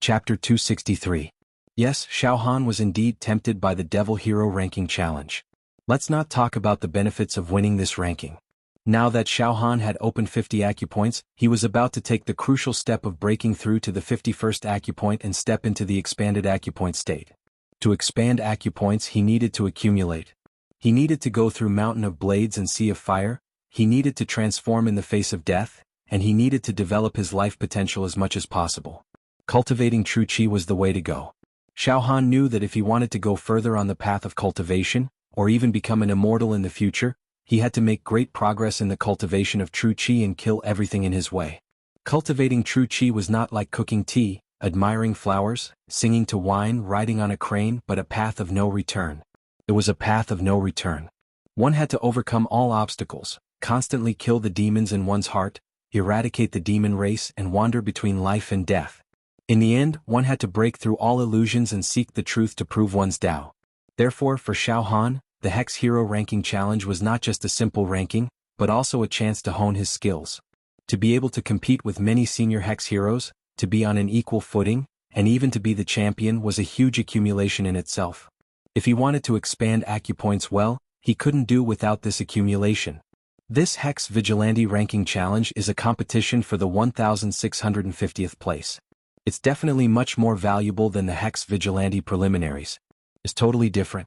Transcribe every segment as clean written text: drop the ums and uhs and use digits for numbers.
Chapter 263. Yes, Xiaohan was indeed tempted by the Devil Hero ranking challenge. Let's not talk about the benefits of winning this ranking. Now that Xiaohan had opened 50 acupoints, he was about to take the crucial step of breaking through to the 51st acupoint and step into the expanded acupoint state. To expand acupoints, he needed to accumulate. He needed to go through Mountain of Blades and Sea of Fire, he needed to transform in the face of death, and he needed to develop his life potential as much as possible. Cultivating true qi was the way to go. Xiaohan knew that if he wanted to go further on the path of cultivation, or even become an immortal in the future, he had to make great progress in the cultivation of true qi and kill everything in his way. Cultivating true qi was not like cooking tea, admiring flowers, singing to wine, riding on a crane, but a path of no return. It was a path of no return. One had to overcome all obstacles, constantly kill the demons in one's heart, eradicate the demon race, and wander between life and death. In the end, one had to break through all illusions and seek the truth to prove one's Tao. Therefore, for Xiaohan, the Hex Hero ranking challenge was not just a simple ranking, but also a chance to hone his skills. To be able to compete with many senior Hex Heroes, to be on an equal footing, and even to be the champion was a huge accumulation in itself. If he wanted to expand acupoints well, he couldn't do without this accumulation. This Hex Vigilante ranking challenge is a competition for the 1650th place. It's definitely much more valuable than the Hex Vigilante preliminaries. It's totally different.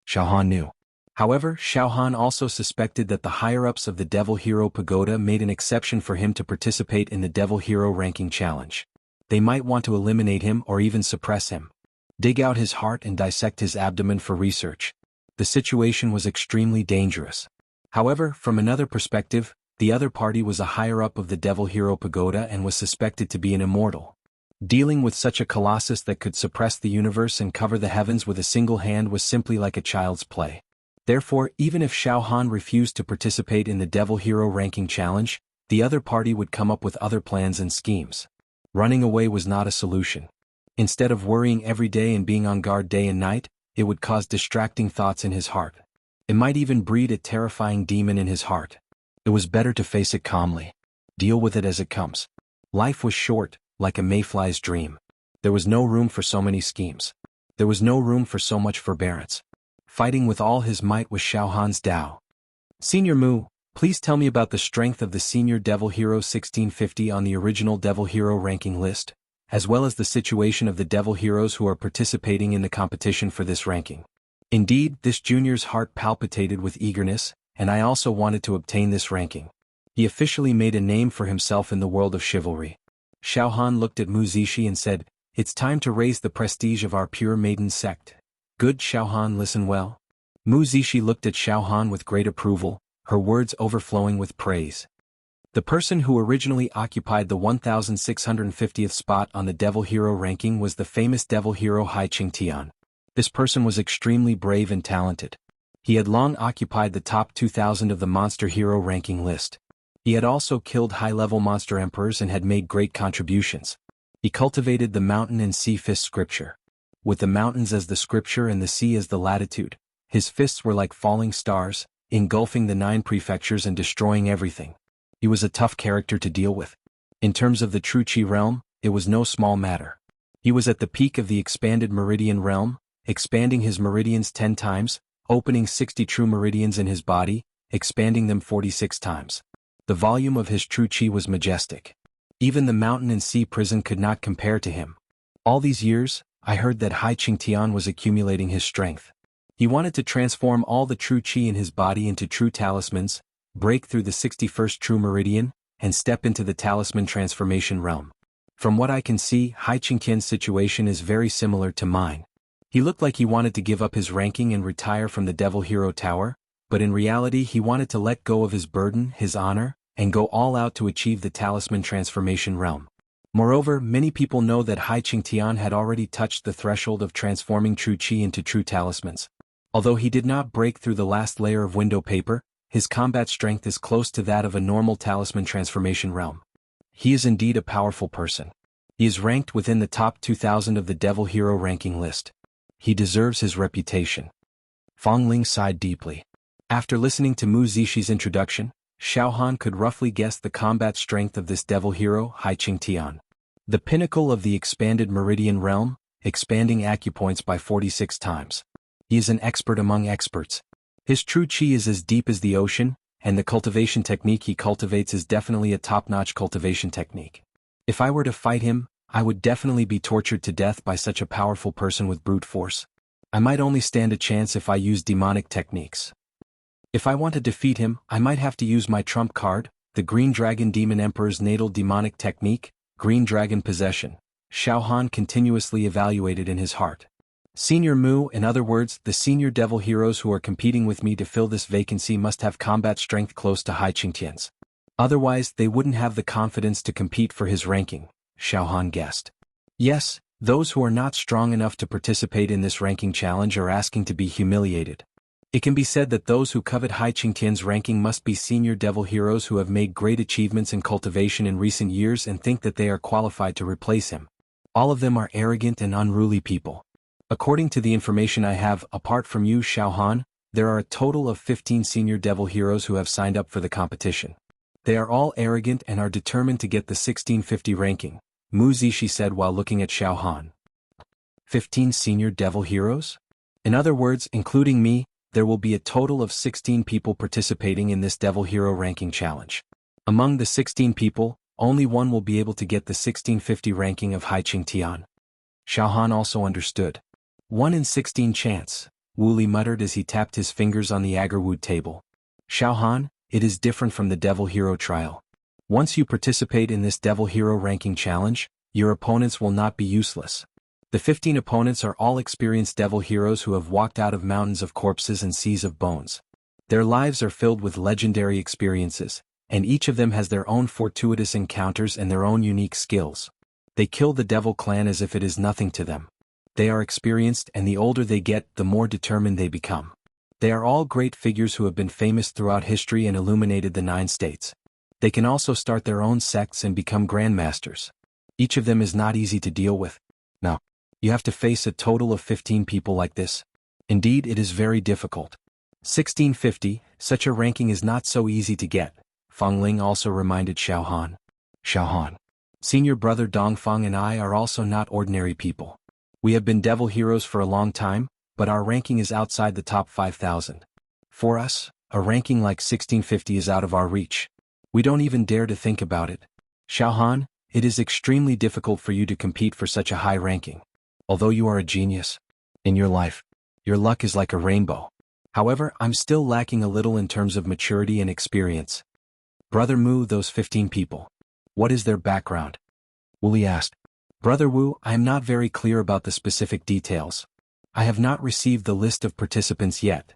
Xiaohan knew. However, Xiaohan also suspected that the higher-ups of the Devil Hero Pagoda made an exception for him to participate in the Devil Hero ranking challenge. They might want to eliminate him or even suppress him. Dig out his heart and dissect his abdomen for research. The situation was extremely dangerous. However, from another perspective, the other party was a higher-up of the Devil Hero Pagoda and was suspected to be an immortal. Dealing with such a colossus that could suppress the universe and cover the heavens with a single hand was simply like a child's play. Therefore, even if Xiaohan refused to participate in the Devil Hero ranking challenge, the other party would come up with other plans and schemes. Running away was not a solution. Instead of worrying every day and being on guard day and night, it would cause distracting thoughts in his heart. It might even breed a terrifying demon in his heart. It was better to face it calmly. Deal with it as it comes. Life was short, like a mayfly's dream. There was no room for so many schemes. There was no room for so much forbearance. Fighting with all his might was Xiaohan's Tao. Senior Mu, please tell me about the strength of the Senior Devil Hero 1650 on the original Devil Hero ranking list, as well as the situation of the Devil Heroes who are participating in the competition for this ranking. Indeed, this junior's heart palpitated with eagerness, and I also wanted to obtain this ranking. He officially made a name for himself in the world of chivalry. Xiaohan looked at Mu Zishi and said, "It's time to raise the prestige of our pure maiden sect." Good, Xiaohan, listen well. Mu Zishi looked at Xiaohan with great approval, her words overflowing with praise. The person who originally occupied the 1650th spot on the Devil Hero ranking was the famous Devil Hero Hai Qingtian. This person was extremely brave and talented. He had long occupied the top 2000 of the Monster Hero ranking list. He had also killed high-level monster emperors and had made great contributions. He cultivated the mountain and sea fist scripture. With the mountains as the scripture and the sea as the latitude, his fists were like falling stars, engulfing the 9 prefectures and destroying everything. He was a tough character to deal with. In terms of the true Qi realm, it was no small matter. He was at the peak of the expanded meridian realm, expanding his meridians 10 times, opening 60 true meridians in his body, expanding them 46 times. The volume of his true qi was majestic. Even the mountain and sea prison could not compare to him. All these years, I heard that Hai Qingtian was accumulating his strength. He wanted to transform all the true qi in his body into true talismans, break through the 61st true meridian, and step into the talisman transformation realm. From what I can see, Hai Qingtian's situation is very similar to mine. He looked like he wanted to give up his ranking and retire from the Devil Hero Tower, but in reality he wanted to let go of his burden, his honor, and go all out to achieve the talisman transformation realm. Moreover, many people know that Hai Qingtian had already touched the threshold of transforming true qi into true talismans. Although he did not break through the last layer of window paper, his combat strength is close to that of a normal talisman transformation realm. He is indeed a powerful person. He is ranked within the top 2000 of the Devil Hero ranking list. He deserves his reputation. Fang Ling sighed deeply. After listening to Mu Zishi's introduction, Xiaohan could roughly guess the combat strength of this Devil Hero, Hai Qingtian. The pinnacle of the expanded meridian realm, expanding acupoints by 46 times. He is an expert among experts. His true chi is as deep as the ocean, and the cultivation technique he cultivates is definitely a top-notch cultivation technique. If I were to fight him, I would definitely be tortured to death by such a powerful person with brute force. I might only stand a chance if I use demonic techniques. If I want to defeat him, I might have to use my trump card, the Green Dragon Demon Emperor's natal demonic technique, Green Dragon Possession. Xiao Han continuously evaluated in his heart. Senior Mu, in other words, the senior devil heroes who are competing with me to fill this vacancy must have combat strength close to Hai Qingtian's. Otherwise, they wouldn't have the confidence to compete for his ranking, Xiao Han guessed. Yes, those who are not strong enough to participate in this ranking challenge are asking to be humiliated. It can be said that those who covet Hai Qingtian's ranking must be senior devil heroes who have made great achievements in cultivation in recent years and think that they are qualified to replace him. All of them are arrogant and unruly people. According to the information I have, apart from you, Xiao Han, there are a total of 15 senior devil heroes who have signed up for the competition. They are all arrogant and are determined to get the 1650 ranking, Mu Zishi said while looking at Xiao Han. 15 senior devil heroes? In other words, including me, there will be a total of 16 people participating in this devil hero ranking challenge. Among the 16 people, only one will be able to get the 1650 ranking of Hai Qingtian. Xiao Han also understood. 1 in 16 chance, Wu Li muttered as he tapped his fingers on the agarwood table. Xiao Han, it is different from the Devil Hero trial. Once you participate in this Devil Hero ranking challenge, your opponents will not be useless. The 15 opponents are all experienced devil heroes who have walked out of mountains of corpses and seas of bones. Their lives are filled with legendary experiences, and each of them has their own fortuitous encounters and their own unique skills. They kill the devil clan as if it is nothing to them. They are experienced, and the older they get, the more determined they become. They are all great figures who have been famous throughout history and illuminated the 9 states. They can also start their own sects and become grandmasters. Each of them is not easy to deal with. No. You have to face a total of 15 people like this. Indeed, it is very difficult. 1650, such a ranking is not so easy to get, Feng Ling also reminded Xiao Han. Xiao Han. Senior brother Dongfeng and I are also not ordinary people. We have been devil heroes for a long time, but our ranking is outside the top 5,000. For us, a ranking like 1650 is out of our reach. We don't even dare to think about it. Xiao Han, it is extremely difficult for you to compete for such a high ranking. Although you are a genius, in your life, your luck is like a rainbow. However, I'm still lacking a little in terms of maturity and experience. Brother Mu, those 15 people. What is their background? Wu Li asked. Brother Wu, I am not very clear about the specific details. I have not received the list of participants yet.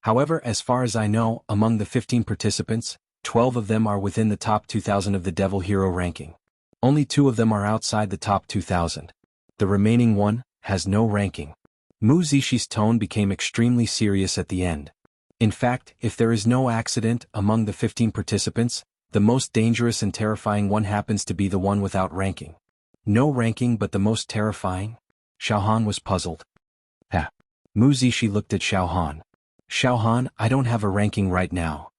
However, as far as I know, among the 15 participants, 12 of them are within the top 2,000 of the Devil Hero ranking. Only 2 of them are outside the top 2,000. The remaining one has no ranking. Mu Zishi's tone became extremely serious at the end. In fact, if there is no accident among the 15 participants, the most dangerous and terrifying one happens to be the one without ranking. No ranking but the most terrifying? Xiao Han was puzzled. Ha. Mu Zishi looked at Xiao Han. Xiao Han, I don't have a ranking right now.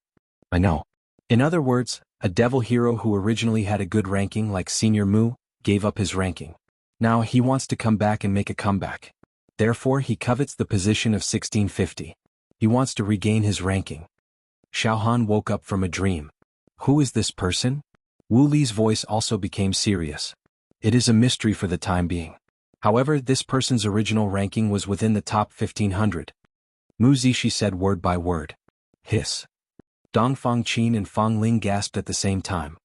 I know. In other words, a devil hero who originally had a good ranking like Senior Mu, gave up his ranking. Now he wants to come back and make a comeback. Therefore he covets the position of 1650. He wants to regain his ranking. Xiao Han woke up from a dream. Who is this person? Wu Li's voice also became serious. It is a mystery for the time being. However, this person's original ranking was within the top 1500. Mu Zishi said word by word. Hiss. Dongfeng Qin and Feng Ling gasped at the same time.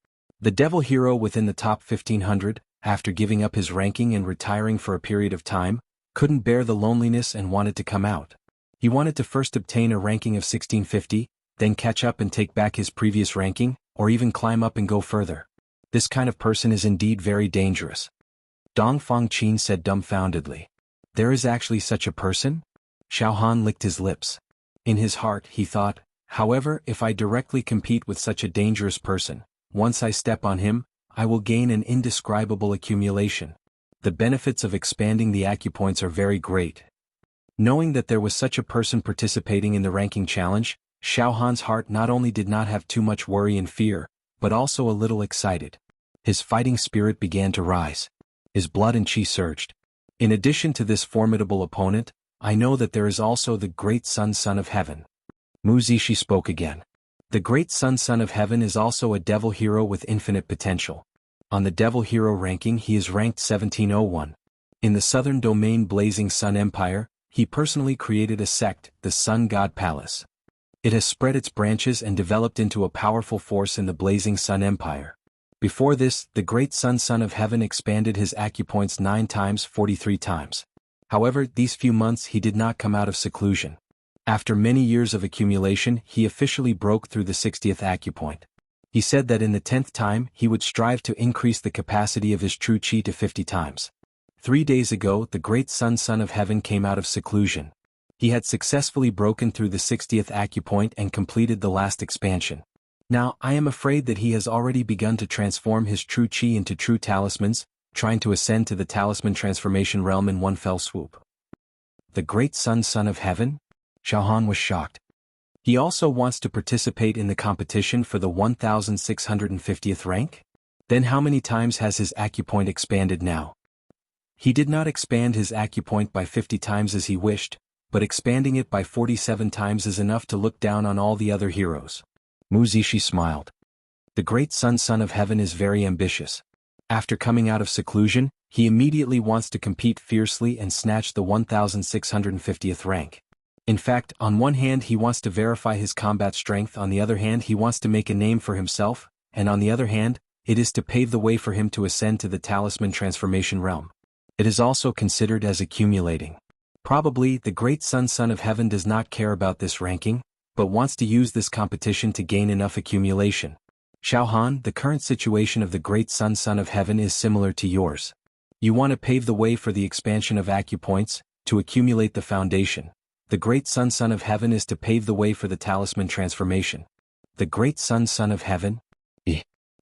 The devil hero within the top 1500, after giving up his ranking and retiring for a period of time, couldn't bear the loneliness and wanted to come out. He wanted to first obtain a ranking of 1650, then catch up and take back his previous ranking, or even climb up and go further. This kind of person is indeed very dangerous. Dongfeng Qin said dumbfoundedly. There is actually such a person? Xiao Han licked his lips. In his heart, he thought, however, if I directly compete with such a dangerous person, once I step on him, I will gain an indescribable accumulation. The benefits of expanding the acupoints are very great. Knowing that there was such a person participating in the ranking challenge, Xiao Han's heart not only did not have too much worry and fear, but also a little excited. His fighting spirit began to rise. His blood and chi surged. In addition to this formidable opponent, I know that there is also the great Son of Heaven. Mu Zishi spoke again. The great Son of Heaven is also a devil hero with infinite potential. On the devil hero ranking he is ranked 1701. In the southern domain Blazing Sun Empire, he personally created a sect, the Sun God Palace. It has spread its branches and developed into a powerful force in the Blazing Sun Empire. Before this, the great Son of Heaven expanded his acupoints 9 times 43 times. However, these few months he did not come out of seclusion. After many years of accumulation, he officially broke through the 60th acupoint. He said that in the 10th time he would strive to increase the capacity of his true chi to 50 times. 3 days ago, the great Son of Heaven came out of seclusion. He had successfully broken through the 60th acupoint and completed the last expansion. Now, I am afraid that he has already begun to transform his true chi into true talismans, trying to ascend to the talisman transformation realm in one fell swoop. The great Son of Heaven? Xiaohan was shocked. He also wants to participate in the competition for the 1650th rank? Then how many times has his acupoint expanded now? He did not expand his acupoint by 50 times as he wished, but expanding it by 47 times is enough to look down on all the other heroes. Mu Zishi smiled. The great Son of Heaven is very ambitious. After coming out of seclusion, he immediately wants to compete fiercely and snatch the 1650th rank. In fact, on one hand he wants to verify his combat strength, on the other hand he wants to make a name for himself, and on the other hand, it is to pave the way for him to ascend to the talisman transformation realm. It is also considered as accumulating. Probably, the great Son of Heaven does not care about this ranking, but wants to use this competition to gain enough accumulation. Xiaohan, the current situation of the great Son of Heaven is similar to yours. You want to pave the way for the expansion of acupoints, to accumulate the foundation. The great Son of Heaven is to pave the way for the talisman transformation. The great Son of Heaven?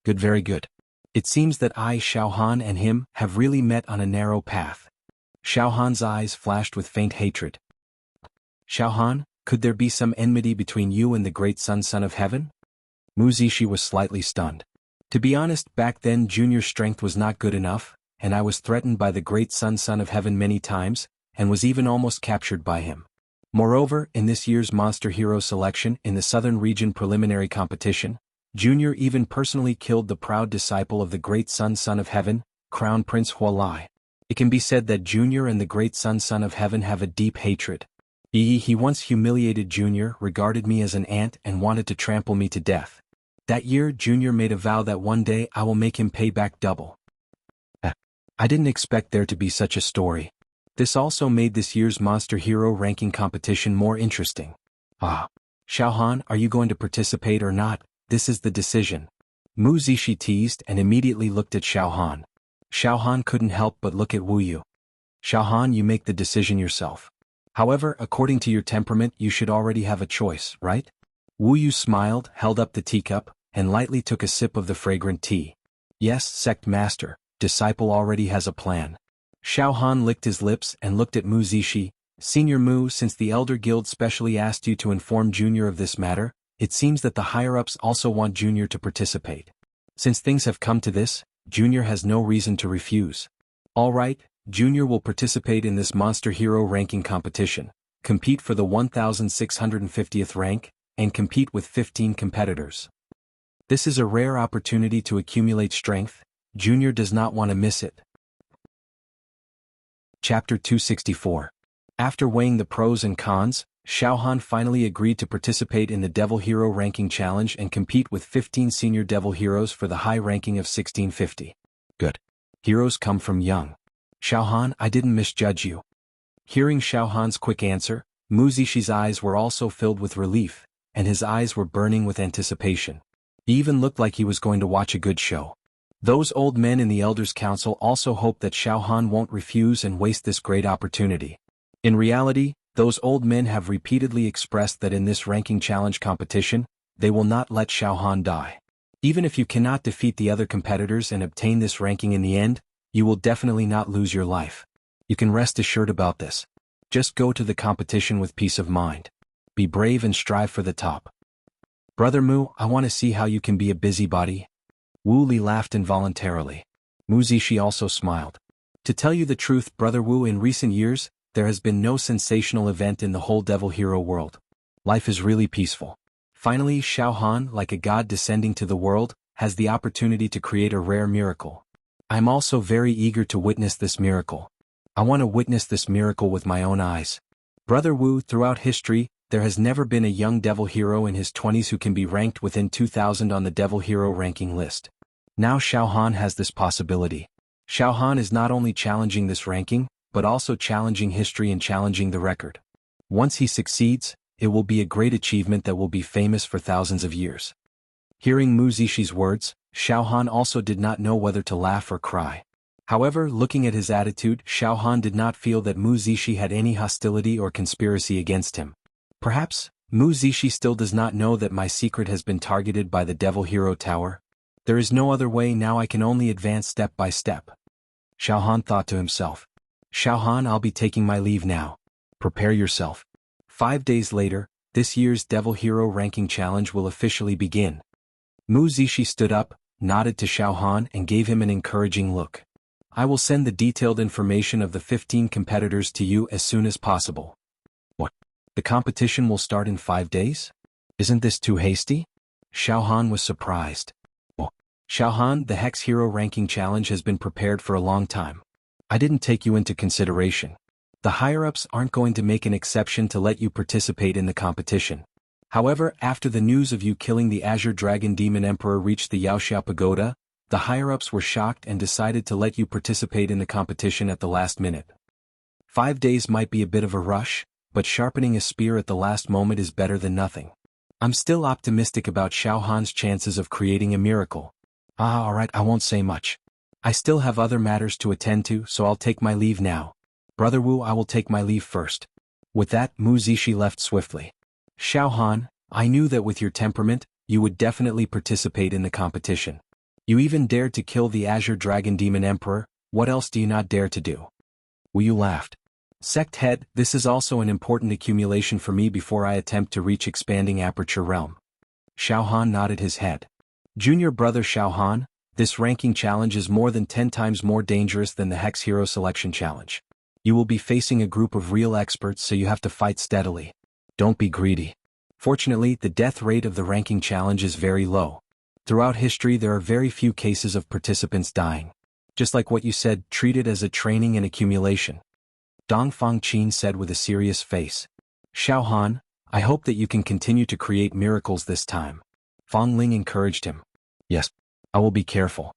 Good, very good. It seems that I, Xiaohan, and him have really met on a narrow path. Xiaohan's eyes flashed with faint hatred. Xiaohan, could there be some enmity between you and the great Son of Heaven? Mu Zishi was slightly stunned. To be honest, back then Junior's strength was not good enough, and I was threatened by the great Son of Heaven many times, and was even almost captured by him. Moreover, in this year's Monster Hero selection in the Southern Region preliminary competition, Junior even personally killed the proud disciple of the great Son of Heaven, Crown Prince Hualai. It can be said that Junior and the great Son of Heaven have a deep hatred. He once humiliated Junior, regarded me as an ant and wanted to trample me to death. That year Junior made a vow that one day I will make him pay back double. I didn't expect there to be such a story. This also made this year's Monster Hero ranking competition more interesting. Xiaohan, are you going to participate or not? This is the decision. Mu Zishi teased and immediately looked at Xiaohan. Xiaohan couldn't help but look at Wu Yu. Xiaohan, you make the decision yourself. However, according to your temperament you should already have a choice, right? Wu Yu smiled, held up the teacup, and lightly took a sip of the fragrant tea. Yes, sect master, disciple already has a plan. Xiaohan licked his lips and looked at Mu Zishi. Senior Mu, since the Elder Guild specially asked you to inform Junior of this matter, it seems that the higher-ups also want Junior to participate. Since things have come to this, Junior has no reason to refuse. All right, Junior will participate in this Monster Hero ranking competition, compete for the 1650th rank, and compete with 15 competitors. This is a rare opportunity to accumulate strength. Junior does not want to miss it. Chapter 264. After weighing the pros and cons, Xiaohan finally agreed to participate in the Devil Hero Ranking Challenge and compete with 15 senior Devil Heroes for the high ranking of 1650. Good. Heroes come from young. Xiaohan, I didn't misjudge you. Hearing Xiaohan's quick answer, Mu Zishi's eyes were also filled with relief, and his eyes were burning with anticipation. He even looked like he was going to watch a good show. Those old men in the Elders' Council also hope that Xiaohan won't refuse and waste this great opportunity. In reality, those old men have repeatedly expressed that in this ranking challenge competition, they will not let Xiaohan die. Even if you cannot defeat the other competitors and obtain this ranking in the end, you will definitely not lose your life. You can rest assured about this. Just go to the competition with peace of mind. Be brave and strive for the top. Brother Mu, I want to see how you can be a busybody. Wu Li laughed involuntarily. Mu Zishi also smiled. To tell you the truth, Brother Wu, in recent years, there has been no sensational event in the whole Devil Hero world. Life is really peaceful. Finally, Xiao Han, like a god descending to the world, has the opportunity to create a rare miracle. I am also very eager to witness this miracle. I want to witness this miracle with my own eyes. Brother Wu, throughout history, there has never been a young devil hero in his 20s who can be ranked within 2000 on the devil hero ranking list. Now Xiao Han has this possibility. Xiao Han is not only challenging this ranking, but also challenging history and challenging the record. Once he succeeds, it will be a great achievement that will be famous for thousands of years. Hearing Mu Zishi's words, Xiao Han also did not know whether to laugh or cry. However, looking at his attitude, Xiao Han did not feel that Mu Zishi had any hostility or conspiracy against him. Perhaps, Mu Zishi still does not know that my secret has been targeted by the Devil Hero Tower. There is no other way now, I can only advance step by step. Xiao Han thought to himself. Xiao Han, I'll be taking my leave now. Prepare yourself. 5 days later, this year's Devil Hero Ranking Challenge will officially begin. Mu Zishi stood up, nodded to Xiao Han and gave him an encouraging look. I will send the detailed information of the 15 competitors to you as soon as possible. What? The competition will start in 5 days? Isn't this too hasty? Xiao Han was surprised. Oh, Xiao Han, the Hex Hero Ranking Challenge has been prepared for a long time. I didn't take you into consideration. The higher-ups aren't going to make an exception to let you participate in the competition. However, after the news of you killing the Azure Dragon Demon Emperor reached the Yaoxia Pagoda, the higher-ups were shocked and decided to let you participate in the competition at the last minute. 5 days might be a bit of a rush, but sharpening a spear at the last moment is better than nothing. I'm still optimistic about Xiao Han's chances of creating a miracle. Alright, I won't say much. I still have other matters to attend to, so I'll take my leave now. Brother Wu, I will take my leave first. With that, Mu Zishi left swiftly. Xiao Han, I knew that with your temperament, you would definitely participate in the competition. You even dared to kill the Azure Dragon Demon Emperor, what else do you not dare to do? Wu Yu laughed. Sect Head, this is also an important accumulation for me before I attempt to reach Expanding Aperture Realm. Xiao Han nodded his head. Junior brother Xiao Han, this ranking challenge is more than 10 times more dangerous than the Hex Hero Selection Challenge. You will be facing a group of real experts, so you have to fight steadily. Don't be greedy. Fortunately, the death rate of the ranking challenge is very low. Throughout history there are very few cases of participants dying. Just like what you said, treat it as a training and accumulation. Dong Fangqin said with a serious face. Xiao Han, I hope that you can continue to create miracles this time. Fang Ling encouraged him. Yes, I will be careful.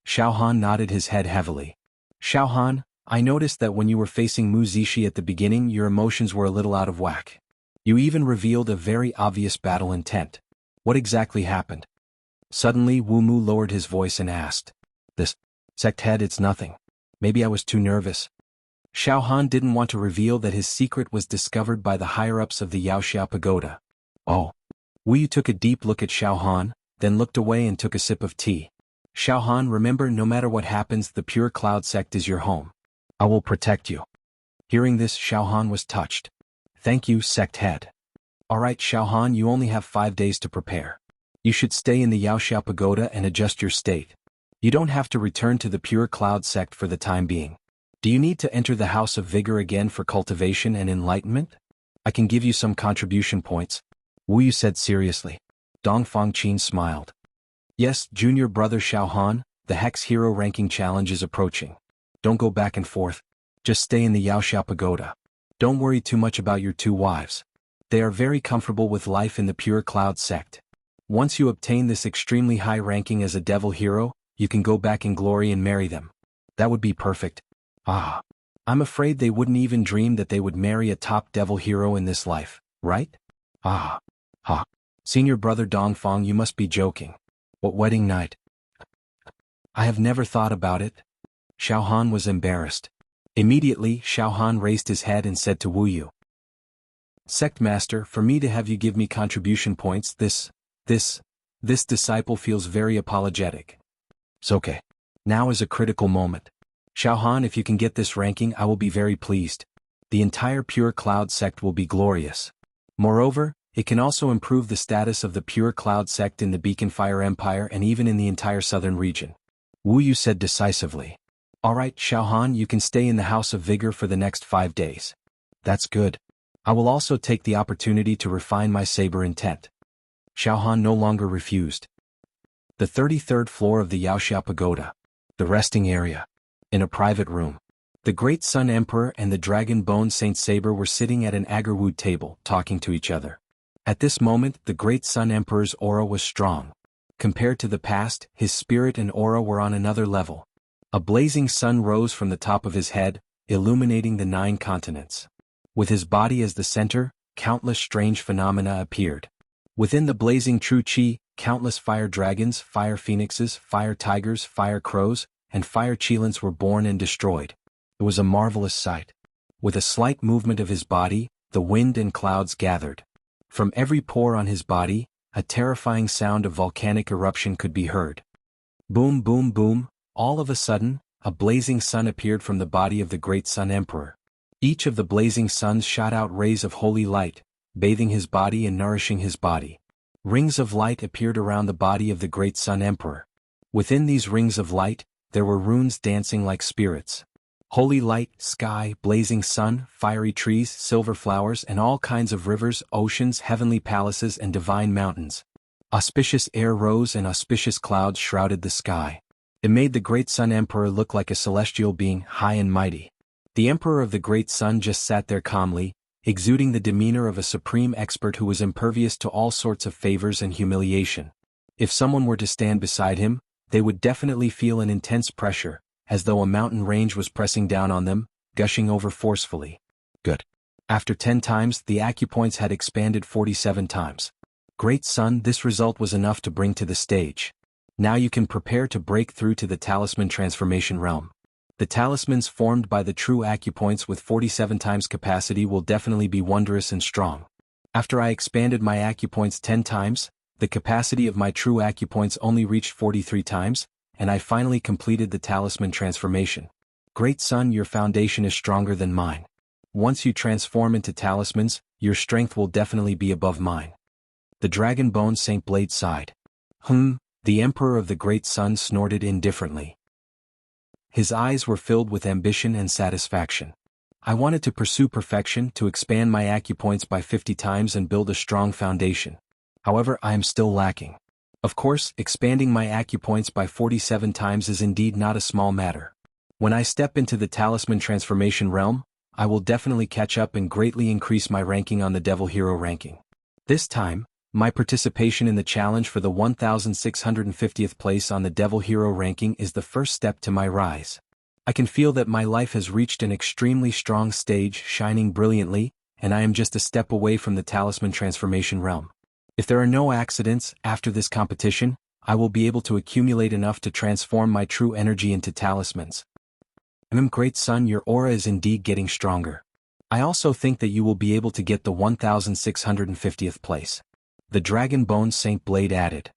Xiao Han nodded his head heavily. Xiao Han, I noticed that when you were facing Mu Zishi at the beginning your emotions were a little out of whack. You even revealed a very obvious battle intent. What exactly happened? Suddenly Wu Mu lowered his voice and asked. This, Sect Head, it's nothing. Maybe I was too nervous. Xiao Han didn't want to reveal that his secret was discovered by the higher-ups of the Yaoxia Pagoda. Oh. Wu Yu took a deep look at Xiao Han, then looked away and took a sip of tea. Xiao Han, remember, no matter what happens, the Pure Cloud Sect is your home. I will protect you. Hearing this, Xiao Han was touched. Thank you, Sect Head. Alright Xiao Han, you only have 5 days to prepare. You should stay in the Yaoxia Pagoda and adjust your state. You don't have to return to the Pure Cloud Sect for the time being. Do you need to enter the House of Vigor again for cultivation and enlightenment? I can give you some contribution points. Wu Yu said seriously. Dong Fangqin smiled. Yes, junior brother Xiao Han, the Hex Hero Ranking Challenge is approaching. Don't go back and forth. Just stay in the Yaoxia Pagoda. Don't worry too much about your 2 wives. They are very comfortable with life in the Pure Cloud Sect. Once you obtain this extremely high ranking as a devil hero, you can go back in glory and marry them. That would be perfect. I'm afraid they wouldn't even dream that they would marry a top devil hero in this life, right? Senior brother Dongfang, you must be joking. What wedding night? I have never thought about it. Xiao Han was embarrassed. Immediately, Xiao Han raised his head and said to Wu Yu. Sect Master, for me to have you give me contribution points, this disciple feels very apologetic. It's okay. Now is a critical moment. Xiao Han, if you can get this ranking, I will be very pleased. The entire Pure Cloud Sect will be glorious. Moreover, It can also improve the status of the Pure Cloud sect in the Beacon Fire Empire and even in the entire southern region. Wu Yu said decisively. Alright, Xiaohan, you can stay in the House of Vigor for the next 5 days. That's good. I will also take the opportunity to refine my saber intent. Xiaohan no longer refused. The 33rd floor of the Yaoxia Pagoda. The resting area. In a private room. The Great Sun Emperor and the Dragon Bone Saint Saber were sitting at an agarwood table, talking to each other. At this moment, the Great Sun Emperor's aura was strong. Compared to the past, his spirit and aura were on another level. A blazing sun rose from the top of his head, illuminating the 9 continents. With his body as the center, countless strange phenomena appeared. Within the blazing true chi, countless fire dragons, fire phoenixes, fire tigers, fire crows, and fire cheelants were born and destroyed. It was a marvelous sight. With a slight movement of his body, the wind and clouds gathered. From every pore on his body, a terrifying sound of volcanic eruption could be heard. Boom, boom, boom. All of a sudden, a blazing sun appeared from the body of the Great Sun Emperor. Each of the blazing suns shot out rays of holy light, bathing his body and nourishing his body. Rings of light appeared around the body of the Great Sun Emperor. Within these rings of light, there were runes dancing like spirits. Holy light, sky, blazing sun, fiery trees, silver flowers, and all kinds of rivers, oceans, heavenly palaces, and divine mountains. Auspicious air rose and auspicious clouds shrouded the sky. It made the Great Sun Emperor look like a celestial being, high and mighty. The Emperor of the Great Sun just sat there calmly, exuding the demeanor of a supreme expert who was impervious to all sorts of favors and humiliation. If someone were to stand beside him, they would definitely feel an intense pressure, as though a mountain range was pressing down on them, gushing over forcefully. Good. After 10 times, the acupoints had expanded 47 times. Great Sun, this result was enough to bring to the stage. Now you can prepare to break through to the talisman transformation realm. The talismans formed by the true acupoints with 47 times capacity will definitely be wondrous and strong. After I expanded my acupoints 10 times, the capacity of my true acupoints only reached 43 times, and I finally completed the talisman transformation. Great Sun, your foundation is stronger than mine. Once you transform into talismans, your strength will definitely be above mine. The Dragon Bone Saint Blade sighed. The Emperor of the Great Sun snorted indifferently. His eyes were filled with ambition and satisfaction. I wanted to pursue perfection, to expand my acupoints by 50 times and build a strong foundation. However, I am still lacking. Of course, expanding my acupoints by 47 times is indeed not a small matter. When I step into the talisman transformation realm, I will definitely catch up and greatly increase my ranking on the Devil Hero ranking. This time, my participation in the challenge for the 1650th place on the Devil Hero ranking is the first step to my rise. I can feel that my life has reached an extremely strong stage, shining brilliantly, and I am just a step away from the talisman transformation realm. If there are no accidents, after this competition, I will be able to accumulate enough to transform my true energy into talismans. Great Sun, your aura is indeed getting stronger. I also think that you will be able to get the 1650th place. The Dragon Bone Saint Blade added.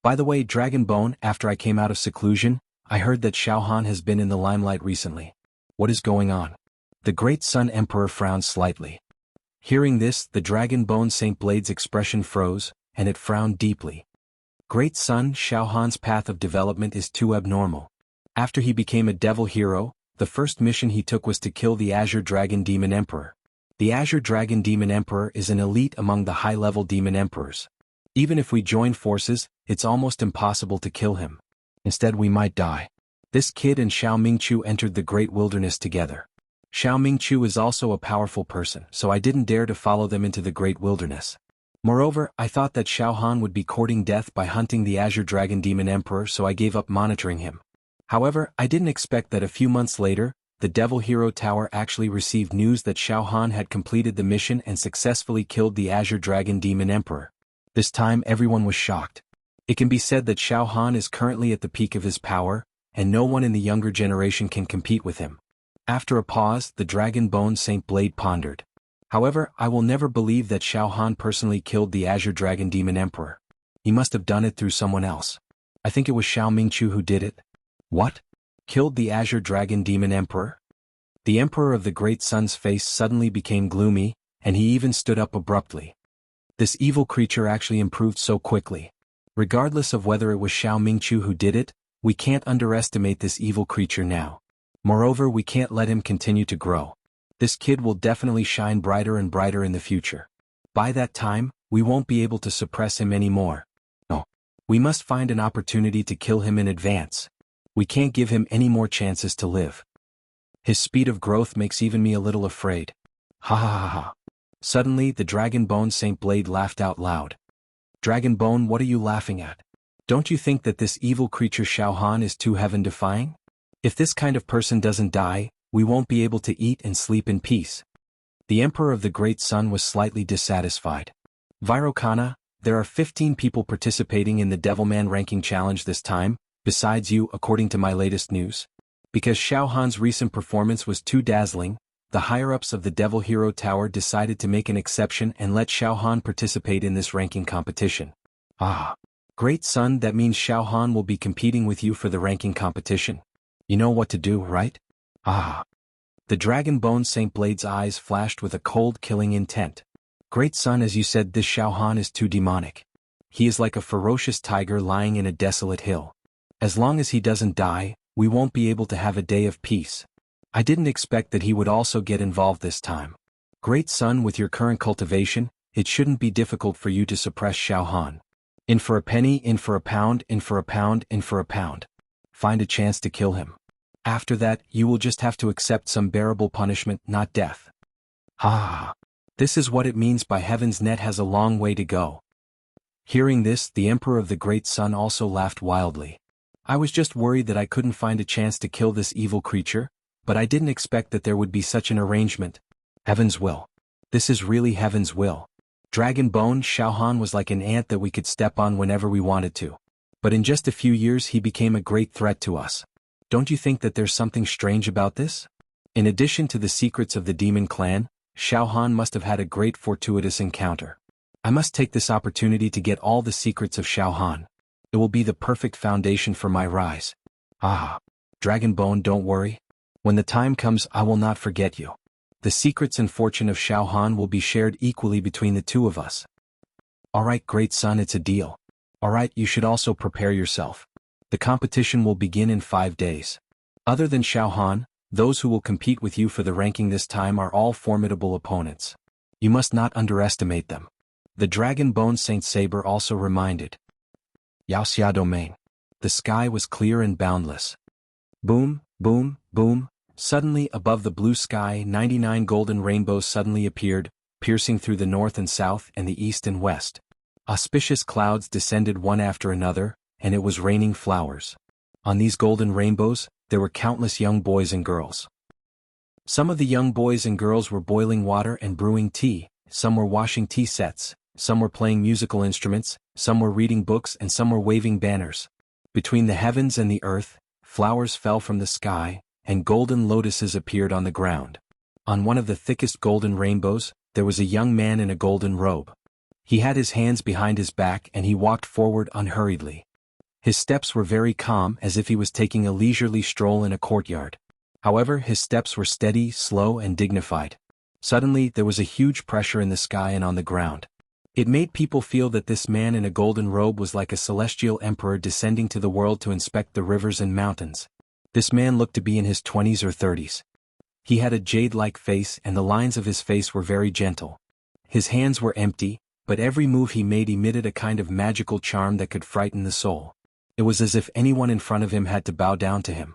By the way, Dragon Bone, after I came out of seclusion, I heard that Xiaohan has been in the limelight recently. What is going on? The Great Sun Emperor frowned slightly. Hearing this, the Dragon Bone Saint Blade's expression froze, and it frowned deeply. Great Sun, Xiaohan's path of development is too abnormal. After he became a devil hero, the first mission he took was to kill the Azure Dragon Demon Emperor. The Azure Dragon Demon Emperor is an elite among the high-level demon emperors. Even if we join forces, it's almost impossible to kill him. Instead we might die. This kid and Xiao Mingqiu entered the Great Wilderness together. Xiao Mingqiu is also a powerful person, so I didn't dare to follow them into the Great Wilderness. Moreover, I thought that Xiaohan would be courting death by hunting the Azure Dragon Demon Emperor, so I gave up monitoring him. However, I didn't expect that a few months later, the Devil Hero Tower actually received news that Xiaohan had completed the mission and successfully killed the Azure Dragon Demon Emperor. This time everyone was shocked. It can be said that Xiaohan is currently at the peak of his power, and no one in the younger generation can compete with him. After a pause, the Dragon Bone Saint Blade pondered. However, I will never believe that Xiaohan personally killed the Azure Dragon Demon Emperor. He must have done it through someone else. I think it was Xiao Mingqiu who did it. What? Killed the Azure Dragon Demon Emperor? The Emperor of the Great Sun's face suddenly became gloomy, and he even stood up abruptly. This evil creature actually improved so quickly. Regardless of whether it was Xiao Mingqiu who did it, we can't underestimate this evil creature now. Moreover, we can't let him continue to grow. This kid will definitely shine brighter and brighter in the future. By that time, we won't be able to suppress him anymore. No. We must find an opportunity to kill him in advance. We can't give him any more chances to live. His speed of growth makes even me a little afraid. Ha ha ha ha. Suddenly, the Dragon Bone Saint Blade laughed out loud. Dragon Bone, what are you laughing at? Don't you think that this evil creature Xiao Han is too heaven-defying? If this kind of person doesn't die, we won't be able to eat and sleep in peace. The Emperor of the Great Sun was slightly dissatisfied. Virokana, there are 15 people participating in the Devilman ranking challenge this time, besides you according to my latest news. Because Xiao Han's recent performance was too dazzling, the higher-ups of the Devil Hero Tower decided to make an exception and let Xiao Han participate in this ranking competition. Ah. Great Sun, that means Xiao Han will be competing with you for the ranking competition. You know what to do, right? Ah. The Dragon Bone Saint Blade's eyes flashed with a cold killing intent. Great Sun, as you said, this Xiao Han is too demonic. He is like a ferocious tiger lying in a desolate hill. As long as he doesn't die, we won't be able to have a day of peace. I didn't expect that he would also get involved this time. Great Sun, with your current cultivation, it shouldn't be difficult for you to suppress Xiao Han. In for a penny, in for a pound, in for a pound, in for a pound. Find a chance to kill him. After that, you will just have to accept some bearable punishment, not death. Ha! This is what it means by Heaven's Net has a long way to go. Hearing this, the Emperor of the Great Sun also laughed wildly. I was just worried that I couldn't find a chance to kill this evil creature, but I didn't expect that there would be such an arrangement. Heaven's will. This is really Heaven's will. Dragon Bone Xiao Han was like an ant that we could step on whenever we wanted to. But in just a few years he became a great threat to us. Don't you think that there's something strange about this? In addition to the secrets of the demon clan, Xiao Han must have had a great fortuitous encounter. I must take this opportunity to get all the secrets of Xiao Han. It will be the perfect foundation for my rise. Ah, Dragon Bone, don't worry. When the time comes, I will not forget you. The secrets and fortune of Xiao Han will be shared equally between the two of us. Alright, Great Sun, it's a deal. Alright, you should also prepare yourself. The competition will begin in 5 days. Other than Xiao Han, those who will compete with you for the ranking this time are all formidable opponents. You must not underestimate them. The Dragon Bone Saint Saber also reminded. Yaoxia Domain. The sky was clear and boundless. Boom, boom, boom. Suddenly, above the blue sky, 99 golden rainbows suddenly appeared, piercing through the north and south and the east and west. Auspicious clouds descended one after another, and it was raining flowers. On these golden rainbows, there were countless young boys and girls. Some of the young boys and girls were boiling water and brewing tea, some were washing tea sets, some were playing musical instruments, some were reading books, and some were waving banners. Between the heavens and the earth, flowers fell from the sky, and golden lotuses appeared on the ground. On one of the thickest golden rainbows, there was a young man in a golden robe. He had his hands behind his back and he walked forward unhurriedly. His steps were very calm, as if he was taking a leisurely stroll in a courtyard. However, his steps were steady, slow, and dignified. Suddenly, there was a huge pressure in the sky and on the ground. It made people feel that this man in a golden robe was like a celestial emperor descending to the world to inspect the rivers and mountains. This man looked to be in his 20s or 30s. He had a jade-like face and the lines of his face were very gentle. His hands were empty, but every move he made emitted a kind of magical charm that could frighten the soul. It was as if anyone in front of him had to bow down to him.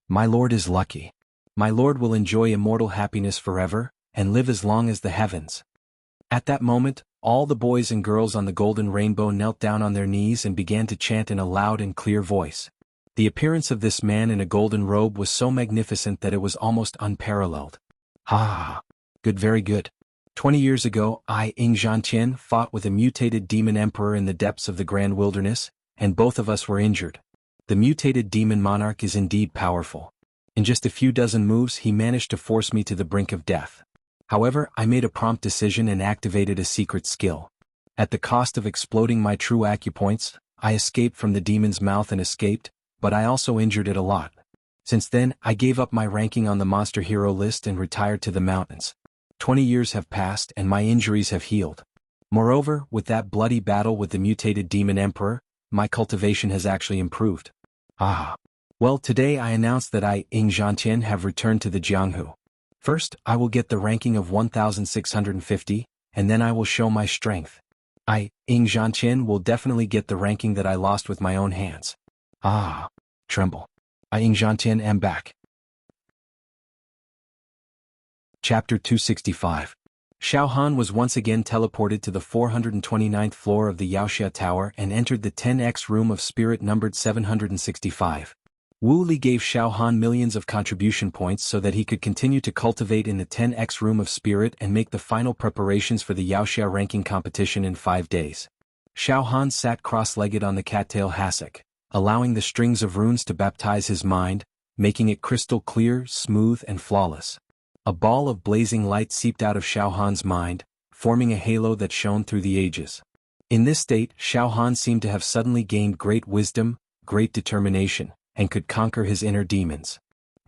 My lord is lucky. My lord will enjoy immortal happiness forever, and live as long as the heavens. At that moment, all the boys and girls on the golden rainbow knelt down on their knees and began to chant in a loud and clear voice. The appearance of this man in a golden robe was so magnificent that it was almost unparalleled. Ah! Good, very good. 20 years ago, I, Ing Zhantian, fought with a mutated demon emperor in the depths of the Grand Wilderness, and both of us were injured. The mutated demon monarch is indeed powerful. In just a few dozen moves he managed to force me to the brink of death. However, I made a prompt decision and activated a secret skill. At the cost of exploding my true acupoints, I escaped from the demon's mouth and escaped, but I also injured it a lot. Since then, I gave up my ranking on the monster hero list and retired to the mountains. 20 years have passed and my injuries have healed. Moreover, with that bloody battle with the mutated demon emperor, my cultivation has actually improved. Ah. Well, today I announce that I, Ing Zhantian, have returned to the Jianghu. First, I will get the ranking of 1650, and then I will show my strength. I, Ing Zhantian, will definitely get the ranking that I lost with my own hands. Ah. Tremble. I, Ing Zhantian, am back. Chapter 265. Xiao Han was once again teleported to the 429th floor of the Yaoxia Tower and entered the 10X room of spirit numbered 765. Wu Li gave Xiao Han millions of contribution points so that he could continue to cultivate in the 10X room of spirit and make the final preparations for the Yaoxia ranking competition in 5 days. Xiao Han sat cross-legged on the cattail hassock, allowing the strings of runes to baptize his mind, making it crystal clear, smooth, and flawless. A ball of blazing light seeped out of Xiao Han's mind, forming a halo that shone through the ages. In this state, Xiao Han seemed to have suddenly gained great wisdom, great determination, and could conquer his inner demons.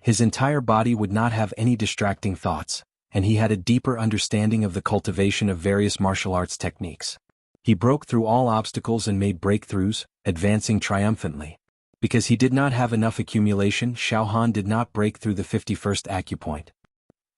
His entire body would not have any distracting thoughts, and he had a deeper understanding of the cultivation of various martial arts techniques. He broke through all obstacles and made breakthroughs, advancing triumphantly. Because he did not have enough accumulation, Xiao Han did not break through the 51st acupoint.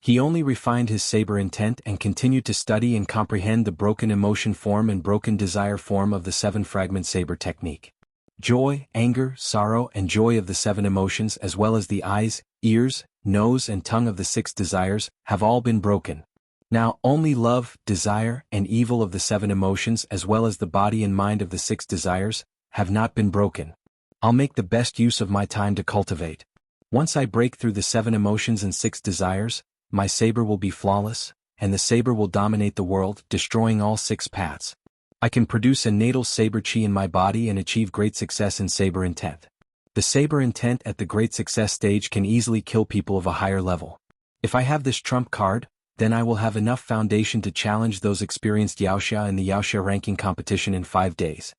He only refined his saber intent and continued to study and comprehend the broken emotion form and broken desire form of the 7-fragment saber technique. Joy, anger, sorrow, and joy of the 7 emotions, as well as the eyes, ears, nose, and tongue of the 6 desires, have all been broken. Now only love, desire, and evil of the 7 emotions, as well as the body and mind of the 6 desires, have not been broken. I'll make the best use of my time to cultivate. Once I break through the 7 emotions and 6 desires, my saber will be flawless, and the saber will dominate the world, destroying all 6 paths. I can produce a natal saber chi in my body and achieve great success in saber intent. The saber intent at the great success stage can easily kill people of a higher level. If I have this trump card, then I will have enough foundation to challenge those experienced Yaoxia in the Yaoxia ranking competition in 5 days.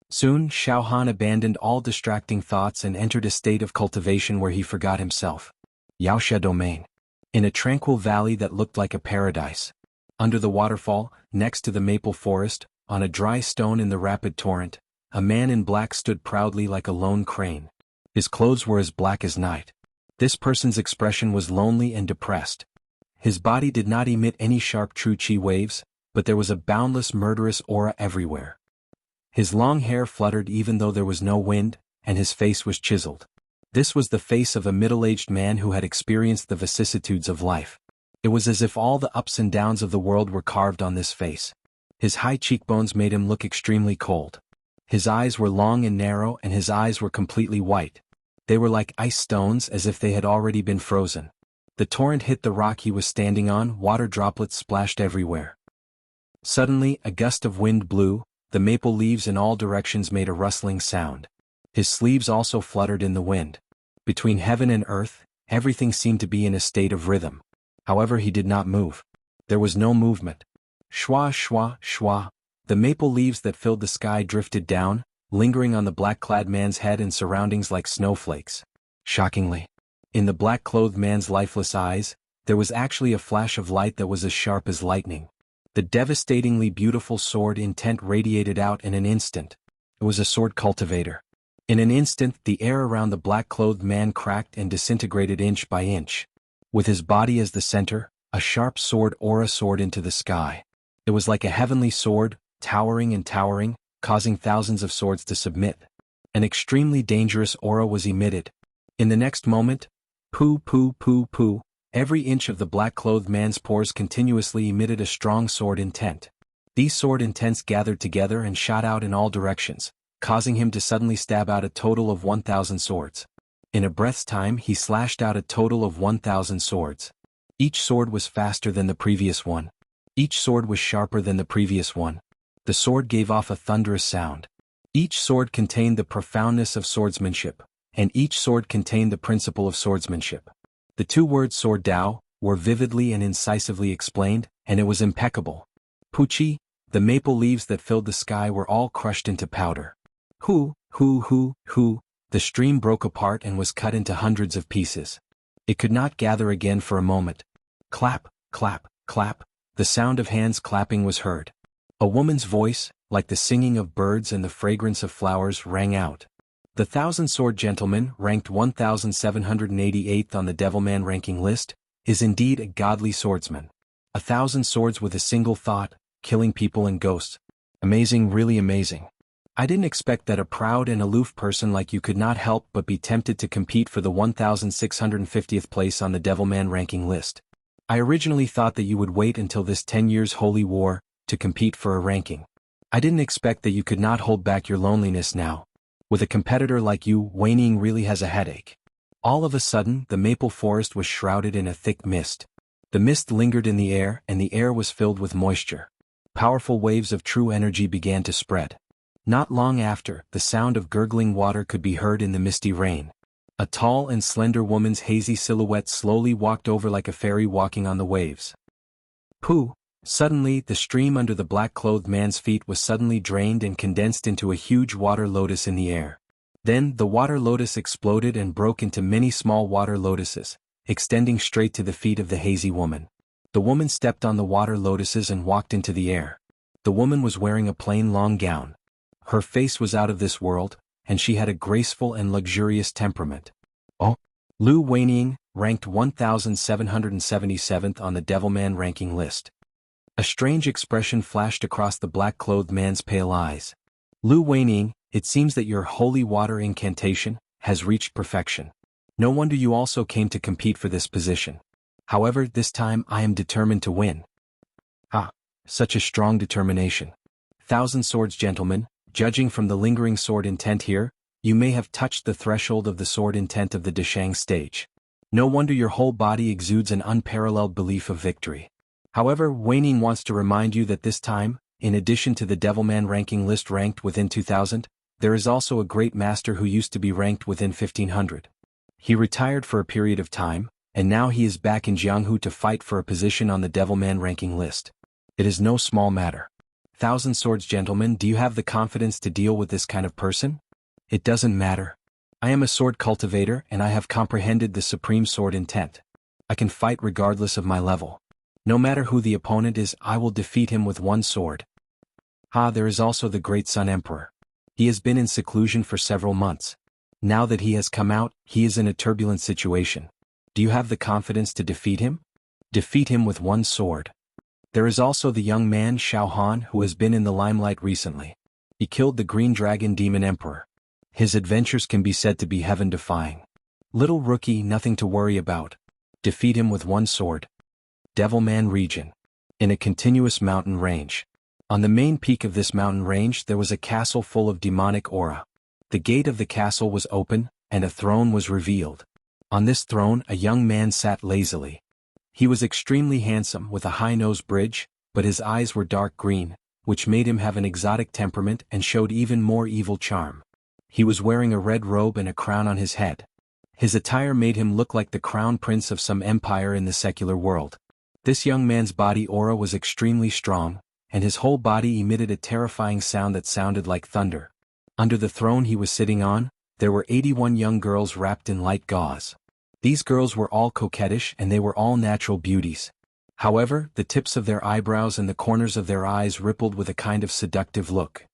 Soon, Xiao Han abandoned all distracting thoughts and entered a state of cultivation where he forgot himself. Yaoxia domain. In a tranquil valley that looked like a paradise. Under the waterfall, next to the maple forest, on a dry stone in the rapid torrent, a man in black stood proudly like a lone crane. His clothes were as black as night. This person's expression was lonely and depressed. His body did not emit any sharp true chi waves, but there was a boundless murderous aura everywhere. His long hair fluttered even though there was no wind, and his face was chiseled. This was the face of a middle-aged man who had experienced the vicissitudes of life. It was as if all the ups and downs of the world were carved on this face. His high cheekbones made him look extremely cold. His eyes were long and narrow, and his eyes were completely white. They were like ice stones, as if they had already been frozen. The torrent hit the rock he was standing on, water droplets splashed everywhere. Suddenly, a gust of wind blew, the maple leaves in all directions made a rustling sound. His sleeves also fluttered in the wind. Between heaven and earth, everything seemed to be in a state of rhythm. However, he did not move. There was no movement. Shwa shwa shwa. The maple leaves that filled the sky drifted down, lingering on the black-clad man's head and surroundings like snowflakes. Shockingly, in the black-clothed man's lifeless eyes, there was actually a flash of light that was as sharp as lightning. The devastatingly beautiful sword intent radiated out in an instant. It was a sword cultivator. In an instant, the air around the black-clothed man cracked and disintegrated inch by inch. With his body as the center, a sharp sword aura soared into the sky. It was like a heavenly sword, towering and towering, causing thousands of swords to submit. An extremely dangerous aura was emitted. In the next moment, poo poo poo poo, every inch of the black-clothed man's pores continuously emitted a strong sword intent. These sword intents gathered together and shot out in all directions, causing him to suddenly stab out a total of 1,000 swords. In a breath's time, he slashed out a total of 1,000 swords. Each sword was faster than the previous one. Each sword was sharper than the previous one. The sword gave off a thunderous sound. Each sword contained the profoundness of swordsmanship, and each sword contained the principle of swordsmanship. The 2 words sword Dao were vividly and incisively explained, and it was impeccable. Puchi, the maple leaves that filled the sky were all crushed into powder. Hoo, the stream broke apart and was cut into hundreds of pieces. It could not gather again for a moment. Clap, clap, clap, the sound of hands clapping was heard. A woman's voice, like the singing of birds and the fragrance of flowers, rang out. The Thousand-Sword Gentleman, ranked 1788th on the Devilman ranking list, is indeed a godly swordsman. 1,000 swords with a single thought, killing people and ghosts. Amazing, really amazing. I didn't expect that a proud and aloof person like you could not help but be tempted to compete for the 1650th place on the Devilman ranking list. I originally thought that you would wait until this 10 years holy war to compete for a ranking. I didn't expect that you could not hold back your loneliness now. With a competitor like you, whinnying really has a headache. All of a sudden, the maple forest was shrouded in a thick mist. The mist lingered in the air, and the air was filled with moisture. Powerful waves of true energy began to spread. Not long after, the sound of gurgling water could be heard in the misty rain. A tall and slender woman's hazy silhouette slowly walked over like a fairy walking on the waves. Pooh! Suddenly, the stream under the black-clothed man's feet was suddenly drained and condensed into a huge water lotus in the air. Then, the water lotus exploded and broke into many small water lotuses, extending straight to the feet of the hazy woman. The woman stepped on the water lotuses and walked into the air. The woman was wearing a plain long gown. Her face was out of this world, and she had a graceful and luxurious temperament. Oh! Lu Wenying, ranked 1777th on the Devilman ranking list. A strange expression flashed across the black-clothed man's pale eyes. Lu Wenying, it seems that your holy water incantation has reached perfection. No wonder you also came to compete for this position. However, this time I am determined to win. Ah, such a strong determination. Thousand Swords Gentleman, judging from the lingering sword intent here, you may have touched the threshold of the sword intent of the Deshang stage. No wonder your whole body exudes an unparalleled belief of victory. However, Wenying wants to remind you that this time, in addition to the Devilman ranking list ranked within 2000, there is also a great master who used to be ranked within 1500. He retired for a period of time, and now he is back in Jianghu to fight for a position on the Devilman ranking list. It is no small matter. Thousand Swords Gentleman, do you have the confidence to deal with this kind of person? It doesn't matter. I am a sword cultivator and I have comprehended the supreme sword intent. I can fight regardless of my level. No matter who the opponent is, I will defeat him with one sword. Ah, there is also the great Sun Emperor. He has been in seclusion for several months. Now that he has come out, he is in a turbulent situation. Do you have the confidence to defeat him? Defeat him with one sword. There is also the young man Xiao Han who has been in the limelight recently. He killed the Green Dragon Demon Emperor. His adventures can be said to be heaven-defying. Little rookie, nothing to worry about. Defeat him with one sword. Devilman region. In a continuous mountain range. On the main peak of this mountain range there was a castle full of demonic aura. The gate of the castle was open, and a throne was revealed. On this throne a young man sat lazily. He was extremely handsome with a high nose bridge, but his eyes were dark green, which made him have an exotic temperament and showed even more evil charm. He was wearing a red robe and a crown on his head. His attire made him look like the crown prince of some empire in the secular world. This young man's body aura was extremely strong, and his whole body emitted a terrifying sound that sounded like thunder. Under the throne he was sitting on, there were 81 young girls wrapped in light gauze. These girls were all coquettish and they were all natural beauties. However, the tips of their eyebrows and the corners of their eyes rippled with a kind of seductive look.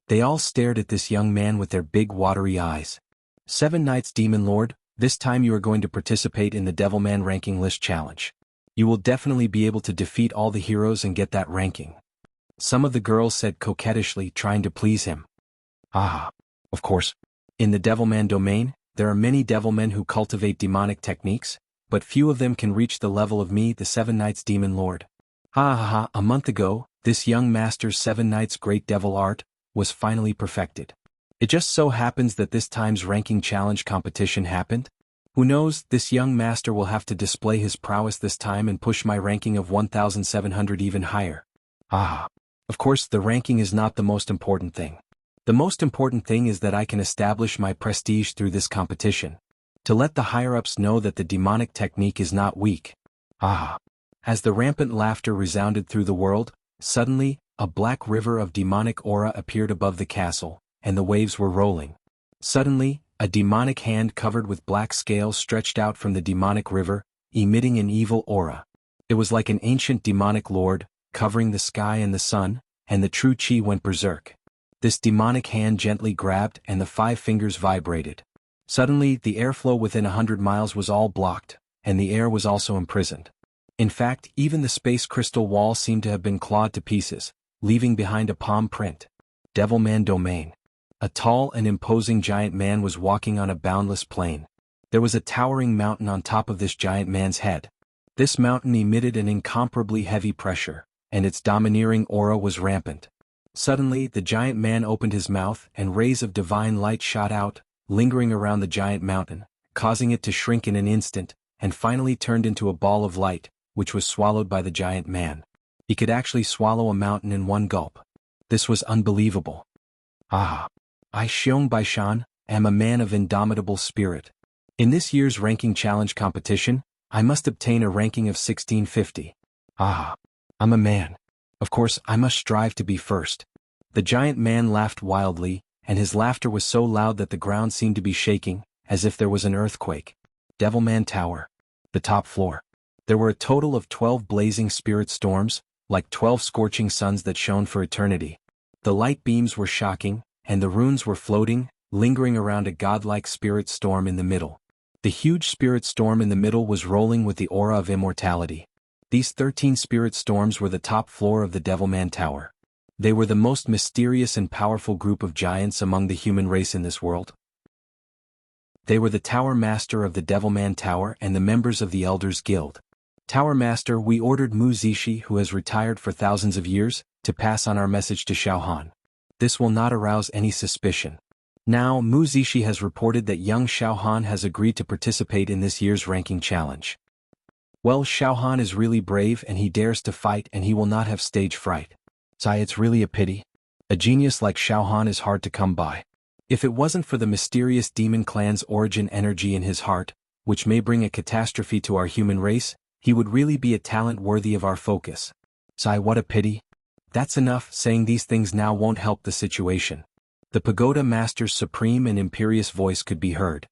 They all stared at this young man with their big watery eyes. 7 Knights Demon Lord, this time you are going to participate in the Devilman ranking list challenge. You will definitely be able to defeat all the heroes and get that ranking. Some of the girls said coquettishly, trying to please him. Ah, of course. In the Devilman domain, there are many Devilmen who cultivate demonic techniques, but few of them can reach the level of me, the 7 Knights Demon Lord. Ha ha ha, a month ago, this young master's 7 Knights great devil art was finally perfected. It just so happens that this time's ranking challenge competition happened. Who knows, this young master will have to display his prowess this time and push my ranking of 1700 even higher. Ah, of course the ranking is not the most important thing. The most important thing is that I can establish my prestige through this competition. To let the higher-ups know that the demonic technique is not weak. Ah. As the rampant laughter resounded through the world, suddenly, a black river of demonic aura appeared above the castle, and the waves were rolling. Suddenly, a demonic hand covered with black scales stretched out from the demonic river, emitting an evil aura. It was like an ancient demonic lord, covering the sky and the sun, and the true qi went berserk. This demonic hand gently grabbed and the 5 fingers vibrated. Suddenly, the airflow within 100 miles was all blocked, and the air was also imprisoned. In fact, even the space crystal wall seemed to have been clawed to pieces, leaving behind a palm print. Devilman Domain. A tall and imposing giant man was walking on a boundless plain. There was a towering mountain on top of this giant man's head. This mountain emitted an incomparably heavy pressure, and its domineering aura was rampant. Suddenly, the giant man opened his mouth and rays of divine light shot out, lingering around the giant mountain, causing it to shrink in an instant, and finally turned into a ball of light, which was swallowed by the giant man. He could actually swallow a mountain in one gulp. This was unbelievable. Ah! I, Xiong Baishan, am a man of indomitable spirit. In this year's ranking challenge competition, I must obtain a ranking of 1650. Ah! I'm a man. Of course, I must strive to be first. The giant man laughed wildly, and his laughter was so loud that the ground seemed to be shaking, as if there was an earthquake. Devilman Tower. The top floor. There were a total of 12 blazing spirit storms, like 12 scorching suns that shone for eternity. The light beams were shocking, and the runes were floating, lingering around a godlike spirit storm in the middle. The huge spirit storm in the middle was rolling with the aura of immortality. These 13 spirit storms were the top floor of the Devilman Tower. They were the most mysterious and powerful group of giants among the human race in this world. They were the Tower Master of the Devilman Tower and the members of the Elders Guild. Tower Master, we ordered Mu Zishi, who has retired for thousands of years, to pass on our message to Xiaohan. This will not arouse any suspicion. Now, Mu Zishi has reported that young Xiaohan has agreed to participate in this year's ranking challenge. Well, Xiaohan is really brave and he dares to fight and he will not have stage fright. Sai, it's really a pity. A genius like Xiaohan is hard to come by. If it wasn't for the mysterious demon clan's origin energy in his heart, which may bring a catastrophe to our human race, he would really be a talent worthy of our focus. Sai, what a pity. That's enough, saying these things now won't help the situation. The Pagoda Master's supreme and imperious voice could be heard.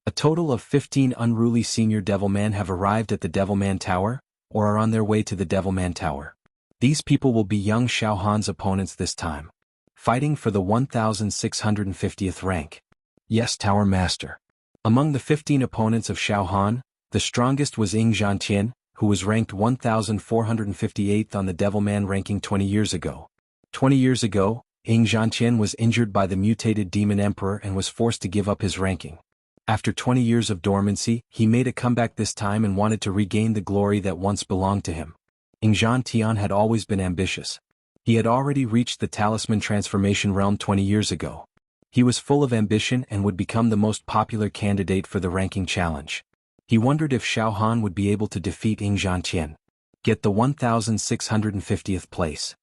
A total of 15 unruly senior Devilman have arrived at the Devilman Tower, or are on their way to the Devilman Tower. These people will be young Xiaohan's opponents this time, fighting for the 1650th rank. Yes, Tower Master. Among the 15 opponents of Xiaohan, the strongest was Ying Zhantian, who was ranked 1458th on the Devilman ranking 20 years ago. 20 years ago, Ying Zhantian was injured by the mutated Demon Emperor and was forced to give up his ranking. After 20 years of dormancy, he made a comeback this time and wanted to regain the glory that once belonged to him. Ying Zhantian had always been ambitious. He had already reached the Talisman Transformation realm 20 years ago. He was full of ambition and would become the most popular candidate for the ranking challenge. He wondered if Xiaohan would be able to defeat Ying Zhantian, get the 1650th place.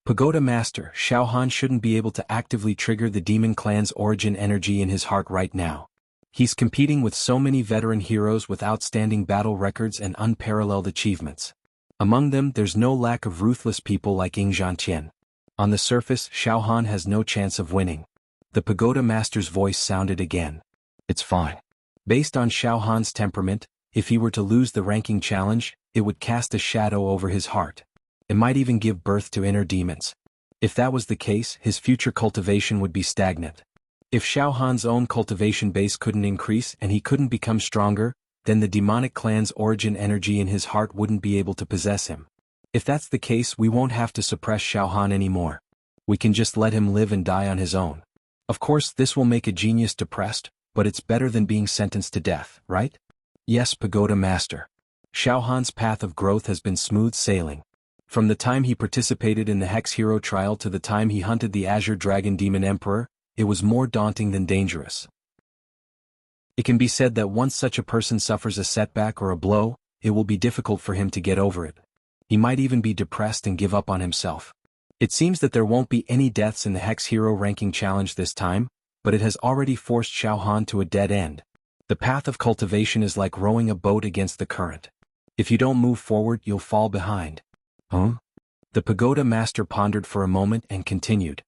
Pagoda Master, Xiaohan shouldn't be able to actively trigger the demon clan's origin energy in his heart right now. He's competing with so many veteran heroes with outstanding battle records and unparalleled achievements. Among them, there's no lack of ruthless people like Ying Zhantian. On the surface, Xiaohan has no chance of winning. The Pagoda Master's voice sounded again. It's fine. Based on Xiaohan's temperament, if he were to lose the ranking challenge, it would cast a shadow over his heart. It might even give birth to inner demons. If that was the case, his future cultivation would be stagnant. If Xiaohan's own cultivation base couldn't increase and he couldn't become stronger, then the demonic clan's origin energy in his heart wouldn't be able to possess him. If that's the case, we won't have to suppress Xiaohan anymore. We can just let him live and die on his own. Of course, this will make a genius depressed, but it's better than being sentenced to death, right? Yes, Pagoda Master. Xiaohan's path of growth has been smooth sailing. From the time he participated in the Hex Hero trial to the time he hunted the Azure Dragon Demon Emperor, it was more daunting than dangerous. It can be said that once such a person suffers a setback or a blow, it will be difficult for him to get over it. He might even be depressed and give up on himself. It seems that there won't be any deaths in the Hex Hero ranking challenge this time, but it has already forced Xiaohan to a dead end. The path of cultivation is like rowing a boat against the current. If you don't move forward, you'll fall behind. Huh? The Pagoda Master pondered for a moment and continued.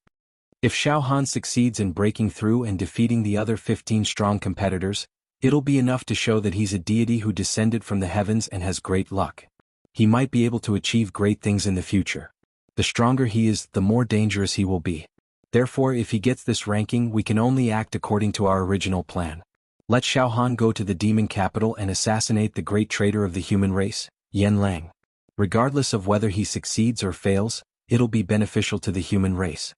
If Xiaohan succeeds in breaking through and defeating the other 15 strong competitors, it'll be enough to show that he's a deity who descended from the heavens and has great luck. He might be able to achieve great things in the future. The stronger he is, the more dangerous he will be. Therefore, if he gets this ranking, we can only act according to our original plan. Let Xiao Han go to the demon capital and assassinate the great traitor of the human race, Yan Lang. Regardless of whether he succeeds or fails, it'll be beneficial to the human race.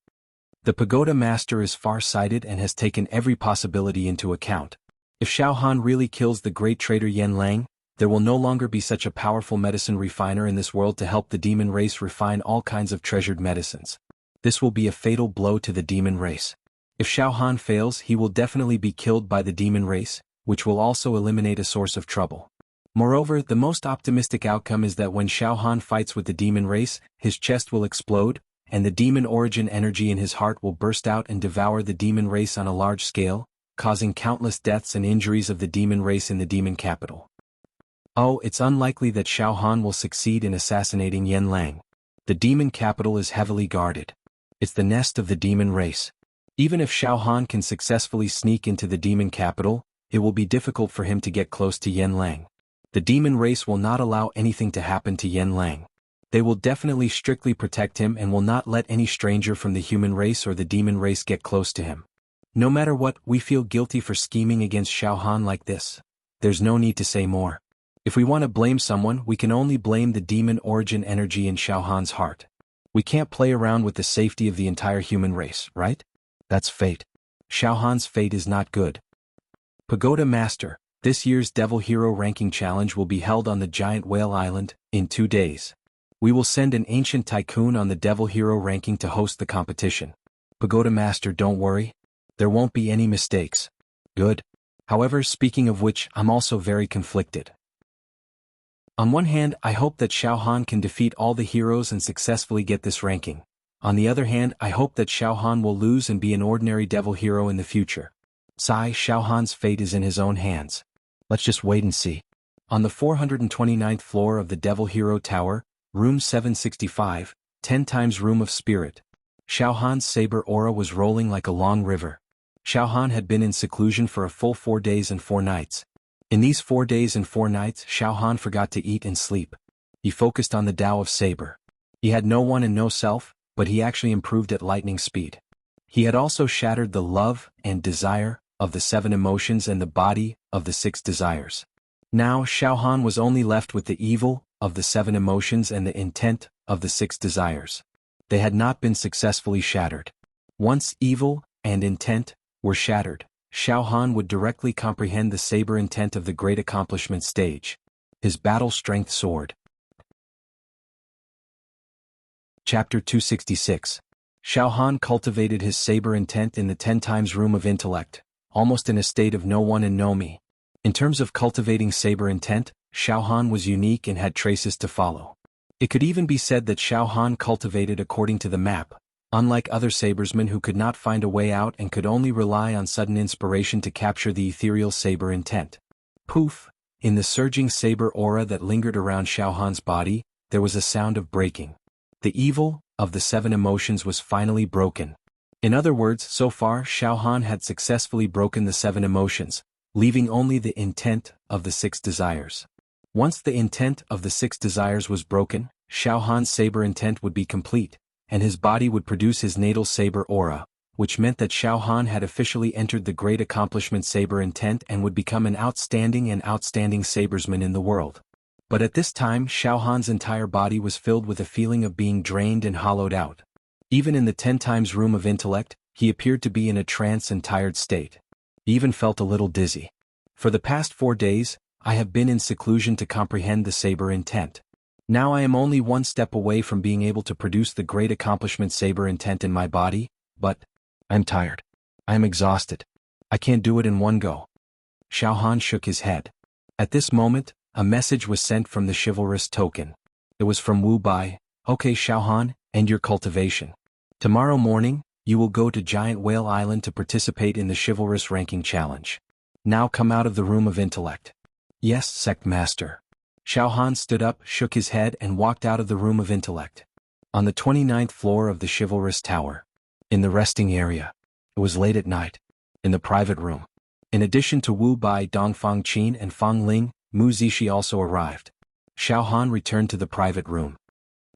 The pagoda master is far-sighted and has taken every possibility into account. If Xiao Han really kills the great traitor Yan Lang, there will no longer be such a powerful medicine refiner in this world to help the demon race refine all kinds of treasured medicines. This will be a fatal blow to the demon race. If Xiao Han fails, he will definitely be killed by the demon race, which will also eliminate a source of trouble. Moreover, the most optimistic outcome is that when Xiao Han fights with the demon race, his chest will explode, and the demon origin energy in his heart will burst out and devour the demon race on a large scale, causing countless deaths and injuries of the demon race in the demon capital. Oh, it's unlikely that Xiao Han will succeed in assassinating Yan Lang. The demon capital is heavily guarded. It's the nest of the demon race. Even if Xiao Han can successfully sneak into the demon capital, it will be difficult for him to get close to Yan Lang. The demon race will not allow anything to happen to Yan Lang. They will definitely strictly protect him and will not let any stranger from the human race or the demon race get close to him. No matter what, we feel guilty for scheming against Xiao Han like this. There's no need to say more. If we want to blame someone, we can only blame the demon origin energy in Xiao Han's heart. We can't play around with the safety of the entire human race, right? That's fate. Xiao Han's fate is not good. Pagoda Master, this year's Devil Hero Ranking Challenge will be held on the Giant Whale Island, in 2 days. We will send an ancient tycoon on the Devil Hero Ranking to host the competition. Pagoda Master, don't worry. There won't be any mistakes. Good. However, speaking of which, I'm also very conflicted. On one hand, I hope that Xiao Han can defeat all the heroes and successfully get this ranking. On the other hand, I hope that Xiao Han will lose and be an ordinary devil hero in the future. Xiao Han's fate is in his own hands. Let's just wait and see. On the 429th floor of the Devil Hero Tower, room 765, 10 times Room of Spirit. Xiao Han's saber aura was rolling like a long river. Xiao Han had been in seclusion for a full 4 days and 4 nights. In these 4 days and 4 nights, Xiao Han forgot to eat and sleep. He focused on the Tao of Saber. He had no one and no self, but he actually improved at lightning speed. He had also shattered the love and desire of the 7 emotions and the body of the 6 desires. Now Xiao Han was only left with the evil of the 7 emotions and the intent of the 6 desires. They had not been successfully shattered. Once evil and intent were shattered, Xiao Han would directly comprehend the saber intent of the Great Accomplishment stage. His battle strength soared. Chapter 266. Xiao Han cultivated his saber intent in the 10 times Room of Intellect, almost in a state of no one and no me. In terms of cultivating saber intent, Xiao Han was unique and had traces to follow. It could even be said that Xiao Han cultivated according to the map, unlike other sabersmen who could not find a way out and could only rely on sudden inspiration to capture the ethereal saber intent. Poof! In the surging saber aura that lingered around Xiao Han's body, there was a sound of breaking. The evil of the 7 emotions was finally broken. In other words, so far Xiao Han had successfully broken the 7 emotions, leaving only the intent of the 6 desires. Once the intent of the 6 desires was broken, Xiao Han's saber intent would be complete, and his body would produce his natal saber aura, which meant that Xiao Han had officially entered the Great Accomplishment saber intent and would become an outstanding sabersman in the world. But at this time Xiao Han's entire body was filled with a feeling of being drained and hollowed out. Even in the 10 times Room of Intellect, he appeared to be in a trance and tired state. He even felt a little dizzy. For the past 4 days, I have been in seclusion to comprehend the saber intent. Now I am only 1 step away from being able to produce the Great Accomplishment saber intent in my body, but I'm tired. I am exhausted. I can't do it in one go. Xiao Han shook his head. At this moment, a message was sent from the chivalrous token. It was from Wu Bai. Okay Xiao Han, end your cultivation. Tomorrow morning, you will go to Giant Whale Island to participate in the chivalrous ranking challenge. Now come out of the Room of Intellect. Yes, Sect Master. Xiao Han stood up, shook his head and walked out of the Room of Intellect. On the 29th floor of the chivalrous tower. In the resting area. It was late at night. In the private room. In addition to Wu Bai, Dongfang Qin and Fang Ling, Mu Zishi also arrived. Xiao Han returned to the private room.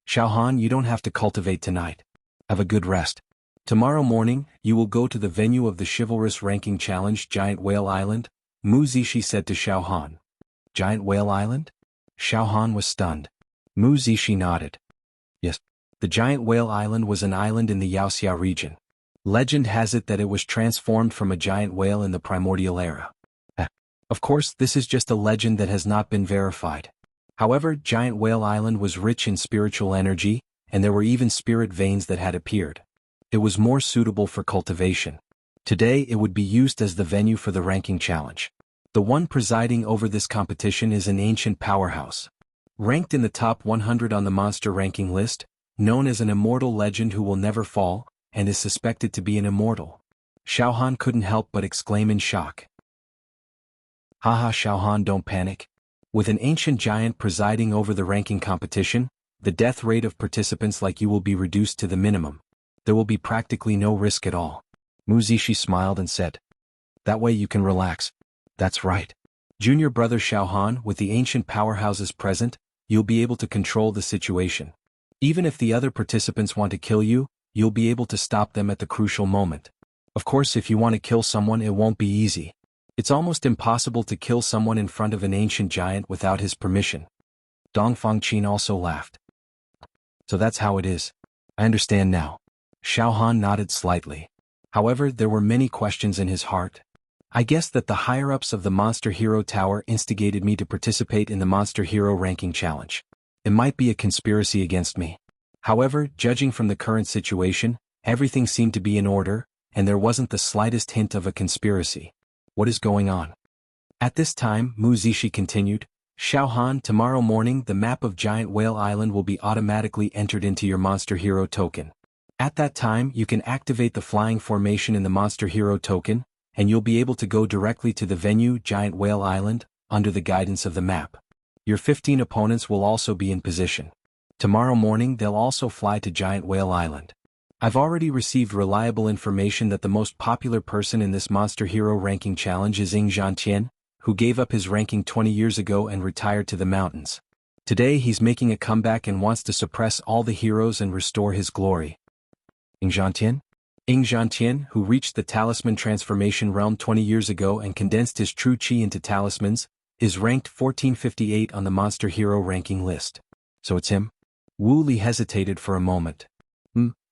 Xiaohan, you don't have to cultivate tonight. Have a good rest. Tomorrow morning, you will go to the venue of the Chivalrous Ranking Challenge, Giant Whale Island, Mu Zishi said to Xiaohan. Giant Whale Island? Xiaohan was stunned. Mu Zishi nodded. Yes. The Giant Whale Island was an island in the Yaoxia region. Legend has it that it was transformed from a giant whale in the primordial era. Of course, this is just a legend that has not been verified. However, Giant Whale Island was rich in spiritual energy, and there were even spirit veins that had appeared. It was more suitable for cultivation. Today it would be used as the venue for the ranking challenge. The one presiding over this competition is an ancient powerhouse. Ranked in the top 100 on the monster ranking list, known as an immortal legend who will never fall, and is suspected to be an immortal. Xiaohan couldn't help but exclaim in shock. Haha, Xiaohan, don't panic. With an ancient giant presiding over the ranking competition, the death rate of participants like you will be reduced to the minimum. There will be practically no risk at all. Mu Zishi smiled and said. That way you can relax. That's right. Junior brother Xiaohan, with the ancient powerhouses present, you'll be able to control the situation. Even if the other participants want to kill you, you'll be able to stop them at the crucial moment. Of course, if you want to kill someone, it won't be easy. It's almost impossible to kill someone in front of an ancient giant without his permission. Dong Fangqin also laughed. So that's how it is. I understand now. Xiaohan nodded slightly. However, there were many questions in his heart. I guess that the higher-ups of the Monster Hero Tower instigated me to participate in the Monster Hero Ranking Challenge. It might be a conspiracy against me. However, judging from the current situation, everything seemed to be in order, and there wasn't the slightest hint of a conspiracy. What is going on? At this time, Mu Zishi continued, Xiaohan, tomorrow morning the map of Giant Whale Island will be automatically entered into your Monster Hero token. At that time, you can activate the flying formation in the Monster Hero token, and you'll be able to go directly to the venue Giant Whale Island, under the guidance of the map. Your 15 opponents will also be in position. Tomorrow morning they'll also fly to Giant Whale Island. I've already received reliable information that the most popular person in this Monster Hero Ranking Challenge is Ying Zhantian, who gave up his ranking 20 years ago and retired to the mountains. Today he's making a comeback and wants to suppress all the heroes and restore his glory. Ying Zhantian? Ying Zhantian, who reached the talisman transformation realm 20 years ago and condensed his true chi into talismans, is ranked 1458 on the Monster Hero ranking list. So it's him? Wu Li hesitated for a moment.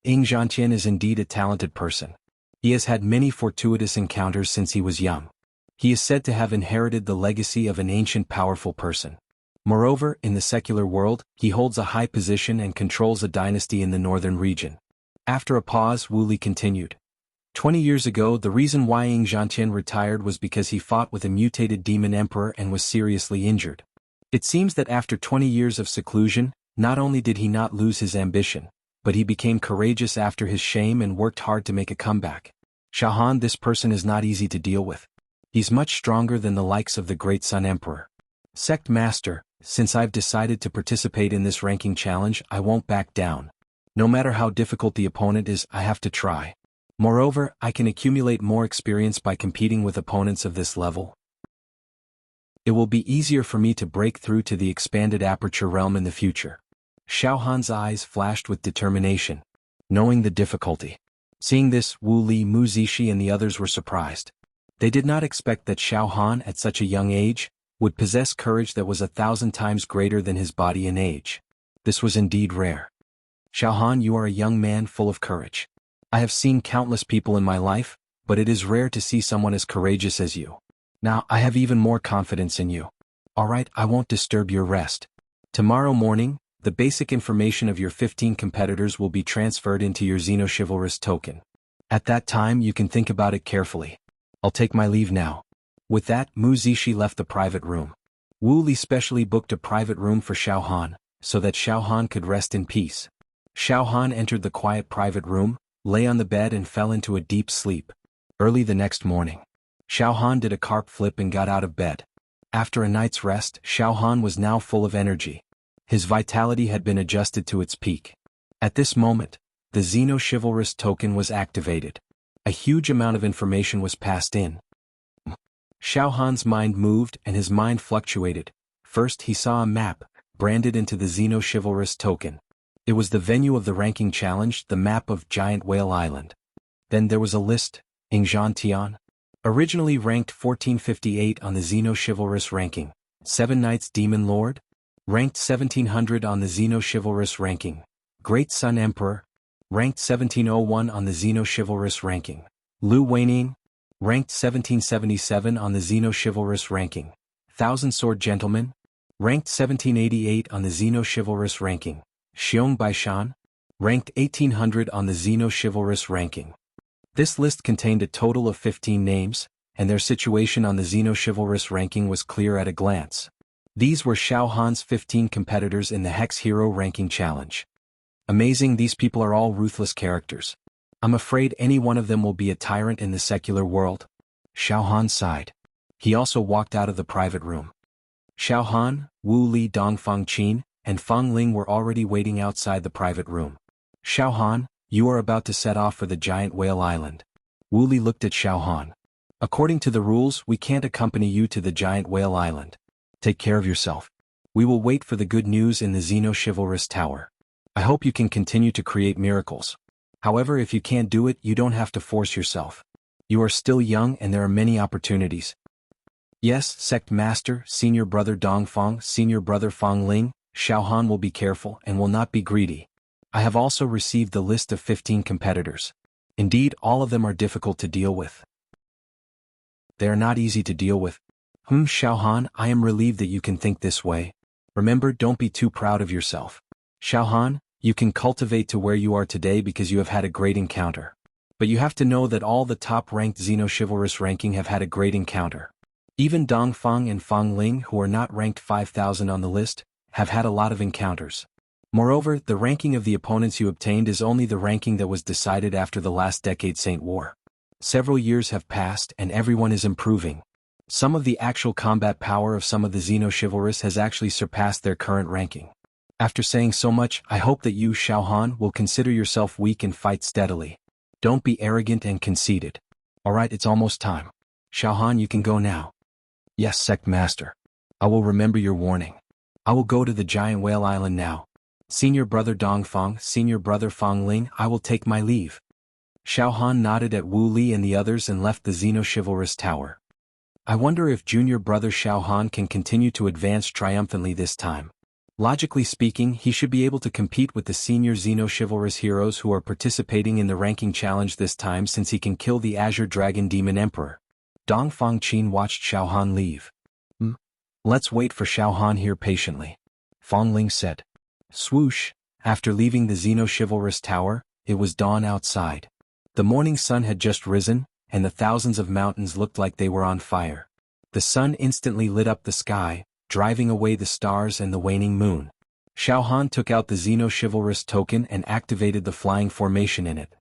Ying Zhantian is indeed a talented person. He has had many fortuitous encounters since he was young. He is said to have inherited the legacy of an ancient powerful person. Moreover, in the secular world, he holds a high position and controls a dynasty in the northern region. After a pause, Wu Li continued. 20 years ago, the reason why Ying Zhantian retired was because he fought with a mutated demon emperor and was seriously injured. It seems that after 20 years of seclusion, not only did he not lose his ambition, but he became courageous after his shame and worked hard to make a comeback. Xiaohan, this person is not easy to deal with. He's much stronger than the likes of the great Sun Emperor. Sect Master, since I've decided to participate in this ranking challenge, I won't back down. No matter how difficult the opponent is, I have to try. Moreover, I can accumulate more experience by competing with opponents of this level. It will be easier for me to break through to the expanded aperture realm in the future. Xiaohan's eyes flashed with determination, knowing the difficulty. Seeing this, Wu Li, Mu Zishi and the others were surprised. They did not expect that Xiaohan, at such a young age, would possess courage that was 1,000 times greater than his body and age. This was indeed rare. Xiaohan, you are a young man full of courage. I have seen countless people in my life, but it is rare to see someone as courageous as you. Now, I have even more confidence in you. Alright, I won't disturb your rest. Tomorrow morning, the basic information of your 15 competitors will be transferred into your Xenochivalrous token. At that time you can think about it carefully. I'll take my leave now. With that, Mu Zishi left the private room. Wu Li specially booked a private room for Xiaohan, so that Xiaohan could rest in peace. Xiaohan entered the quiet private room, lay on the bed and fell into a deep sleep. Early the next morning, Xiaohan did a carp flip and got out of bed. After a night's rest, Xiaohan was now full of energy. His vitality had been adjusted to its peak. At this moment, the Xenochivalrous token was activated. A huge amount of information was passed in. Xiaohan's mind moved and his mind fluctuated. First he saw a map, branded into the Xenochivalrous token. It was the venue of the ranking challenge, the map of Giant Whale Island. Then there was a list, Ingzhan Tian. Originally ranked 1458 on the Xeno-Chivalrous ranking. 7 Knights Demon Lord. Ranked 1700 on the Xeno-Chivalrous ranking. Great Sun Emperor. Ranked 1701 on the Xeno-Chivalrous ranking. Lu Weining. Ranked 1777 on the Xeno-Chivalrous ranking. Thousand Sword Gentleman. Ranked 1788 on the Xeno-Chivalrous ranking. Xiong Baishan. Ranked 1800 on the Xeno-Chivalrous ranking. This list contained a total of 15 names, and their situation on the Xeno-Chivalrous ranking was clear at a glance. These were Xiao Han's 15 competitors in the Hex Hero ranking challenge. Amazing, these people are all ruthless characters. I'm afraid any one of them will be a tyrant in the secular world. Xiao Han sighed. He also walked out of the private room. Xiao Han, Wu Li, Dongfang Qin, and Fang Ling were already waiting outside the private room. Xiao Han, you are about to set off for the Giant Whale Island. Wu Li looked at Xiao Han. According to the rules, we can't accompany you to the Giant Whale Island. Take care of yourself. We will wait for the good news in the Xeno-Chivalrous Tower. I hope you can continue to create miracles. However, if you can't do it, you don't have to force yourself. You are still young and there are many opportunities. Yes, Sect Master, Senior Brother Dongfang, Senior Brother Fang Ling, Xiao Han will be careful and will not be greedy. I have also received the list of 15 competitors. Indeed, all of them are difficult to deal with. They are not easy to deal with. Xiao Han, I am relieved that you can think this way. Remember, don't be too proud of yourself. Xiao Han, you can cultivate to where you are today because you have had a great encounter. But you have to know that all the top-ranked Xeno-Chivalrous ranking have had a great encounter. Even Dongfang and Fang Ling, who are not ranked 5,000 on the list, have had a lot of encounters. Moreover, the ranking of the opponents you obtained is only the ranking that was decided after the last decade Saint War. Several years have passed and everyone is improving. Some of the actual combat power of some of the Xeno-Chivalrous has actually surpassed their current ranking. After saying so much, I hope that you, Xiao Han, will consider yourself weak and fight steadily. Don't be arrogant and conceited. Alright, it's almost time. Xiao Han, you can go now. Yes, Sect Master. I will remember your warning. I will go to the Giant Whale Island now. Senior Brother Dongfang, Senior Brother Fang Ling, I will take my leave. Xiao Han nodded at Wu Li and the others and left the Xeno-Chivalrous Tower. I wonder if Junior Brother Xiao Han can continue to advance triumphantly this time. Logically speaking, he should be able to compete with the senior Xeno-Chivalrous heroes who are participating in the ranking challenge this time since he can kill the Azure Dragon Demon Emperor. Dongfang Qin watched Xiao Han leave. Let's wait for Xiao Han here patiently. Fang Ling said. Swoosh, after leaving the Xeno-Chivalrous Tower, it was dawn outside. The morning sun had just risen, and the thousands of mountains looked like they were on fire. The sun instantly lit up the sky, driving away the stars and the waning moon. Xiao Han took out the Xeno-Chivalrous token and activated the flying formation in it.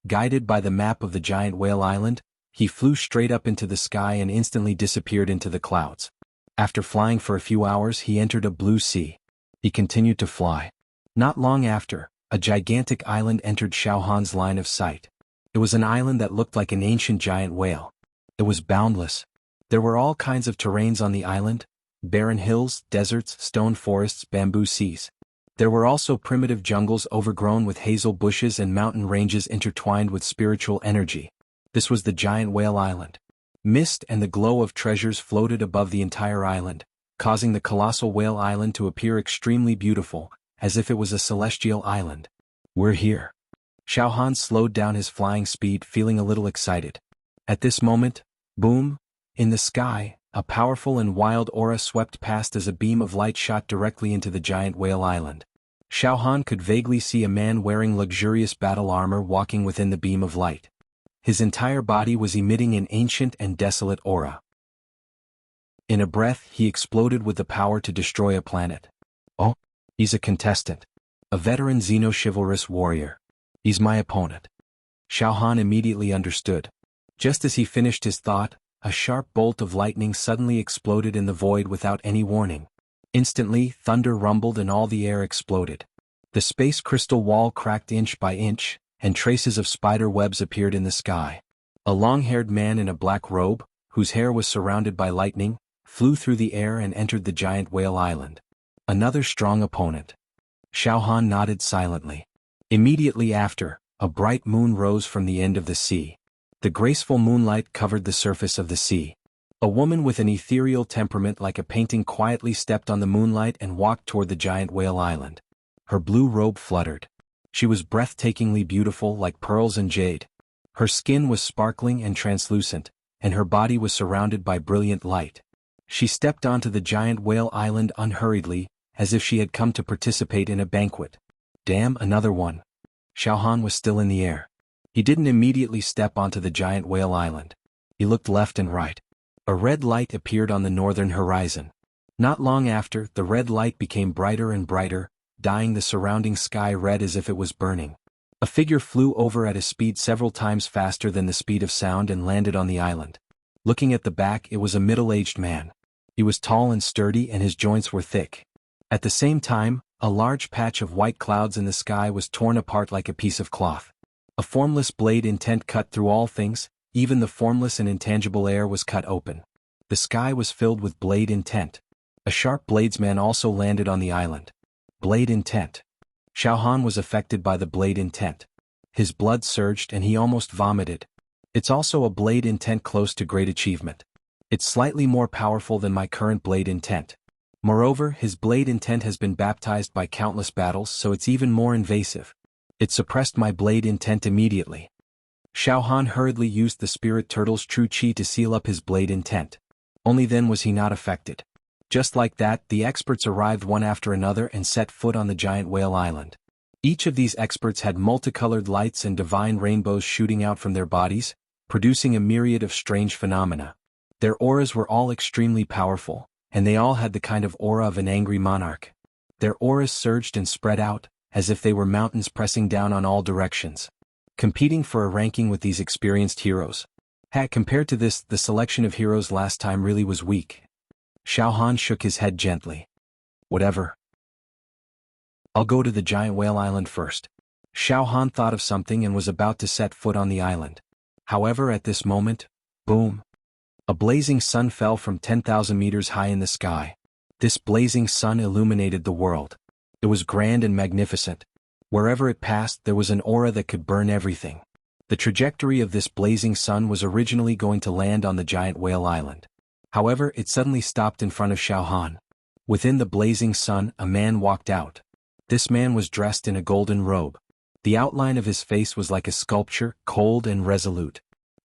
Guided by the map of the Giant Whale Island, he flew straight up into the sky and instantly disappeared into the clouds. After flying for a few hours, he entered a blue sea. He continued to fly. Not long after, a gigantic island entered Xiao Han's line of sight. It was an island that looked like an ancient giant whale. It was boundless. There were all kinds of terrains on the island: barren hills, deserts, stone forests, bamboo seas. There were also primitive jungles overgrown with hazel bushes and mountain ranges intertwined with spiritual energy. This was the Giant Whale Island. Mist and the glow of treasures floated above the entire island, causing the colossal whale island to appear extremely beautiful, as if it was a celestial island. We're here. Xiao Han slowed down his flying speed, feeling a little excited. At this moment, boom, in the sky, a powerful and wild aura swept past as a beam of light shot directly into the Giant Whale Island. Xiao Han could vaguely see a man wearing luxurious battle armor walking within the beam of light. His entire body was emitting an ancient and desolate aura. In a breath, he exploded with the power to destroy a planet. Oh, he's a contestant. A veteran Xeno-Chivalrous warrior. He's my opponent. Xiao Han immediately understood. Just as he finished his thought, a sharp bolt of lightning suddenly exploded in the void without any warning. Instantly, thunder rumbled and all the air exploded. The space crystal wall cracked inch by inch, and traces of spider webs appeared in the sky. A long-haired man in a black robe, whose hair was surrounded by lightning, flew through the air and entered the Giant Whale Island. Another strong opponent. Xiao Han nodded silently. Immediately after, a bright moon rose from the end of the sea. The graceful moonlight covered the surface of the sea. A woman with an ethereal temperament like a painting quietly stepped on the moonlight and walked toward the giant whale island. Her blue robe fluttered. She was breathtakingly beautiful like pearls and jade. Her skin was sparkling and translucent, and her body was surrounded by brilliant light. She stepped onto the giant whale island unhurriedly, as if she had come to participate in a banquet. Damn, another one. Xiao Han was still in the air. He didn't immediately step onto the giant whale island. He looked left and right. A red light appeared on the northern horizon. Not long after, the red light became brighter and brighter, dyeing the surrounding sky red as if it was burning. A figure flew over at a speed several times faster than the speed of sound and landed on the island. Looking at the back, it was a middle-aged man. He was tall and sturdy and his joints were thick. At the same time, a large patch of white clouds in the sky was torn apart like a piece of cloth. A formless blade intent cut through all things, even the formless and intangible air was cut open. The sky was filled with blade intent. A sharp bladesman also landed on the island. Blade intent. Xiao Han was affected by the blade intent. His blood surged and he almost vomited. It's also a blade intent close to great achievement. It's slightly more powerful than my current blade intent. Moreover, his blade intent has been baptized by countless battles, so it's even more invasive. It suppressed my blade intent immediately. Xiao Han hurriedly used the spirit turtle's true chi to seal up his blade intent. Only then was he not affected. Just like that, the experts arrived one after another and set foot on the giant whale island. Each of these experts had multicolored lights and divine rainbows shooting out from their bodies, producing a myriad of strange phenomena. Their auras were all extremely powerful, and they all had the kind of aura of an angry monarch. Their auras surged and spread out, as if they were mountains pressing down on all directions. Competing for a ranking with these experienced heroes. Compared to this, the selection of heroes last time really was weak. Xiao Han shook his head gently. Whatever. I'll go to the giant whale island first. Xiao Han thought of something and was about to set foot on the island. However, at this moment, boom. A blazing sun fell from 10,000 meters high in the sky. This blazing sun illuminated the world. It was grand and magnificent. Wherever it passed, there was an aura that could burn everything. The trajectory of this blazing sun was originally going to land on the giant whale island. However, it suddenly stopped in front of Xiao Han. Within the blazing sun, a man walked out. This man was dressed in a golden robe. The outline of his face was like a sculpture, cold and resolute.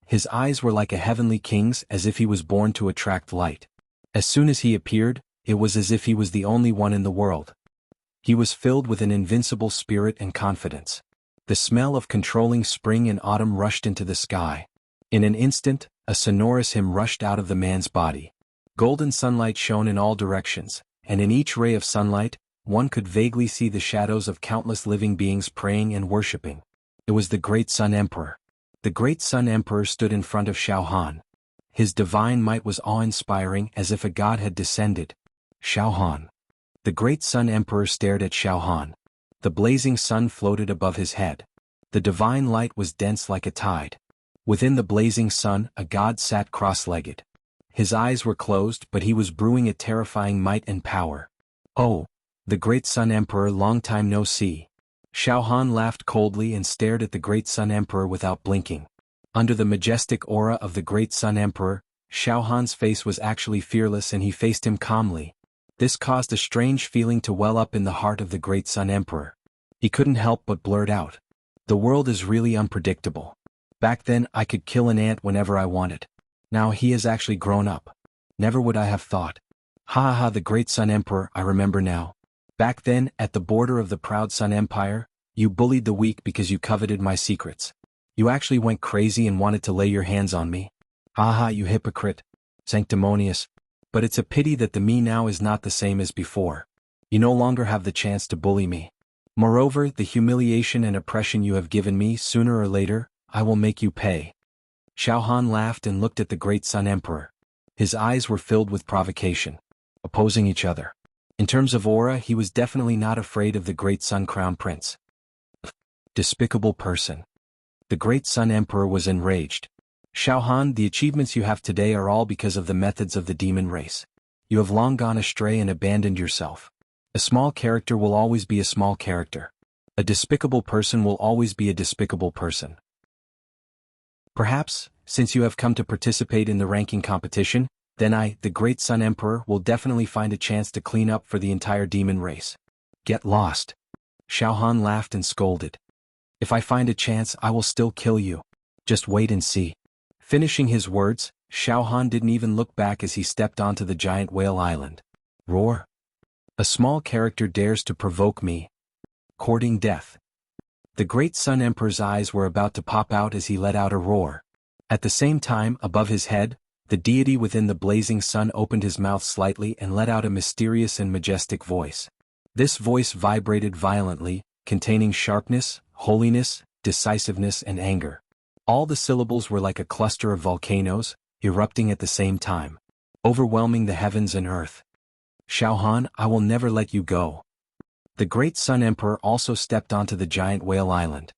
His eyes were like a heavenly king's, as if he was born to attract light. As soon as he appeared, it was as if he was the only one in the world. He was filled with an invincible spirit and confidence. The smell of controlling spring and autumn rushed into the sky. In an instant, a sonorous hymn rushed out of the man's body. Golden sunlight shone in all directions, and in each ray of sunlight, one could vaguely see the shadows of countless living beings praying and worshipping. It was the Great Sun Emperor. The Great Sun Emperor stood in front of Xiao Han. His divine might was awe-inspiring, as if a god had descended. Xiao Han. The Great Sun Emperor stared at Xiao Han. The blazing sun floated above his head. The divine light was dense like a tide. Within the blazing sun, a god sat cross-legged. His eyes were closed, but he was brewing a terrifying might and power. Oh, the Great Sun Emperor, long time no see. Xiao Han laughed coldly and stared at the Great Sun Emperor without blinking. Under the majestic aura of the Great Sun Emperor, Xiao Han's face was actually fearless and he faced him calmly. This caused a strange feeling to well up in the heart of the Great Sun Emperor. He couldn't help but blurt out. The world is really unpredictable. Back then I could kill an ant whenever I wanted. Now he has actually grown up. Never would I have thought. Ha ha, the Great Sun Emperor, I remember now. Back then, at the border of the proud Sun Empire, you bullied the weak because you coveted my secrets. You actually went crazy and wanted to lay your hands on me. Ha ha, you hypocrite. Sanctimonious. But it's a pity that the me now is not the same as before. You no longer have the chance to bully me. Moreover, the humiliation and oppression you have given me, sooner or later, I will make you pay. Xiao Han laughed and looked at the Great Sun Emperor. His eyes were filled with provocation. Opposing each other. In terms of aura, he was definitely not afraid of the Great Sun Crown Prince. Despicable person. The Great Sun Emperor was enraged. Xiao Han, the achievements you have today are all because of the methods of the demon race. You have long gone astray and abandoned yourself. A small character will always be a small character. A despicable person will always be a despicable person. Perhaps, since you have come to participate in the ranking competition, then I, the Great Sun Emperor, will definitely find a chance to clean up for the entire demon race. Get lost. Xiao Han laughed and scolded. If I find a chance, I will still kill you. Just wait and see. Finishing his words, Xiao Han didn't even look back as he stepped onto the giant whale island. Roar. A small character dares to provoke me. Courting death. The Great Sun Emperor's eyes were about to pop out as he let out a roar. At the same time, above his head, the deity within the blazing sun opened his mouth slightly and let out a mysterious and majestic voice. This voice vibrated violently, containing sharpness, holiness, decisiveness and anger. All the syllables were like a cluster of volcanoes, erupting at the same time, overwhelming the heavens and earth. Xiao Han, I will never let you go. The Great Sun Emperor also stepped onto the giant whale island.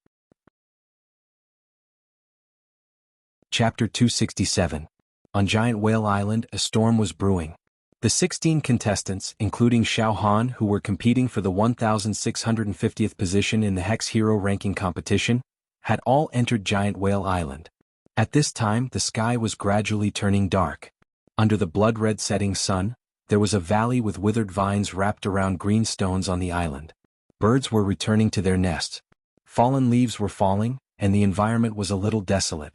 Chapter 267. On Giant Whale Island, a storm was brewing. The 16 contestants, including Xiao Han, who were competing for the 1,650th position in the Hex Hero ranking competition, had all entered Giant Whale Island. At this time, the sky was gradually turning dark. Under the blood-red setting sun, there was a valley with withered vines wrapped around green stones on the island. Birds were returning to their nests. Fallen leaves were falling, and the environment was a little desolate.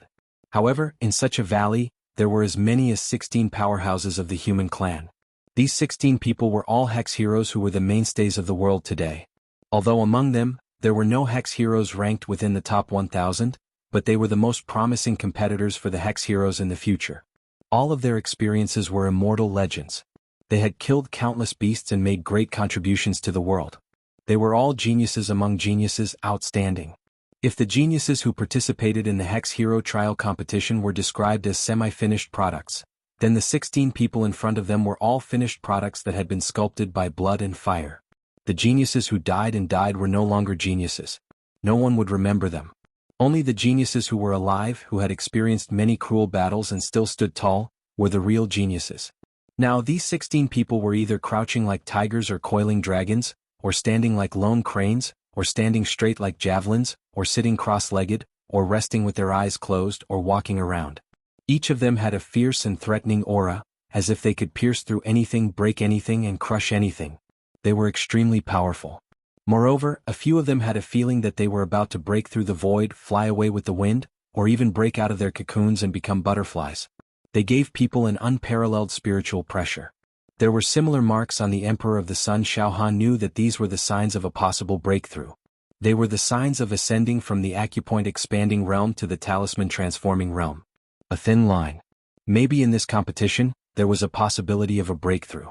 However, in such a valley, there were as many as 16 powerhouses of the human clan. These 16 people were all Hex heroes who were the mainstays of the world today. Although among them, there were no Hex heroes ranked within the top 1,000, but they were the most promising competitors for the Hex heroes in the future. All of their experiences were immortal legends. They had killed countless beasts and made great contributions to the world. They were all geniuses among geniuses, outstanding. If the geniuses who participated in the Hex Hero Trial competition were described as semi-finished products, then the 16 people in front of them were all finished products that had been sculpted by blood and fire. The geniuses who died were no longer geniuses. No one would remember them. Only the geniuses who were alive, who had experienced many cruel battles and still stood tall, were the real geniuses. Now these 16 people were either crouching like tigers or coiling dragons, or standing like lone cranes, or standing straight like javelins, or sitting cross-legged, or resting with their eyes closed or walking around. Each of them had a fierce and threatening aura, as if they could pierce through anything, break anything and crush anything. They were extremely powerful. Moreover, a few of them had a feeling that they were about to break through the void, fly away with the wind, or even break out of their cocoons and become butterflies. They gave people an unparalleled spiritual pressure. There were similar marks on the Emperor of the Sun. Xiao Han knew that these were the signs of a possible breakthrough. They were the signs of ascending from the acupoint expanding realm to the talisman transforming realm. A thin line. Maybe in this competition, there was a possibility of a breakthrough.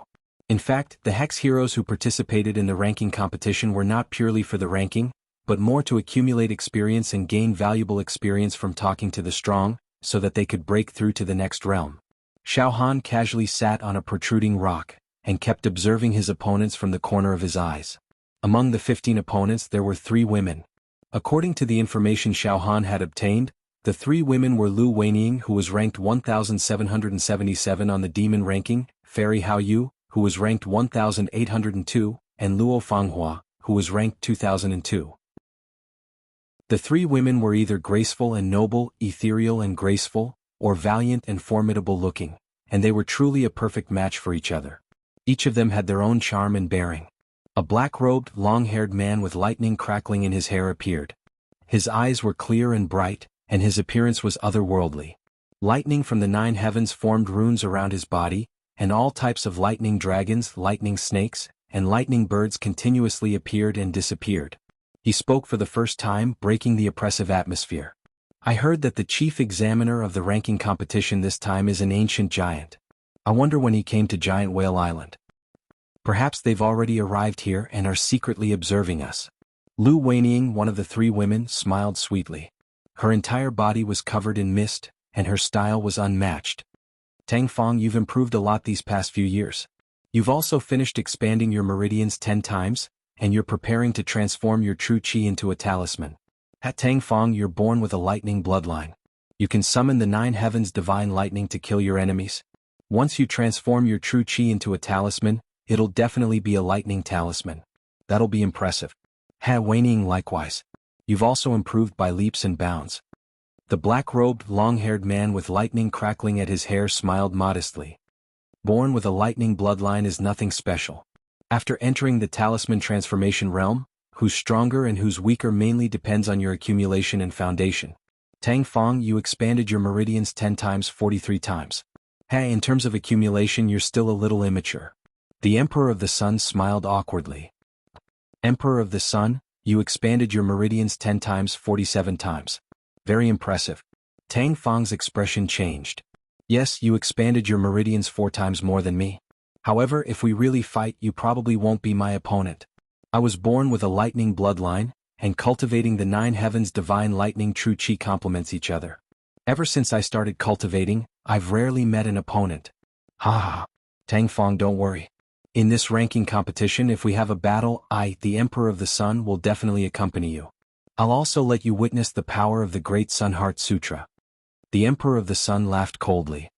In fact, the Hex heroes who participated in the ranking competition were not purely for the ranking, but more to accumulate experience and gain valuable experience from talking to the strong, so that they could break through to the next realm. Xiao Han casually sat on a protruding rock, and kept observing his opponents from the corner of his eyes. Among the 15 opponents there were 3 women. According to the information Xiao Han had obtained, the 3 women were Lu Weining, who was ranked 1,777 on the demon ranking, Fairy Hao Yu, who was ranked 1,802, and Luo Fanghua, who was ranked 2,002. The 3 women were either graceful and noble, ethereal and graceful, or valiant and formidable looking, and they were truly a perfect match for each other. Each of them had their own charm and bearing. A black-robed, long-haired man with lightning crackling in his hair appeared. His eyes were clear and bright, and his appearance was otherworldly. Lightning from the 9 heavens formed runes around his body, and all types of lightning dragons, lightning snakes, and lightning birds continuously appeared and disappeared. He spoke for the first time, breaking the oppressive atmosphere. I heard that the chief examiner of the ranking competition this time is an ancient giant. I wonder when he came to Giant Whale Island. Perhaps they've already arrived here and are secretly observing us. Lu Weining, one of the 3 women, smiled sweetly. Her entire body was covered in mist, and her style was unmatched. Tang Fong, you've improved a lot these past few years. You've also finished expanding your meridians 10 times, and you're preparing to transform your true chi into a talisman. At Tang Fong, you're born with a lightning bloodline. You can summon the 9 heavens divine lightning to kill your enemies. Once you transform your true chi into a talisman, it'll definitely be a lightning talisman. That'll be impressive. Weining likewise. You've also improved by leaps and bounds. The black-robed, long-haired man with lightning crackling at his hair smiled modestly. Born with a lightning bloodline is nothing special. After entering the talisman transformation realm, who's stronger and who's weaker mainly depends on your accumulation and foundation. Tang Fong, you expanded your meridians 10 times 43 times. In terms of accumulation you're still a little immature. The Emperor of the Sun smiled awkwardly. Emperor of the Sun, you expanded your meridians 10 times 47 times. Very impressive. Tang Fong's expression changed. Yes, you expanded your meridians 4 times more than me. However, if we really fight you probably won't be my opponent. I was born with a lightning bloodline, and cultivating the 9 heavens divine lightning true chi complements each other. Ever since I started cultivating, I've rarely met an opponent. Tang Fong, don't worry. In this ranking competition if we have a battle, the Emperor of the Sun, will definitely accompany you. I'll also let you witness the power of the Great Sun Heart Sutra. The Emperor of the Sun laughed coldly.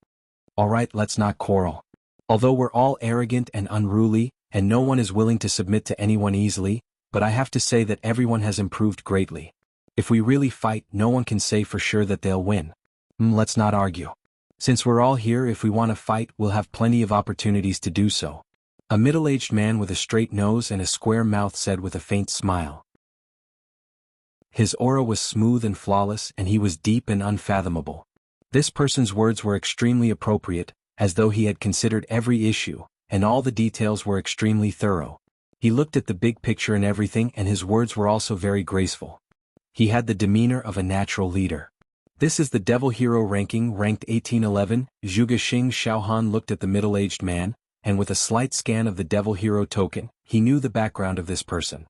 Alright, let's not quarrel. Although we're all arrogant and unruly, and no one is willing to submit to anyone easily, but I have to say that everyone has improved greatly. If we really fight, no one can say for sure that they'll win. Let's not argue. Since we're all here, if we want to fight, we'll have plenty of opportunities to do so. A middle-aged man with a straight nose and a square mouth said with a faint smile. His aura was smooth and flawless, and he was deep and unfathomable. This person's words were extremely appropriate, as though he had considered every issue, and all the details were extremely thorough. He looked at the big picture and everything, and his words were also very graceful. He had the demeanor of a natural leader. This is the Devil Hero ranking, ranked 1811. Zhuge Xing Xiaohan looked at the middle-aged man, and with a slight scan of the Devil Hero token, he knew the background of this person.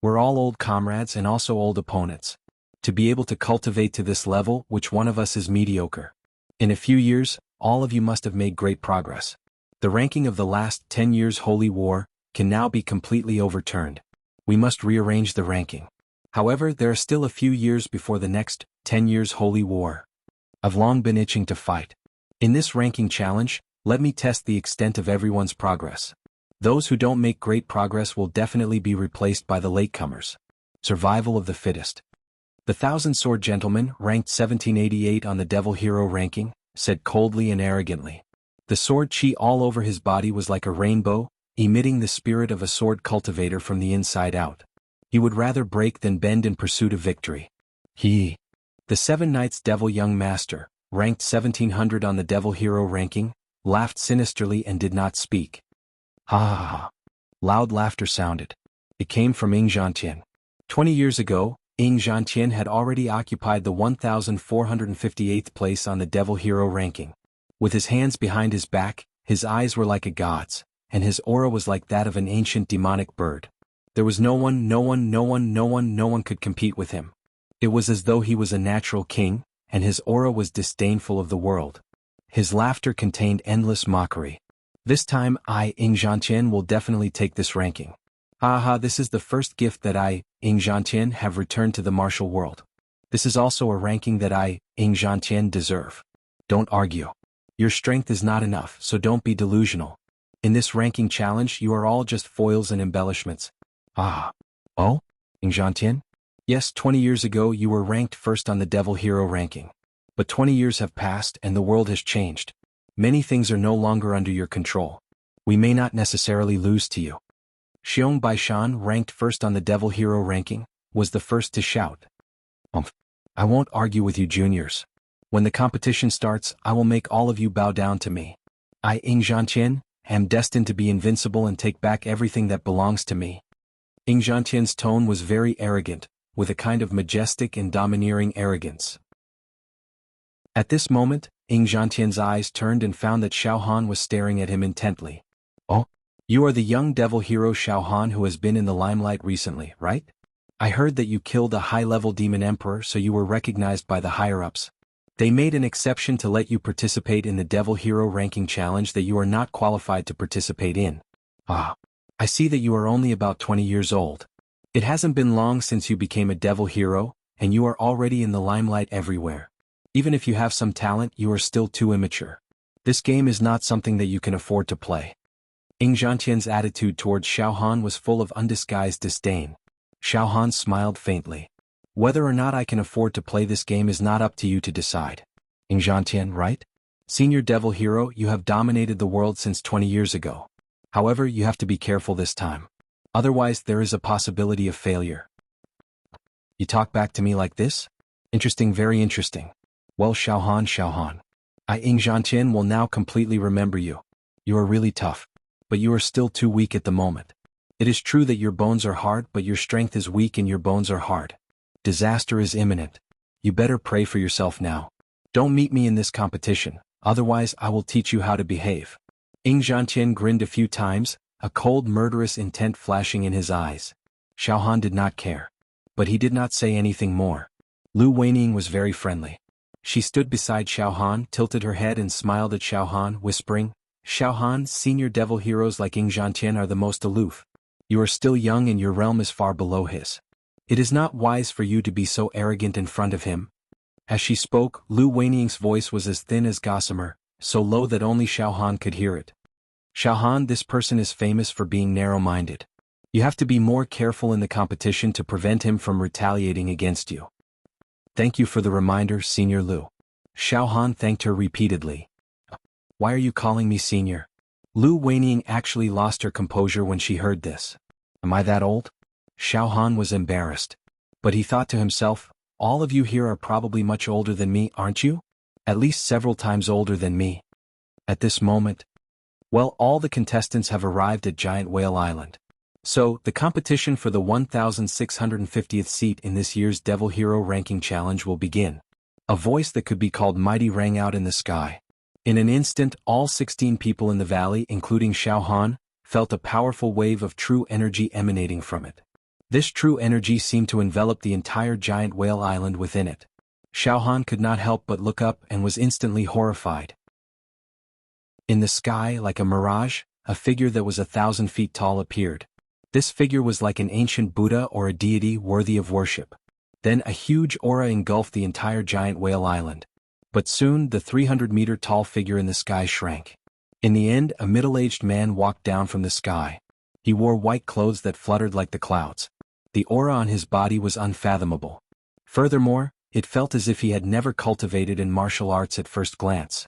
We're all old comrades and also old opponents. To be able to cultivate to this level, which one of us is mediocre? In a few years, all of you must have made great progress. The ranking of the last 10 years' holy war can now be completely overturned. We must rearrange the ranking. However, there are still a few years before the next 10 years' holy war. I've long been itching to fight. In this ranking challenge, let me test the extent of everyone's progress. Those who don't make great progress will definitely be replaced by the latecomers. Survival of the fittest. The Thousand-Sword Gentleman, ranked 1788 on the Devil Hero ranking, said coldly and arrogantly. The sword chi all over his body was like a rainbow, emitting the spirit of a sword cultivator from the inside out. He would rather break than bend in pursuit of victory. The Seven Knights Devil Young Master, ranked 1700 on the Devil Hero ranking, laughed sinisterly and did not speak. Loud laughter sounded. It came from Ying Zhantian. 20 years ago, Ying Zhantian had already occupied the 1458th place on the Devil Hero ranking. With his hands behind his back, his eyes were like a god's, and his aura was like that of an ancient demonic bird. There was no one could compete with him. It was as though he was a natural king, and his aura was disdainful of the world. His laughter contained endless mockery. This time Ying Zhantian, will definitely take this ranking. This is the first gift that Ying Zhantian, have returned to the martial world. This is also a ranking that Ying Zhantian, deserve. Don't argue. Your strength is not enough, so don't be delusional. In this ranking challenge you are all just foils and embellishments. Oh? Ying Zhantian? Yes, 20 years ago you were ranked first on the Devil Hero ranking. But 20 years have passed and the world has changed. Many things are no longer under your control. We may not necessarily lose to you. Xiong Baishan, ranked first on the Devil Hero ranking, was the first to shout. I won't argue with you juniors. When the competition starts, I will make all of you bow down to me. Ying Zhantian, am destined to be invincible and take back everything that belongs to me. Ying Zhantian's tone was very arrogant, with a kind of majestic and domineering arrogance. At this moment, Ying Zhantian's eyes turned and found that Xiaohan was staring at him intently. Oh? You are the young Devil Hero Xiaohan who has been in the limelight recently, right? I heard that you killed a high-level demon emperor, so you were recognized by the higher-ups. They made an exception to let you participate in the Devil Hero ranking challenge that you are not qualified to participate in. I see that you are only about 20 years old. It hasn't been long since you became a Devil Hero, and you are already in the limelight everywhere. Even if you have some talent, you are still too immature. This game is not something that you can afford to play. Ying Zhantian's attitude towards Xiao Han was full of undisguised disdain. Xiao Han smiled faintly. Whether or not I can afford to play this game is not up to you to decide. Ying Zhantian, right? Senior Devil Hero, you have dominated the world since 20 years ago. However, you have to be careful this time. Otherwise, there is a possibility of failure. You talk back to me like this? Interesting, very interesting. Well, Xiao Han. I, Ying Zhantian, will now completely remember you. You are really tough. But you are still too weak at the moment. It is true that your bones are hard, but your strength is weak and your bones are hard. Disaster is imminent. You better pray for yourself now. Don't meet me in this competition, otherwise I will teach you how to behave. Ying Zhantian grinned a few times, a cold murderous intent flashing in his eyes. Xiao Han did not care. But he did not say anything more. Lu Weining was very friendly. She stood beside Xiao Han, tilted her head and smiled at Xiao Han, whispering, Xiao Han, senior devil heroes like Ying Zhantian are the most aloof. You are still young and your realm is far below his. It is not wise for you to be so arrogant in front of him. As she spoke, Lu Weining's voice was as thin as gossamer, so low that only Xiao Han could hear it. Xiao Han, this person is famous for being narrow-minded. You have to be more careful in the competition to prevent him from retaliating against you. Thank you for the reminder, Senior Lu. Xiao Han thanked her repeatedly. Why are you calling me senior? Lu Weining actually lost her composure when she heard this. Am I that old? Xiao Han was embarrassed. But he thought to himself, all of you here are probably much older than me, aren't you? At least several times older than me. At this moment, well, all the contestants have arrived at Giant Whale Island. So, the competition for the 1,650th seat in this year's Devil Hero Ranking Challenge will begin. A voice that could be called mighty rang out in the sky. In an instant, all 16 people in the valley, including Xiao Han, felt a powerful wave of true energy emanating from it. This true energy seemed to envelop the entire Giant Whale Island within it. Xiao Han could not help but look up and was instantly horrified. In the sky, like a mirage, a figure that was 1,000 feet tall appeared. This figure was like an ancient Buddha or a deity worthy of worship. Then a huge aura engulfed the entire Giant Whale Island. But soon the 300-meter-tall figure in the sky shrank. In the end, a middle-aged man walked down from the sky. He wore white clothes that fluttered like the clouds. The aura on his body was unfathomable. Furthermore, it felt as if he had never cultivated in martial arts at first glance.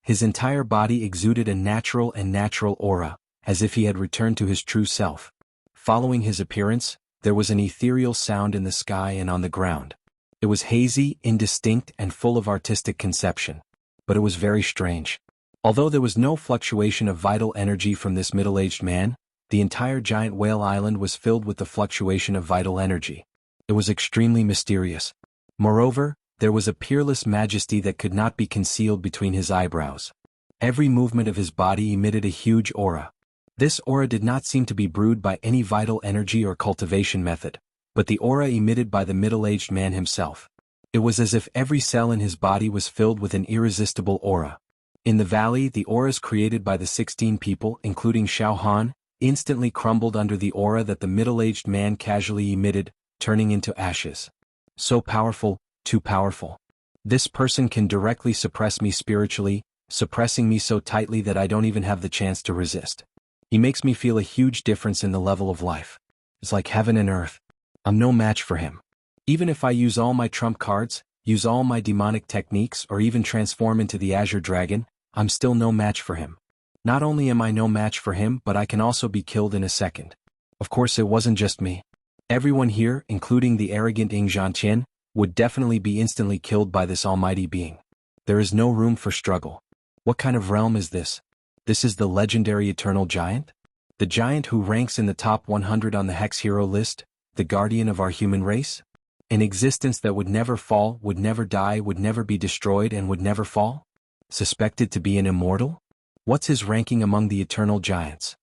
His entire body exuded a natural aura, as if he had returned to his true self. Following his appearance, there was an ethereal sound in the sky and on the ground. It was hazy, indistinct, and full of artistic conception. But it was very strange. Although there was no fluctuation of vital energy from this middle-aged man, the entire Giant Whale Island was filled with the fluctuation of vital energy. It was extremely mysterious. Moreover, there was a peerless majesty that could not be concealed between his eyebrows. Every movement of his body emitted a huge aura. This aura did not seem to be brewed by any vital energy or cultivation method, but the aura emitted by the middle-aged man himself. It was as if every cell in his body was filled with an irresistible aura. In the valley, the auras created by the 16 people, including Xiao Han, instantly crumbled under the aura that the middle-aged man casually emitted, turning into ashes. So powerful, too powerful. This person can directly suppress me spiritually, suppressing me so tightly that I don't even have the chance to resist. He makes me feel a huge difference in the level of life. It's like heaven and earth. I'm no match for him. Even if I use all my trump cards, use all my demonic techniques, or even transform into the Azure Dragon, I'm still no match for him. Not only am I no match for him, but I can also be killed in a second. Of course, it wasn't just me. Everyone here, including the arrogant Ying Zhantian, would definitely be instantly killed by this almighty being. There is no room for struggle. What kind of realm is this? This is the legendary Eternal Giant? The giant who ranks in the top 100 on the Hex Hero list, the guardian of our human race? An existence that would never fall, would never die, would never be destroyed, and would never fall? Suspected to be an immortal? What's his ranking among the Eternal Giants?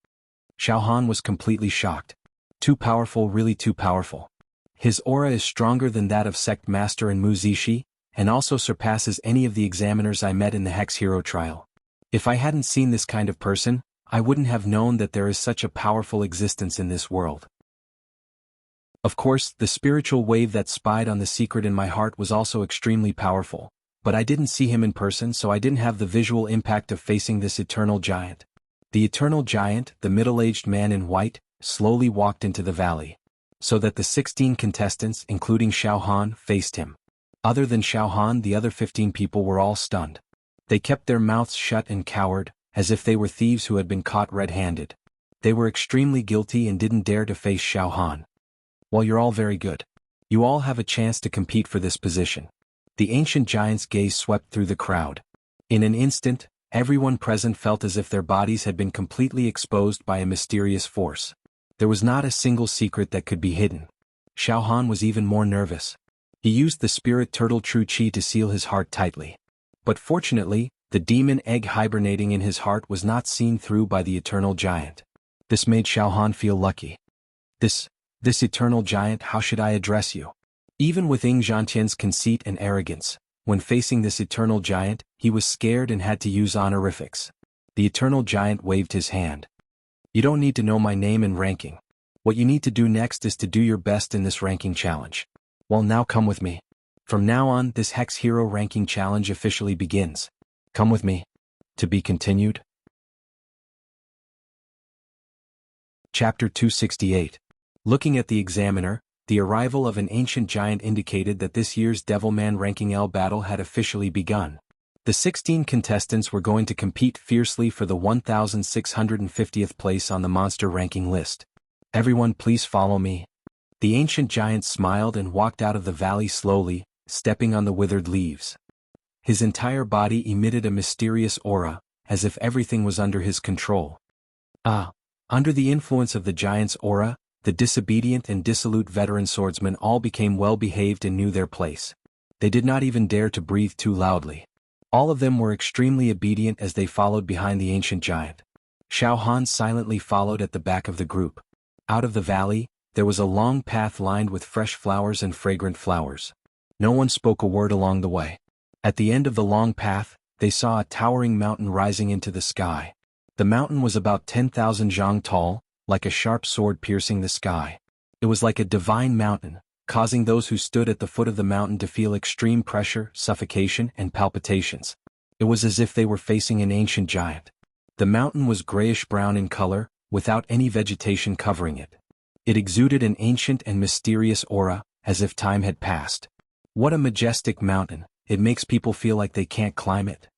Xiao Han was completely shocked. Too powerful, really too powerful. His aura is stronger than that of Sect Master and Mu Zishi, and also surpasses any of the examiners I met in the Hex Hero trial. If I hadn't seen this kind of person, I wouldn't have known that there is such a powerful existence in this world. Of course, the spiritual wave that spied on the secret in my heart was also extremely powerful, but I didn't see him in person, so I didn't have the visual impact of facing this Eternal Giant. The eternal giant, the middle-aged man in white, slowly walked into the valley, so that the 16 contestants, including Xiao Han, faced him. Other than Xiao Han, the other 15 people were all stunned. They kept their mouths shut and cowered, as if they were thieves who had been caught red-handed. They were extremely guilty and didn't dare to face Xiao Han. Well, you're all very good. You all have a chance to compete for this position. The ancient giant's gaze swept through the crowd. In an instant, everyone present felt as if their bodies had been completely exposed by a mysterious force. There was not a single secret that could be hidden. Xiao Han was even more nervous. He used the spirit turtle true chi to seal his heart tightly. But fortunately, the demon egg hibernating in his heart was not seen through by the eternal giant. This made Xiao Han feel lucky. This eternal giant, how should I address you? Even with Ying Zhantian's conceit and arrogance, when facing this eternal giant, he was scared and had to use honorifics. The eternal giant waved his hand. You don't need to know my name and ranking. What you need to do next is to do your best in this ranking challenge. Well, now come with me. From now on, this Hex Hero ranking challenge officially begins. Come with me. To be continued. Chapter 268. Looking at the examiner, the arrival of an ancient giant indicated that this year's Devilman Ranking L battle had officially begun. The 16 contestants were going to compete fiercely for the 1,650th place on the monster ranking list. Everyone, please follow me. The ancient giant smiled and walked out of the valley slowly, stepping on the withered leaves. His entire body emitted a mysterious aura, as if everything was under his control. Under the influence of the giant's aura, the disobedient and dissolute veteran swordsmen all became well-behaved and knew their place. They did not even dare to breathe too loudly. All of them were extremely obedient as they followed behind the ancient giant. Xiao Han silently followed at the back of the group. Out of the valley, there was a long path lined with fresh flowers and fragrant flowers. No one spoke a word along the way. At the end of the long path, they saw a towering mountain rising into the sky. The mountain was about 10,000 zhang tall, like a sharp sword piercing the sky. It was like a divine mountain, causing those who stood at the foot of the mountain to feel extreme pressure, suffocation, and palpitations. It was as if they were facing an ancient giant. The mountain was grayish-brown in color, without any vegetation covering it. It exuded an ancient and mysterious aura, as if time had passed. What a majestic mountain, it makes people feel like they can't climb it.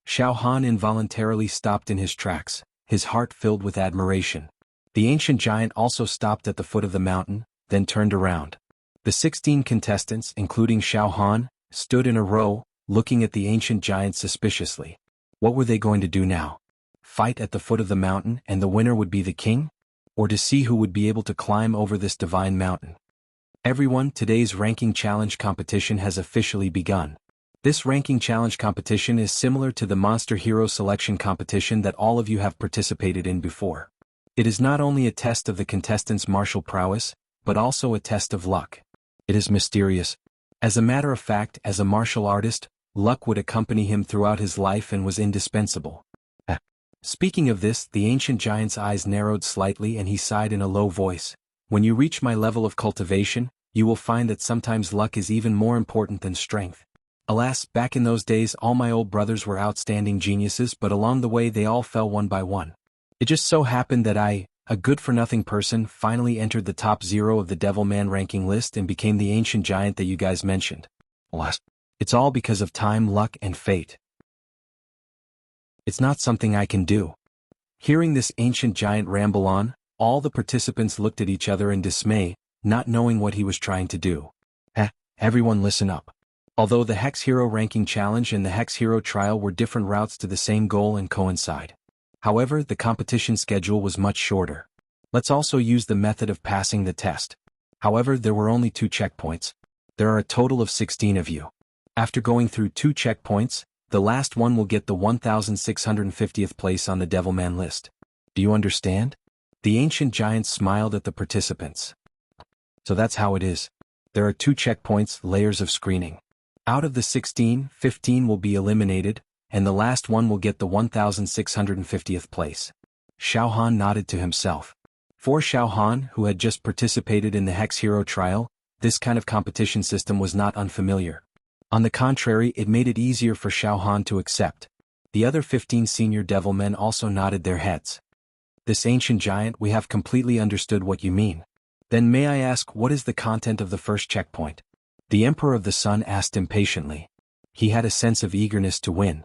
Xiao Han involuntarily stopped in his tracks, his heart filled with admiration. The ancient giant also stopped at the foot of the mountain, then turned around. The 16 contestants, including Xiao Han, stood in a row, looking at the ancient giant suspiciously. What were they going to do now? Fight at the foot of the mountain and the winner would be the king? Or to see who would be able to climb over this divine mountain? Everyone, today's ranking challenge competition has officially begun. This ranking challenge competition is similar to the Monster Hero selection competition that all of you have participated in before. It is not only a test of the contestants' martial prowess, but also a test of luck. It is mysterious. As a matter of fact, as a martial artist, luck would accompany him throughout his life and was indispensable. Speaking of this, the ancient giant's eyes narrowed slightly and he sighed in a low voice. When you reach my level of cultivation, you will find that sometimes luck is even more important than strength. Alas, back in those days all my old brothers were outstanding geniuses, but along the way they all fell one by one. It just so happened that I, a good-for-nothing person, finally entered the top 0 of the Devilman ranking list and became the ancient giant that you guys mentioned. Alas, it's all because of time, luck, and fate. It's not something I can do. Hearing this ancient giant ramble on, all the participants looked at each other in dismay, not knowing what he was trying to do. Everyone listen up. Although the Hex Hero ranking challenge and the Hex Hero trial were different routes to the same goal and coincide. However, the competition schedule was much shorter. Let's also use the method of passing the test. However, there were only 2 checkpoints. There are a total of 16 of you. After going through 2 checkpoints, the last one will get the 1,650th place on the Devilman list. Do you understand? The ancient giant smiled at the participants. So that's how it is. There are 2 checkpoints, layers of screening. Out of the 16, 15 will be eliminated, and the last one will get the 1,650th place. Xiao Han nodded to himself. For Xiao Han, who had just participated in the Hex Hero trial, this kind of competition system was not unfamiliar. On the contrary, it made it easier for Xiao Han to accept. The other 15 senior Devilmen also nodded their heads. This ancient giant, we have completely understood what you mean. Then may I ask, what is the content of the first checkpoint? The Emperor of the Sun asked impatiently. He had a sense of eagerness to win.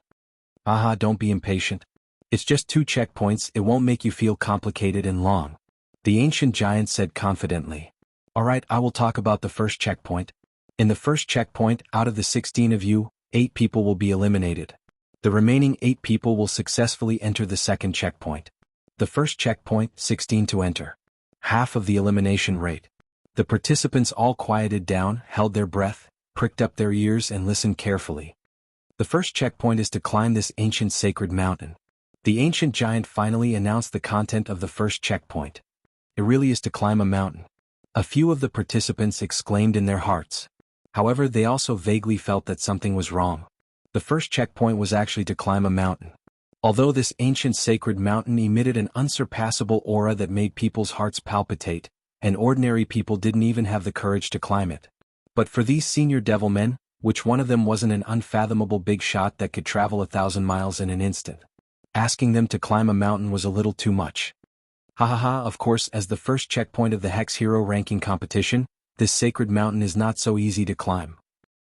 Aha, don't be impatient. It's just 2 checkpoints, it won't make you feel complicated and long. The ancient giant said confidently. Alright, I will talk about the first checkpoint. In the first checkpoint, out of the 16 of you, 8 people will be eliminated. The remaining 8 people will successfully enter the second checkpoint. The first checkpoint, 16 to enter. Half of the elimination rate. The participants all quieted down, held their breath, pricked up their ears and listened carefully. The first checkpoint is to climb this ancient sacred mountain. The ancient giant finally announced the content of the first checkpoint. It really is to climb a mountain. A few of the participants exclaimed in their hearts. However, they also vaguely felt that something was wrong. The first checkpoint was actually to climb a mountain. Although this ancient sacred mountain emitted an unsurpassable aura that made people's hearts palpitate, and ordinary people didn't even have the courage to climb it. But for these senior devil men, which one of them wasn't an unfathomable big shot that could travel 1,000 miles in an instant? Asking them to climb a mountain was a little too much. Ha ha ha, of course, as the first checkpoint of the Hex Hero ranking competition, this sacred mountain is not so easy to climb.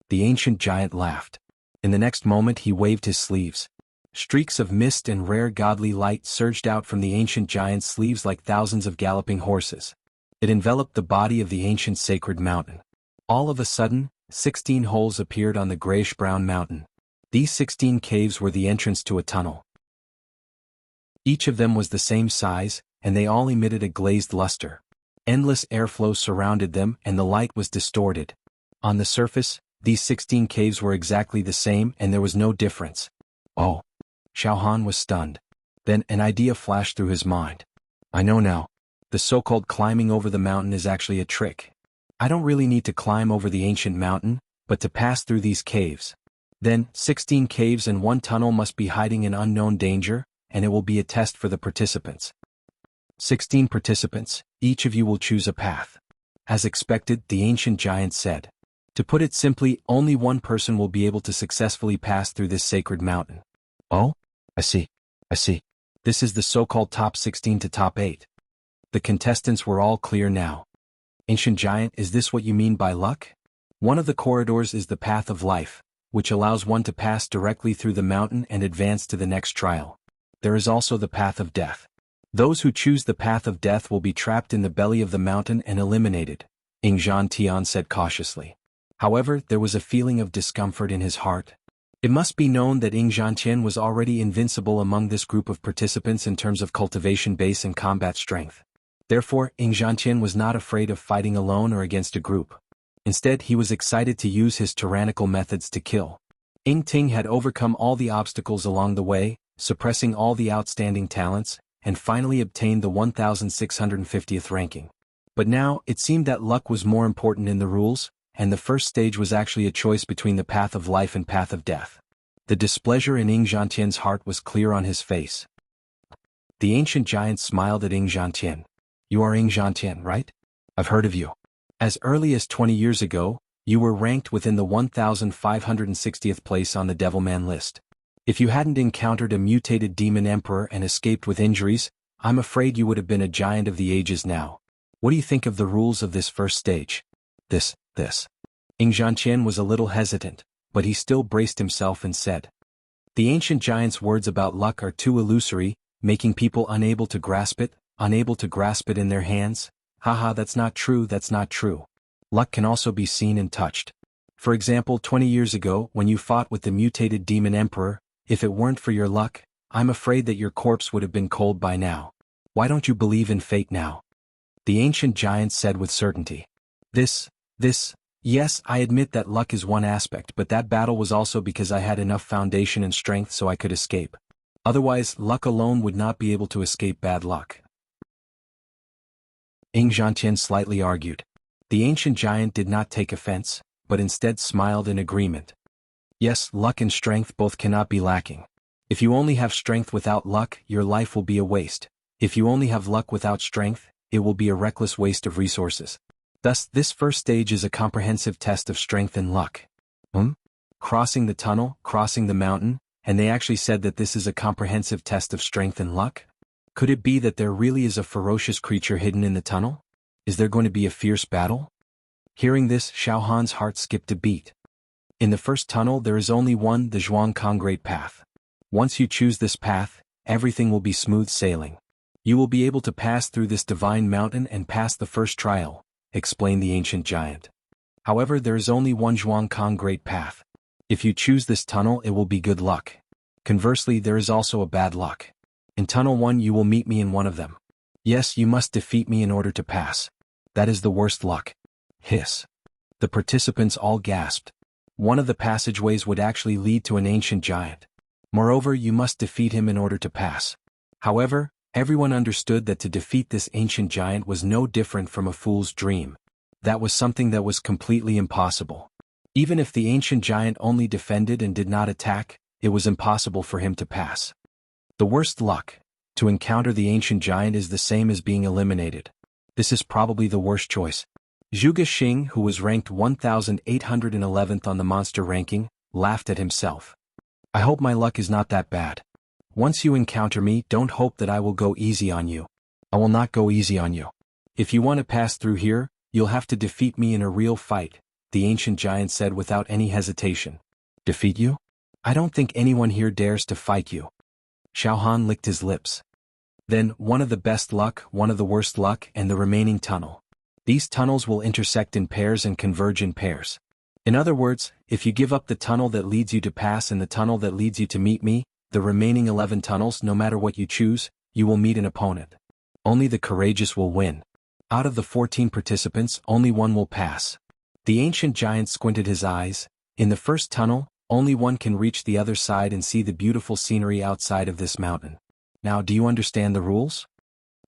The ancient giant laughed. In the next moment he waved his sleeves. Streaks of mist and rare godly light surged out from the ancient giant's sleeves like thousands of galloping horses. It enveloped the body of the ancient sacred mountain. All of a sudden, 16 holes appeared on the grayish-brown mountain. These 16 caves were the entrance to a tunnel. Each of them was the same size, and they all emitted a glazed luster. Endless airflow surrounded them, and the light was distorted. On the surface, these 16 caves were exactly the same, and there was no difference. Oh! Xiao Han was stunned. Then an idea flashed through his mind. I know now. The so-called climbing over the mountain is actually a trick. I don't really need to climb over the ancient mountain, but to pass through these caves. Then, 16 caves and 1 tunnel must be hiding in unknown danger, and it will be a test for the participants. 16 participants, each of you will choose a path. As expected, the ancient giant said. To put it simply, only one person will be able to successfully pass through this sacred mountain. Oh? I see. This is the so-called top 16 to top 8. The contestants were all clear now. Ancient giant, is this what you mean by luck? One of the corridors is the path of life, which allows one to pass directly through the mountain and advance to the next trial. There is also the path of death. Those who choose the path of death will be trapped in the belly of the mountain and eliminated, Ingzhan Tian said cautiously. However, there was a feeling of discomfort in his heart. It must be known that Ingzhan Tian was already invincible among this group of participants in terms of cultivation base and combat strength. Therefore, Ingzhan Tian was not afraid of fighting alone or against a group. Instead, he was excited to use his tyrannical methods to kill. Ing Ting had overcome all the obstacles along the way, suppressing all the outstanding talents, and finally obtained the 1650th ranking. But now, it seemed that luck was more important in the rules, and the first stage was actually a choice between the path of life and path of death. The displeasure in Ingzhan Tian's heart was clear on his face. The ancient giant smiled at Ingzhan Tian. You are Ingzhan Tian, right? I've heard of you. As early as 20 years ago, you were ranked within the 1560th place on the Devilman list. If you hadn't encountered a mutated demon emperor and escaped with injuries, I'm afraid you would have been a giant of the ages now. What do you think of the rules of this first stage? This. Ingzhan Tian was a little hesitant, but he still braced himself and said. The ancient giant's words about luck are too illusory, making people unable to grasp it in their hands. Haha, that's not true. Luck can also be seen and touched. For example, 20 years ago, when you fought with the mutated demon emperor, if it weren't for your luck, I'm afraid that your corpse would have been cold by now. Why don't you believe in fate now? The ancient giant said with certainty. Yes, I admit that luck is one aspect, but that battle was also because I had enough foundation and strength so I could escape. Otherwise, luck alone would not be able to escape bad luck. Ingzhan Tian slightly argued. The ancient giant did not take offense, but instead smiled in agreement. Yes, luck and strength both cannot be lacking. If you only have strength without luck, your life will be a waste. If you only have luck without strength, it will be a reckless waste of resources. Thus, this first stage is a comprehensive test of strength and luck. Crossing the tunnel, crossing the mountain, and they actually said that this is a comprehensive test of strength and luck? Could it be that there really is a ferocious creature hidden in the tunnel? Is there going to be a fierce battle? Hearing this, Xiao Han's heart skipped a beat. In the first tunnel there is only one, the Zhuangkang Great Path. Once you choose this path, everything will be smooth sailing. You will be able to pass through this divine mountain and pass the first trial, explained the ancient giant. However, there is only one Zhuangkang Great Path. If you choose this tunnel, it will be good luck. Conversely, there is also a bad luck. In Tunnel 1 you will meet me in one of them. Yes, you must defeat me in order to pass. That is the worst luck. Hiss. The participants all gasped. One of the passageways would actually lead to an ancient giant. Moreover, you must defeat him in order to pass. However, everyone understood that to defeat this ancient giant was no different from a fool's dream. That was something that was completely impossible. Even if the ancient giant only defended and did not attack, it was impossible for him to pass. The worst luck, to encounter the ancient giant, is the same as being eliminated. This is probably the worst choice. Zhuge Xing, who was ranked 1811th on the monster ranking, laughed at himself. I hope my luck is not that bad. Once you encounter me, don't hope that I will go easy on you. I will not go easy on you. If you want to pass through here, you'll have to defeat me in a real fight, the ancient giant said without any hesitation. Defeat you? I don't think anyone here dares to fight you. Xiao Han licked his lips. Then, one of the best luck, one of the worst luck, and the remaining tunnel. These tunnels will intersect in pairs and converge in pairs. In other words, if you give up the tunnel that leads you to pass and the tunnel that leads you to meet me, the remaining 11 tunnels, no matter what you choose, you will meet an opponent. Only the courageous will win. Out of the 14 participants, only one will pass. The ancient giant squinted his eyes. In the first tunnel, only one can reach the other side and see the beautiful scenery outside of this mountain. Now, do you understand the rules?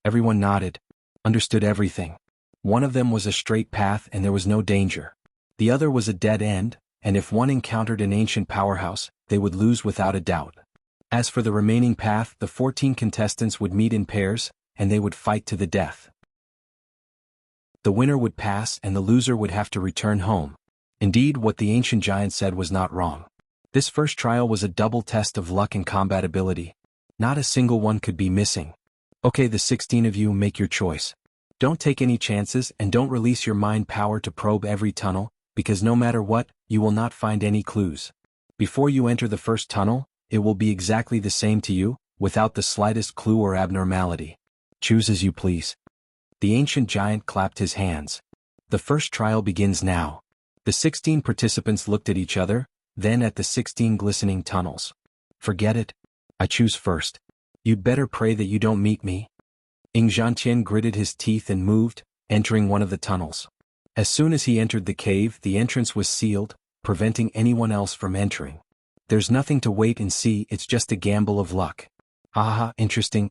Everyone nodded. Understood everything. One of them was a straight path and there was no danger. The other was a dead end, and if one encountered an ancient powerhouse, they would lose without a doubt. As for the remaining path, the 14 contestants would meet in pairs, and they would fight to the death. The winner would pass and the loser would have to return home. Indeed, what the ancient giant said was not wrong. This first trial was a double test of luck and combat ability. Not a single one could be missing. Okay, the 16 of you, make your choice. Don't take any chances and don't release your mind power to probe every tunnel, because no matter what, you will not find any clues. Before you enter the first tunnel, it will be exactly the same to you, without the slightest clue or abnormality. Choose as you please. The ancient giant clapped his hands. The first trial begins now. The 16 participants looked at each other, then at the 16 glistening tunnels. Forget it. I choose first. You'd better pray that you don't meet me. Ing Zhantian gritted his teeth and moved, entering one of the tunnels. As soon as he entered the cave, the entrance was sealed, preventing anyone else from entering. There's nothing to wait and see, it's just a gamble of luck. Haha, interesting.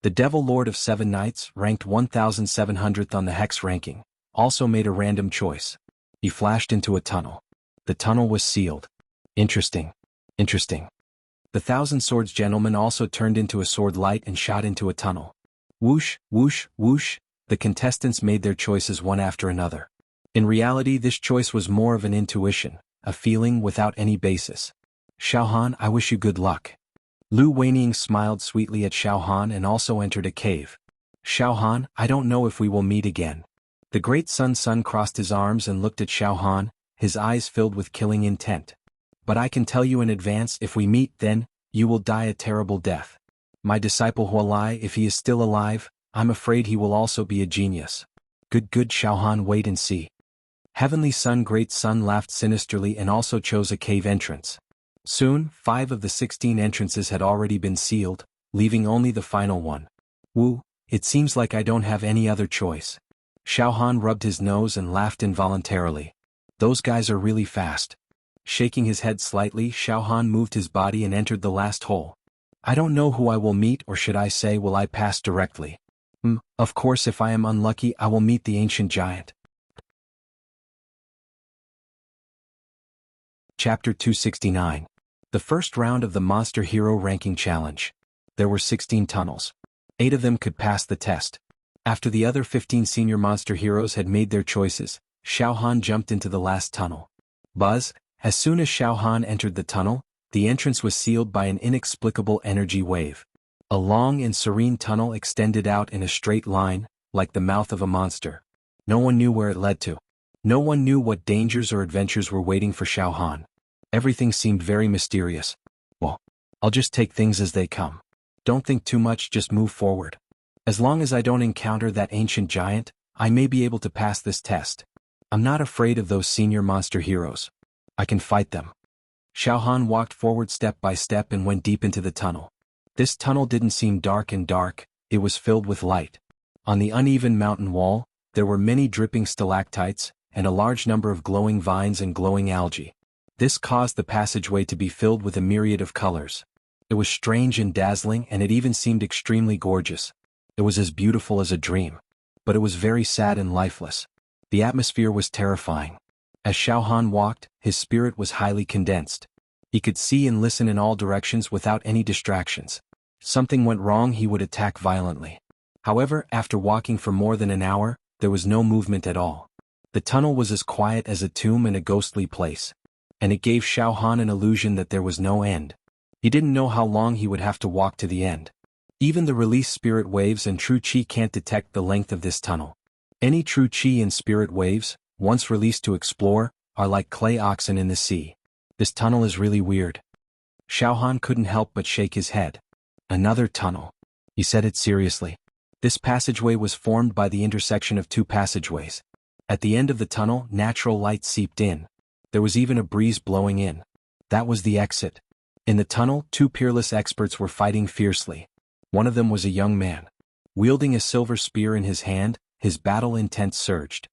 The Devil Lord of 7 Knights, ranked 1700th on the Hex ranking, also made a random choice. He flashed into a tunnel. The tunnel was sealed. Interesting. The Thousand Swords gentleman also turned into a sword light and shot into a tunnel. Whoosh, whoosh, whoosh, the contestants made their choices one after another. In reality, this choice was more of an intuition, a feeling without any basis. Xiao Han, I wish you good luck. Lu Weining smiled sweetly at Xiao Han and also entered a cave. Xiao Han, I don't know if we will meet again. The great Sun crossed his arms and looked at Xiao Han, his eyes filled with killing intent. But I can tell you in advance, if we meet, then, you will die a terrible death. My disciple Hualai, if he is still alive, I'm afraid he will also be a genius. Good Xiao Han, wait and see. Heavenly Sun, Great Sun laughed sinisterly and also chose a cave entrance. Soon, 5 of the 16 entrances had already been sealed, leaving only the final one. Wu, it seems like I don't have any other choice. Xiao Han rubbed his nose and laughed involuntarily. Those guys are really fast. Shaking his head slightly, Xiao Han moved his body and entered the last hole. I don't know who I will meet, or should I say, will I pass directly? Of course, if I am unlucky, I will meet the ancient giant. Chapter 269. The first round of the Monster Hero Ranking Challenge. There were 16 tunnels. 8 of them could pass the test. After the other 15 senior monster heroes had made their choices, Xiao Han jumped into the last tunnel. Buzz, as soon as Xiao Han entered the tunnel, the entrance was sealed by an inexplicable energy wave. A long and serene tunnel extended out in a straight line, like the mouth of a monster. No one knew where it led to. No one knew what dangers or adventures were waiting for Xiao Han. Everything seemed very mysterious. Well, I'll just take things as they come. Don't think too much, just move forward. As long as I don't encounter that ancient giant, I may be able to pass this test. I'm not afraid of those senior monster heroes. I can fight them. Xiao Han walked forward step by step and went deep into the tunnel. This tunnel didn't seem dark, it was filled with light. On the uneven mountain wall, there were many dripping stalactites, and a large number of glowing vines and glowing algae. This caused the passageway to be filled with a myriad of colors. It was strange and dazzling, and it even seemed extremely gorgeous. It was as beautiful as a dream. But it was very sad and lifeless. The atmosphere was terrifying. As Xiao Han walked, his spirit was highly condensed. He could see and listen in all directions without any distractions. Something went wrong, he would attack violently. However, after walking for more than an hour, there was no movement at all. The tunnel was as quiet as a tomb in a ghostly place. And it gave Xiao Han an illusion that there was no end. He didn't know how long he would have to walk to the end. Even the released spirit waves and true chi can't detect the length of this tunnel. Any true chi and spirit waves, once released to explore, are like clay oxen in the sea. This tunnel is really weird. Xiao Han couldn't help but shake his head. Another tunnel. He said it seriously. This passageway was formed by the intersection of two passageways. At the end of the tunnel, natural light seeped in. There was even a breeze blowing in. That was the exit. In the tunnel, two peerless experts were fighting fiercely. One of them was a young man. Wielding a silver spear in his hand, his battle intent surged.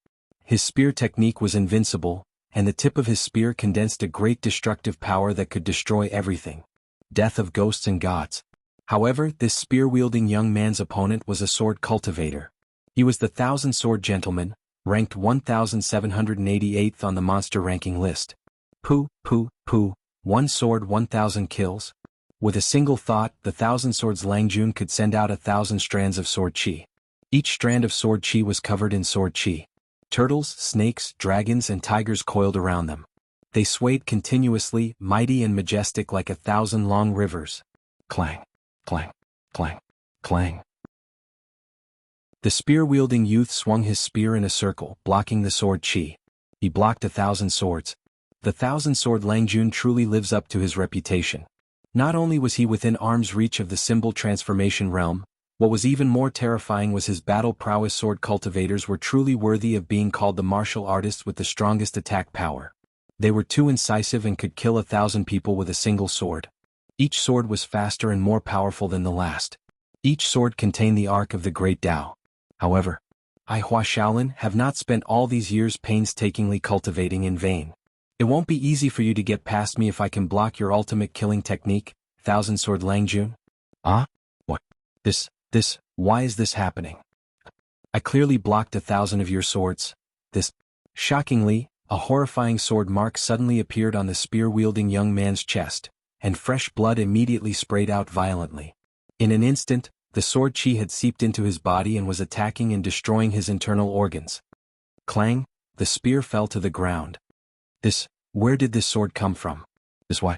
His spear technique was invincible, and the tip of his spear condensed a great destructive power that could destroy everything. Death of ghosts and gods. However, this spear-wielding young man's opponent was a sword cultivator. He was the 1,000-sword gentleman, ranked 1,788th on the monster ranking list. Pooh, one sword 1,000 kills? With a single thought, the 1,000 swords Lang Jun could send out 1,000 strands of sword chi. Each strand of sword chi was covered in sword chi. Turtles, snakes, dragons and tigers coiled around them. They swayed continuously, mighty and majestic like 1,000 long rivers. Clang, clang, clang, clang. The spear-wielding youth swung his spear in a circle, blocking the sword chi. He blocked 1,000 swords. The 1,000-sword Lang Jun truly lives up to his reputation. Not only was he within arm's reach of the symbol transformation realm, what was even more terrifying was his battle prowess. Sword cultivators were truly worthy of being called the martial artists with the strongest attack power. They were too incisive and could kill 1,000 people with a single sword. Each sword was faster and more powerful than the last. Each sword contained the arc of the Great Tao. However, I Hua Shaolin have not spent all these years painstakingly cultivating in vain. It won't be easy for you to get past me if I can block your ultimate killing technique, 1,000-sword Lang Jun. Ah? What? Why is this happening? I clearly blocked 1,000 of your swords. Shockingly, a horrifying sword mark suddenly appeared on the spear-wielding young man's chest, and fresh blood immediately sprayed out violently. In an instant, the sword chi had seeped into his body and was attacking and destroying his internal organs. Clang, the spear fell to the ground. Where did this sword come from? Why?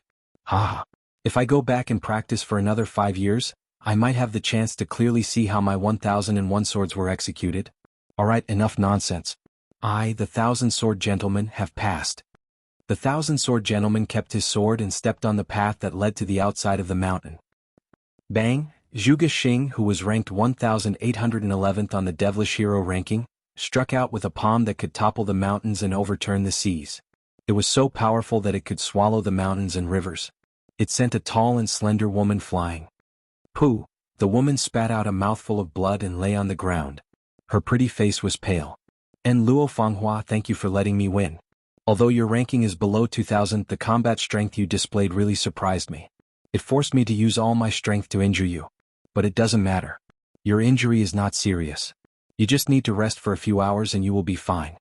If I go back and practice for another 5 years, I might have the chance to clearly see how my 1,001 swords were executed. Alright, enough nonsense. I, the 1,000-sword gentleman, have passed. The 1,000-sword gentleman kept his sword and stepped on the path that led to the outside of the mountain. Bang! Zhuge Xing, who was ranked 1,811th on the devilish hero ranking, struck out with a palm that could topple the mountains and overturn the seas. It was so powerful that it could swallow the mountains and rivers. It sent a tall and slender woman flying. Pooh! The woman spat out a mouthful of blood and lay on the ground. Her pretty face was pale. And Luo Fanghua, thank you for letting me win. Although your ranking is below 2,000, the combat strength you displayed really surprised me. It forced me to use all my strength to injure you. But it doesn't matter. Your injury is not serious. You just need to rest for a few hours and you will be fine.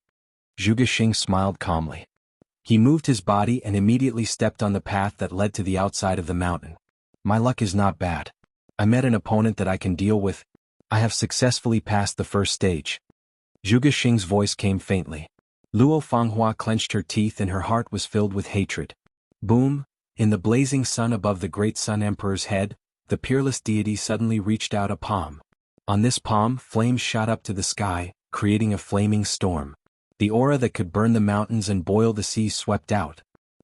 Zhuge Xing smiled calmly. He moved his body and immediately stepped on the path that led to the outside of the mountain. My luck is not bad. I met an opponent that I can deal with. I have successfully passed the first stage. Zhuge Xing's voice came faintly. Luo Fanghua clenched her teeth and her heart was filled with hatred. Boom! In the blazing sun above the great Sun Emperor's head, the peerless deity suddenly reached out a palm. On this palm, flames shot up to the sky, creating a flaming storm. The aura that could burn the mountains and boil the seas swept out.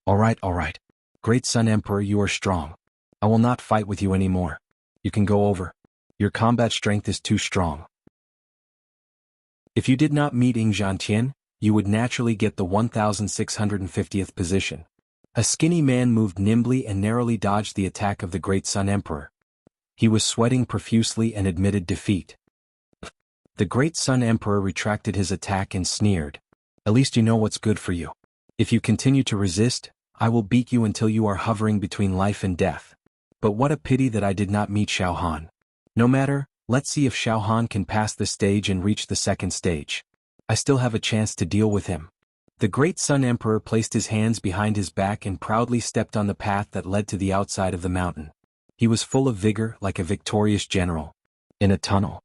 All right. Great Sun Emperor, you are strong. I will not fight with you anymore. You can go over. Your combat strength is too strong. If you did not meet Ying Zhantian, you would naturally get the 1650th position. A skinny man moved nimbly and narrowly dodged the attack of the Great Sun Emperor. He was sweating profusely and admitted defeat. The Great Sun Emperor retracted his attack and sneered. At least you know what's good for you. If you continue to resist, I will beat you until you are hovering between life and death. But what a pity that I did not meet Xiao Han. No matter, let's see if Xiao Han can pass the stage and reach the second stage. I still have a chance to deal with him. The Great Sun Emperor placed his hands behind his back and proudly stepped on the path that led to the outside of the mountain. He was full of vigor like a victorious general. In a tunnel.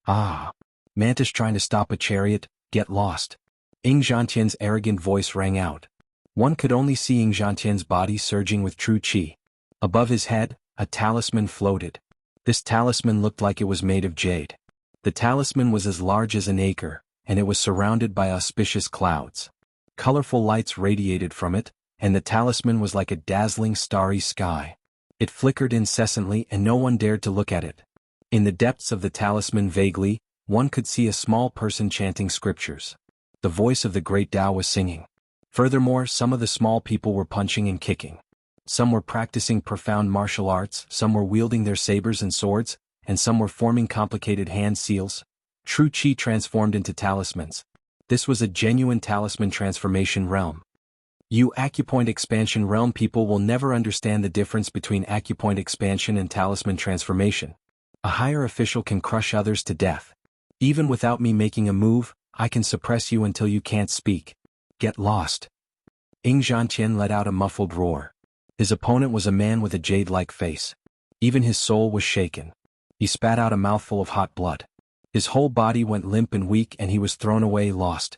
Ah! Mantis trying to stop a chariot, get lost. Ying Zhantian's arrogant voice rang out. One could only see Ying Zhantian's body surging with true qi. Above his head, a talisman floated. This talisman looked like it was made of jade. The talisman was as large as an acre, and it was surrounded by auspicious clouds. Colorful lights radiated from it, and the talisman was like a dazzling starry sky. It flickered incessantly and no one dared to look at it. In the depths of the talisman vaguely, one could see a small person chanting scriptures. The voice of the great Tao was singing. Furthermore, some of the small people were punching and kicking. Some were practicing profound martial arts, some were wielding their sabers and swords, and some were forming complicated hand seals. True Qi transformed into talismans. This was a genuine talisman transformation realm. You acupoint expansion realm people will never understand the difference between acupoint expansion and talisman transformation. A higher official can crush others to death. Even without me making a move, I can suppress you until you can't speak. Get lost. Ying Zhantian let out a muffled roar. His opponent was a man with a jade-like face. Even his soul was shaken. He spat out a mouthful of hot blood. His whole body went limp and weak and he was thrown away lost.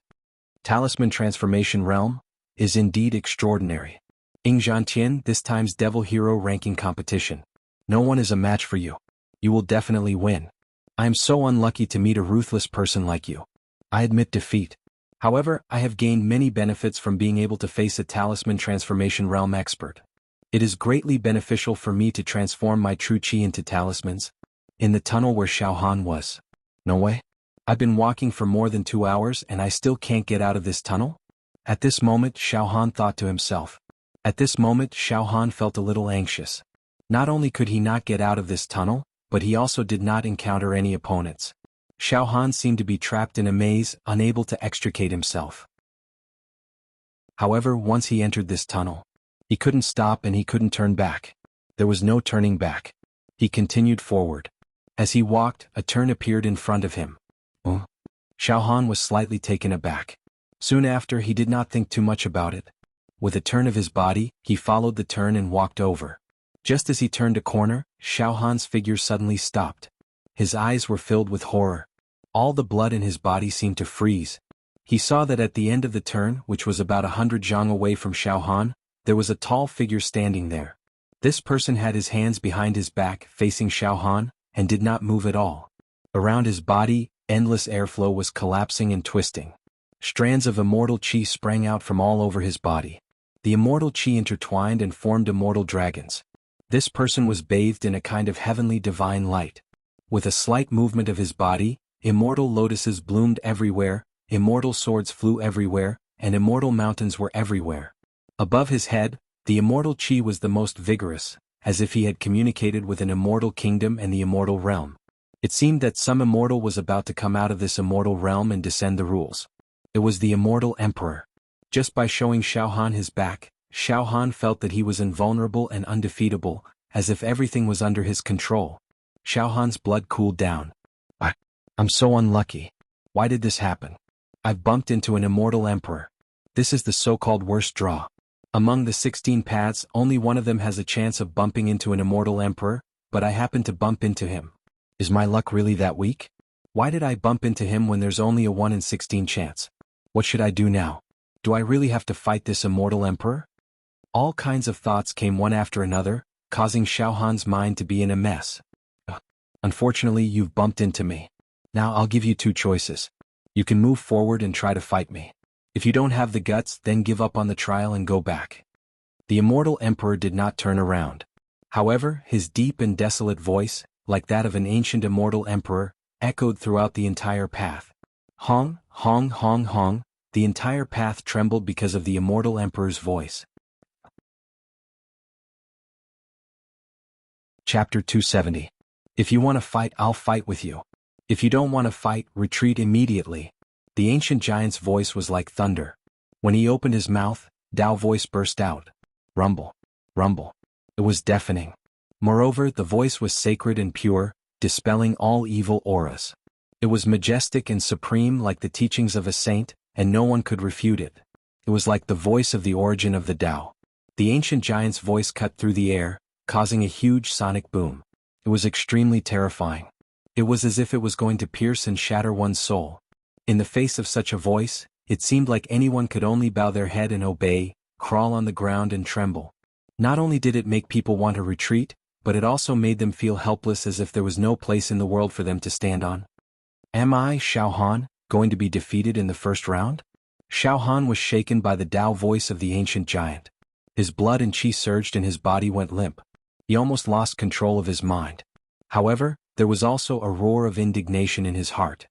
Talisman transformation realm is indeed extraordinary. Ying Zhantian, this time's devil hero ranking competition. No one is a match for you. You will definitely win. I am so unlucky to meet a ruthless person like you. I admit defeat. However, I have gained many benefits from being able to face a talisman transformation realm expert. It is greatly beneficial for me to transform my true qi into talismans. In the tunnel where Xiao Han was. No way. I've been walking for more than 2 hours and I still can't get out of this tunnel? At this moment, Xiao Han thought to himself. At this moment, Xiao Han felt a little anxious. Not only could he not get out of this tunnel, but he also did not encounter any opponents. Xiao Han seemed to be trapped in a maze, unable to extricate himself. However, once he entered this tunnel, he couldn't stop and he couldn't turn back. There was no turning back. He continued forward. As he walked, a turn appeared in front of him. Oh? Xiao Han was slightly taken aback. Soon after, he did not think too much about it. With a turn of his body, he followed the turn and walked over. Just as he turned a corner, Xiao Han's figure suddenly stopped. His eyes were filled with horror. All the blood in his body seemed to freeze. He saw that at the end of the turn, which was about 100 zhang away from Xiao Han, there was a tall figure standing there. This person had his hands behind his back, facing Xiao Han, and did not move at all. Around his body, endless airflow was collapsing and twisting. Strands of immortal qi sprang out from all over his body. The immortal qi intertwined and formed immortal dragons. This person was bathed in a kind of heavenly divine light. With a slight movement of his body, immortal lotuses bloomed everywhere, immortal swords flew everywhere, and immortal mountains were everywhere. Above his head, the immortal qi was the most vigorous, as if he had communicated with an immortal kingdom and the immortal realm. It seemed that some immortal was about to come out of this immortal realm and descend the rules. It was the immortal emperor. Just by showing Xiao Han his back, Xiao Han felt that he was invulnerable and undefeatable, as if everything was under his control. Xiao Han's blood cooled down. I'm so unlucky. Why did this happen? I've bumped into an immortal emperor. This is the so-called worst draw. Among the 16 paths, only one of them has a chance of bumping into an immortal emperor, but I happen to bump into him. Is my luck really that weak? Why did I bump into him when there's only a 1 in 16 chance? What should I do now? Do I really have to fight this immortal emperor? All kinds of thoughts came one after another, causing Xiaohan's mind to be in a mess. Unfortunately, you've bumped into me. Now I'll give you two choices. You can move forward and try to fight me. If you don't have the guts, then give up on the trial and go back. The immortal emperor did not turn around. However, his deep and desolate voice, like that of an ancient immortal emperor, echoed throughout the entire path. Hong, hong, hong, hong, the entire path trembled because of the immortal emperor's voice. Chapter 270. If you want to fight, I'll fight with you. If you don't want to fight, retreat immediately. The ancient giant's voice was like thunder. When he opened his mouth, Dao voice burst out. Rumble, rumble. It was deafening. Moreover, the voice was sacred and pure, dispelling all evil auras. It was majestic and supreme like the teachings of a saint, and no one could refute it. It was like the voice of the origin of the Tao. The ancient giant's voice cut through the air, causing a huge sonic boom. It was extremely terrifying. It was as if it was going to pierce and shatter one's soul. In the face of such a voice, it seemed like anyone could only bow their head and obey, crawl on the ground and tremble. Not only did it make people want to retreat, but it also made them feel helpless, as if there was no place in the world for them to stand on. Am I, Xiaohan, going to be defeated in the first round? Xiaohan was shaken by the Tao voice of the ancient giant. His blood and qi surged and his body went limp. He almost lost control of his mind. However, there was also a roar of indignation in his heart.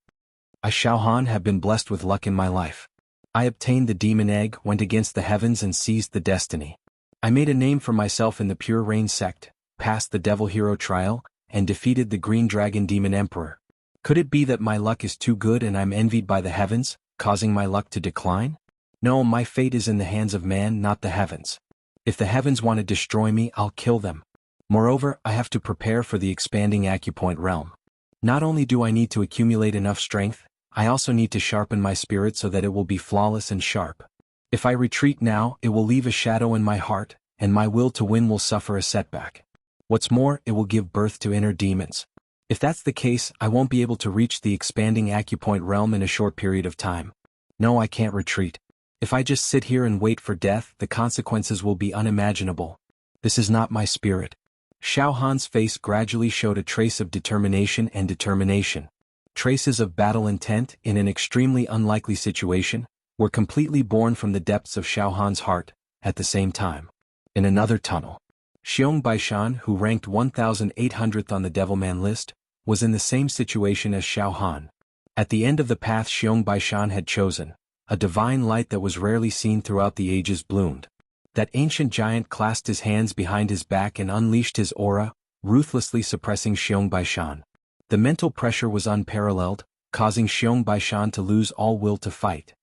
I, Xiaohan, have been blessed with luck in my life. I obtained the demon egg, went against the heavens and seized the destiny. I made a name for myself in the Pure Rain sect, passed the Devil Hero trial, and defeated the Green Dragon Demon Emperor. Could it be that my luck is too good and I'm envied by the heavens, causing my luck to decline? No, my fate is in the hands of man, not the heavens. If the heavens want to destroy me, I'll kill them. Moreover, I have to prepare for the expanding acupoint realm. Not only do I need to accumulate enough strength, I also need to sharpen my spirit so that it will be flawless and sharp. If I retreat now, it will leave a shadow in my heart, and my will to win will suffer a setback. What's more, it will give birth to inner demons. If that's the case, I won't be able to reach the expanding acupoint realm in a short period of time. No, I can't retreat. If I just sit here and wait for death, the consequences will be unimaginable. This is not my spirit. Xiaohan's face gradually showed a trace of determination and determination. Traces of battle intent, in an extremely unlikely situation, were completely born from the depths of Xiaohan's heart. At the same time, in another tunnel, Xiong Baishan, who ranked 1800th on the Devilman list, was in the same situation as Xiaohan. At the end of the path Xiong Baishan had chosen, a divine light that was rarely seen throughout the ages bloomed. That ancient giant clasped his hands behind his back and unleashed his aura, ruthlessly suppressing Xiong Baishan. The mental pressure was unparalleled, causing Xiong Baishan to lose all will to fight.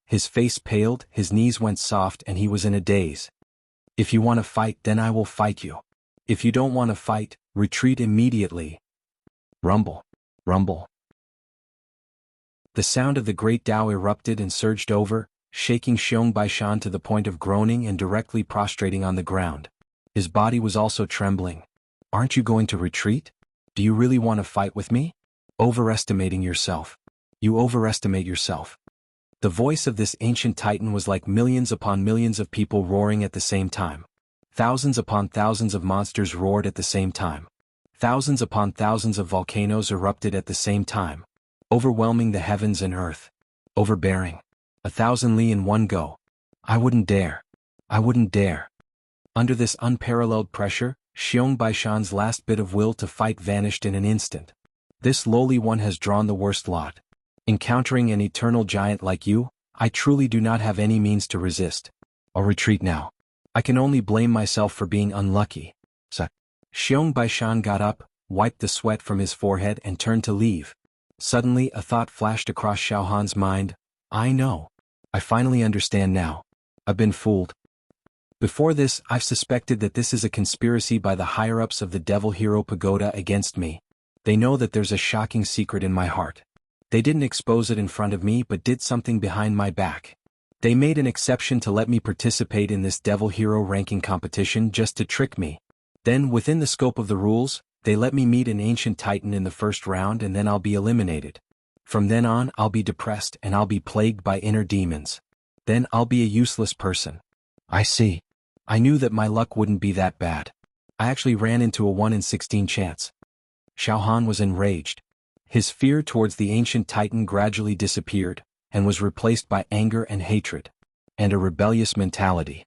His face paled, his knees went soft, and he was in a daze. If you want to fight, then I will fight you. If you don't want to fight, retreat immediately. Rumble, rumble. The sound of the great Tao erupted and surged over, shaking Xiong Baishan to the point of groaning and directly prostrating on the ground. His body was also trembling. Aren't you going to retreat? Do you really want to fight with me? Overestimating yourself. You overestimate yourself. The voice of this ancient titan was like millions upon millions of people roaring at the same time. Thousands upon thousands of monsters roared at the same time. Thousands upon thousands of volcanoes erupted at the same time, overwhelming the heavens and earth. Overbearing. 1,000 li in one go. I wouldn't dare. I wouldn't dare. Under this unparalleled pressure, Xiong Baishan's last bit of will to fight vanished in an instant. This lowly one has drawn the worst lot. Encountering an eternal giant like you, I truly do not have any means to resist. I'll retreat now. I can only blame myself for being unlucky. Xiong Baishan got up, wiped the sweat from his forehead and turned to leave. Suddenly a thought flashed across Xiaohan's mind. I know. I finally understand now. I've been fooled. Before this, I've suspected that this is a conspiracy by the higher-ups of the Devil Hero Pagoda against me. They know that there's a shocking secret in my heart. They didn't expose it in front of me but did something behind my back. They made an exception to let me participate in this Devil Hero ranking competition just to trick me. Then, within the scope of the rules, they let me meet an ancient titan in the first round and then I'll be eliminated. From then on, I'll be depressed and I'll be plagued by inner demons. Then I'll be a useless person. I see. I knew that my luck wouldn't be that bad. I actually ran into a 1 in 16 chance. Xiao Han was enraged. His fear towards the ancient titan gradually disappeared, and was replaced by anger and hatred, and a rebellious mentality.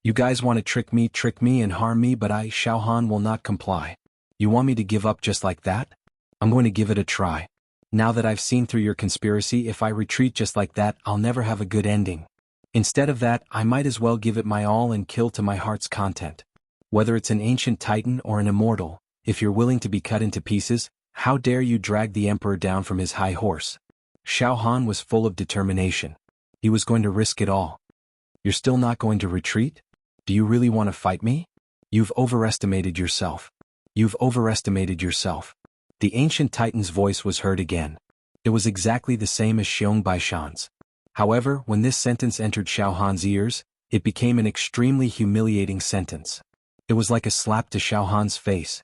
You guys want to trick me and harm me, but I, Xiao Han, will not comply. You want me to give up just like that? I'm going to give it a try. Now that I've seen through your conspiracy, if I retreat just like that, I'll never have a good ending. Instead of that, I might as well give it my all and kill to my heart's content. Whether it's an ancient titan or an immortal, if you're willing to be cut into pieces, how dare you drag the emperor down from his high horse? Xiao Han was full of determination. He was going to risk it all. You're still not going to retreat? Do you really want to fight me? You've overestimated yourself. You've overestimated yourself. The ancient titan's voice was heard again. It was exactly the same as Xiong Baishan's. However, when this sentence entered Xiao Han's ears, it became an extremely humiliating sentence. It was like a slap to Xiao Han's face.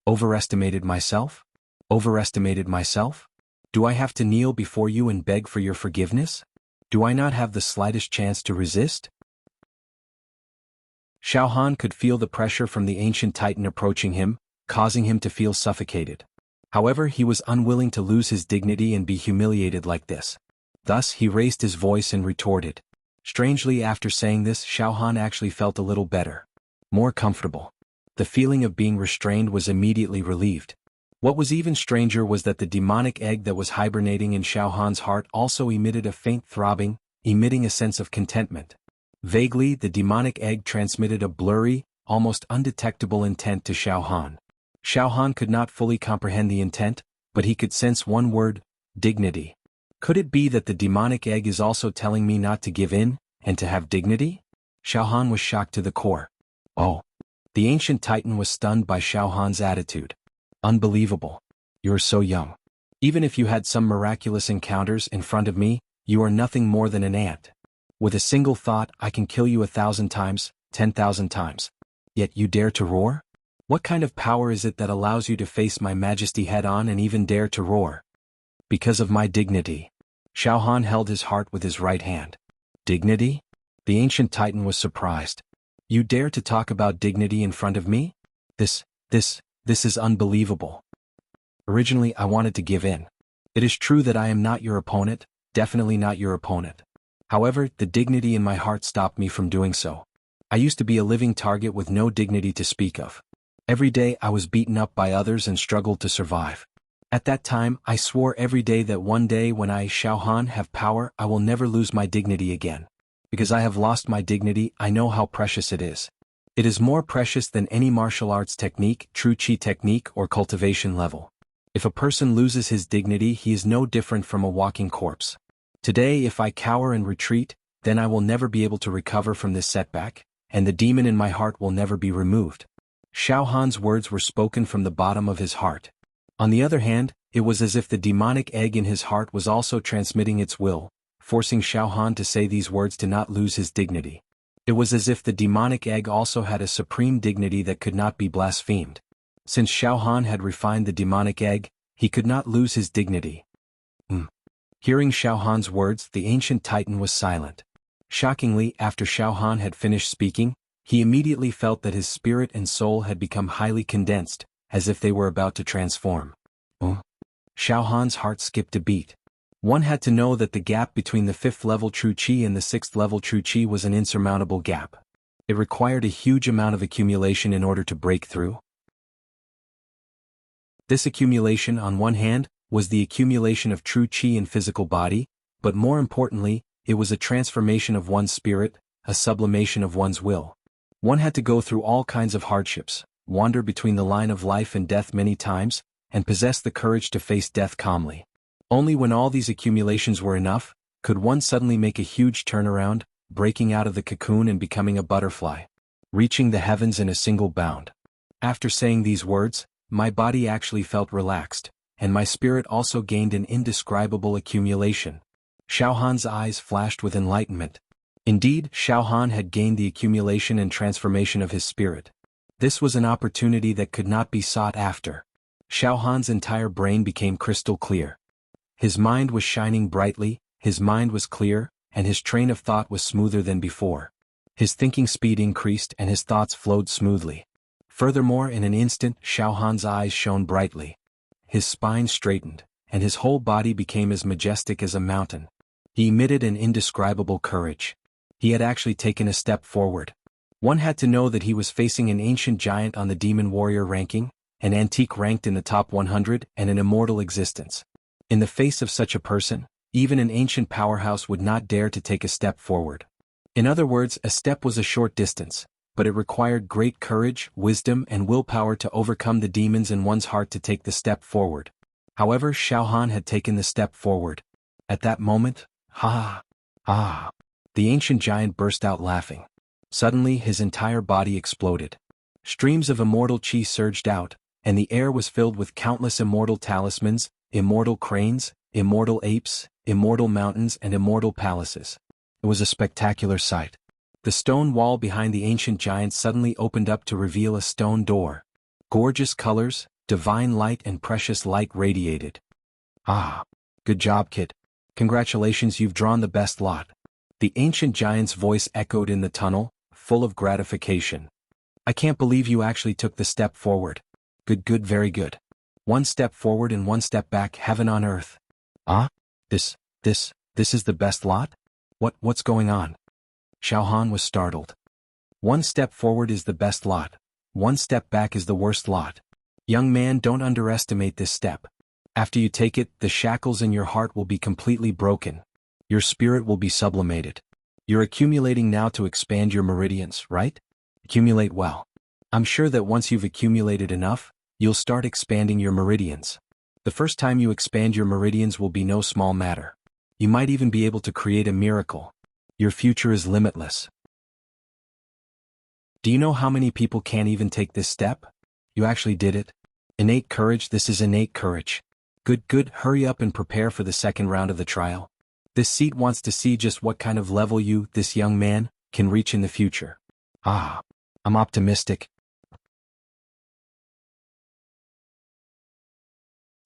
Overestimated myself? Overestimated myself? Do I have to kneel before you and beg for your forgiveness? Do I not have the slightest chance to resist? Xiao Han could feel the pressure from the ancient titan approaching him, causing him to feel suffocated. However, he was unwilling to lose his dignity and be humiliated like this. Thus, he raised his voice and retorted. Strangely, after saying this, Xiao Han actually felt a little better. More comfortable. The feeling of being restrained was immediately relieved. What was even stranger was that the demonic egg that was hibernating in Xiao Han's heart also emitted a faint throbbing, emitting a sense of contentment. Vaguely, the demonic egg transmitted a blurry, almost undetectable intent to Xiao Han. Xiao Han could not fully comprehend the intent, but he could sense one word: dignity. Could it be that the demonic egg is also telling me not to give in, and to have dignity? Xiao Han was shocked to the core. Oh. The ancient titan was stunned by Xiao Han's attitude. Unbelievable. You're so young. Even if you had some miraculous encounters in front of me, you are nothing more than an ant. With a single thought, I can kill you 1,000 times, 10,000 times. Yet you dare to roar? What kind of power is it that allows you to face my majesty head-on and even dare to roar? Because of my dignity. Xiao Han held his heart with his right hand. Dignity? The ancient titan was surprised. You dare to talk about dignity in front of me? This is unbelievable. Originally, I wanted to give in. It is true that I am not your opponent, definitely not your opponent. However, the dignity in my heart stopped me from doing so. I used to be a living target with no dignity to speak of. Every day I was beaten up by others and struggled to survive. At that time, I swore every day that one day when I, Xiao Han, have power, I will never lose my dignity again. Because I have lost my dignity, I know how precious it is. It is more precious than any martial arts technique, true chi technique, or cultivation level. If a person loses his dignity, he is no different from a walking corpse. Today, if I cower and retreat, then I will never be able to recover from this setback, and the demon in my heart will never be removed. Xiao Han's words were spoken from the bottom of his heart. On the other hand, it was as if the demonic egg in his heart was also transmitting its will, forcing Xiao Han to say these words to not lose his dignity. It was as if the demonic egg also had a supreme dignity that could not be blasphemed. Since Xiao Han had refined the demonic egg, he could not lose his dignity. Hearing Xiao Han's words, the ancient titan was silent. Shockingly, after Xiao Han had finished speaking, he immediately felt that his spirit and soul had become highly condensed, as if they were about to transform. Xiao Han's heart skipped a beat. One had to know that the gap between the 5th level true chi and the 6th level true chi was an insurmountable gap. It required a huge amount of accumulation in order to break through. This accumulation, on one hand, was the accumulation of true chi in physical body, but more importantly, it was a transformation of one's spirit, a sublimation of one's will. One had to go through all kinds of hardships, wander between the line of life and death many times, and possess the courage to face death calmly. Only when all these accumulations were enough, could one suddenly make a huge turnaround, breaking out of the cocoon and becoming a butterfly, reaching the heavens in a single bound. After saying these words, my body actually felt relaxed, and my spirit also gained an indescribable accumulation. Xiao Han's eyes flashed with enlightenment. Indeed, Xiao Han had gained the accumulation and transformation of his spirit. This was an opportunity that could not be sought after. Xiao Han's entire brain became crystal clear. His mind was shining brightly, his mind was clear, and his train of thought was smoother than before. His thinking speed increased and his thoughts flowed smoothly. Furthermore, in an instant, Xiao Han's eyes shone brightly. His spine straightened, and his whole body became as majestic as a mountain. He emitted an indescribable courage. He had actually taken a step forward. One had to know that he was facing an ancient giant on the demon warrior ranking, an antique ranked in the top 100, and an immortal existence. In the face of such a person, even an ancient powerhouse would not dare to take a step forward. In other words, a step was a short distance, but it required great courage, wisdom, and willpower to overcome the demons in one's heart to take the step forward. However, Xiao Han had taken the step forward. At that moment, the ancient giant burst out laughing. Suddenly, his entire body exploded. Streams of immortal chi surged out, and the air was filled with countless immortal talismans, immortal cranes, immortal apes, immortal mountains, and immortal palaces. It was a spectacular sight. The stone wall behind the ancient giant suddenly opened up to reveal a stone door. Gorgeous colors, divine light, and precious light radiated. Good job, kid. Congratulations, you've drawn the best lot. The ancient giant's voice echoed in the tunnel, full of gratification. I can't believe you actually took the step forward. Good, very good. One step forward and one step back, heaven on earth. This is the best lot? What's going on? Xiao Han was startled. One step forward is the best lot. One step back is the worst lot. Young man, don't underestimate this step. After you take it, the shackles in your heart will be completely broken. Your spirit will be sublimated. You're accumulating now to expand your meridians, right? Accumulate well. I'm sure that once you've accumulated enough, you'll start expanding your meridians. The first time you expand your meridians will be no small matter. You might even be able to create a miracle. Your future is limitless. Do you know how many people can't even take this step? You actually did it. Innate courage, this is innate courage. Good, hurry up and prepare for the second round of the trial. This seat wants to see just what kind of level you, this young man, can reach in the future. I'm optimistic.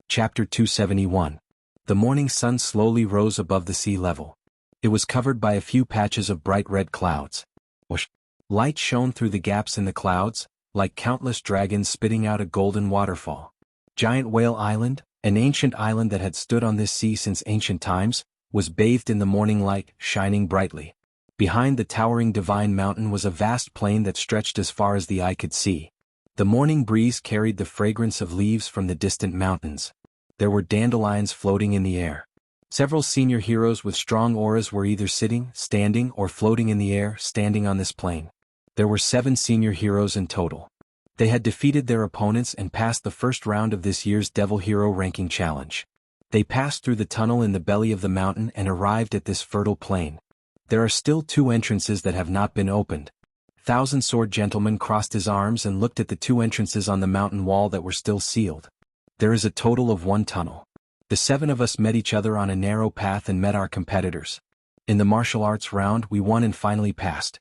Chapter 271. The morning sun slowly rose above the sea level. It was covered by a few patches of bright red clouds. Whoosh! Light shone through the gaps in the clouds, like countless dragons spitting out a golden waterfall. Giant Whale Island, an ancient island that had stood on this sea since ancient times, was bathed in the morning light, shining brightly. Behind the towering divine mountain was a vast plain that stretched as far as the eye could see. The morning breeze carried the fragrance of leaves from the distant mountains. There were dandelions floating in the air. Several senior heroes with strong auras were either sitting, standing, or floating in the air, standing on this plain. There were 7 senior heroes in total. They had defeated their opponents and passed the first round of this year's Devil Hero Ranking Challenge. They passed through the tunnel in the belly of the mountain and arrived at this fertile plain. There are still 2 entrances that have not been opened. Thousand Sword Gentleman crossed his arms and looked at the 2 entrances on the mountain wall that were still sealed. There is a total of 1 tunnel. The 7 of us met each other on a narrow path and met our competitors. In the martial arts round, we won and finally passed.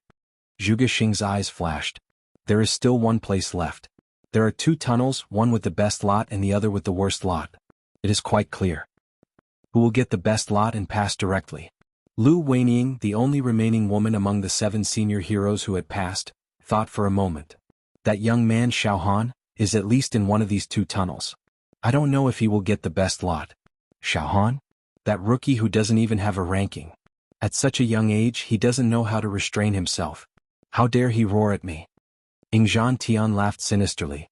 Zhuge Xing's eyes flashed. There is still 1 place left. There are 2 tunnels, one with the best lot and the other with the worst lot. It is quite clear. Who will get the best lot and pass directly? Lu Weining, the only remaining woman among the 7 senior heroes who had passed, thought for a moment. That young man Xiao Han is at least in one of these 2 tunnels. I don't know if he will get the best lot. Xiao Han? That rookie who doesn't even have a ranking. At such a young age, he doesn't know how to restrain himself. How dare he roar at me? Yingzhan Tian laughed sinisterly.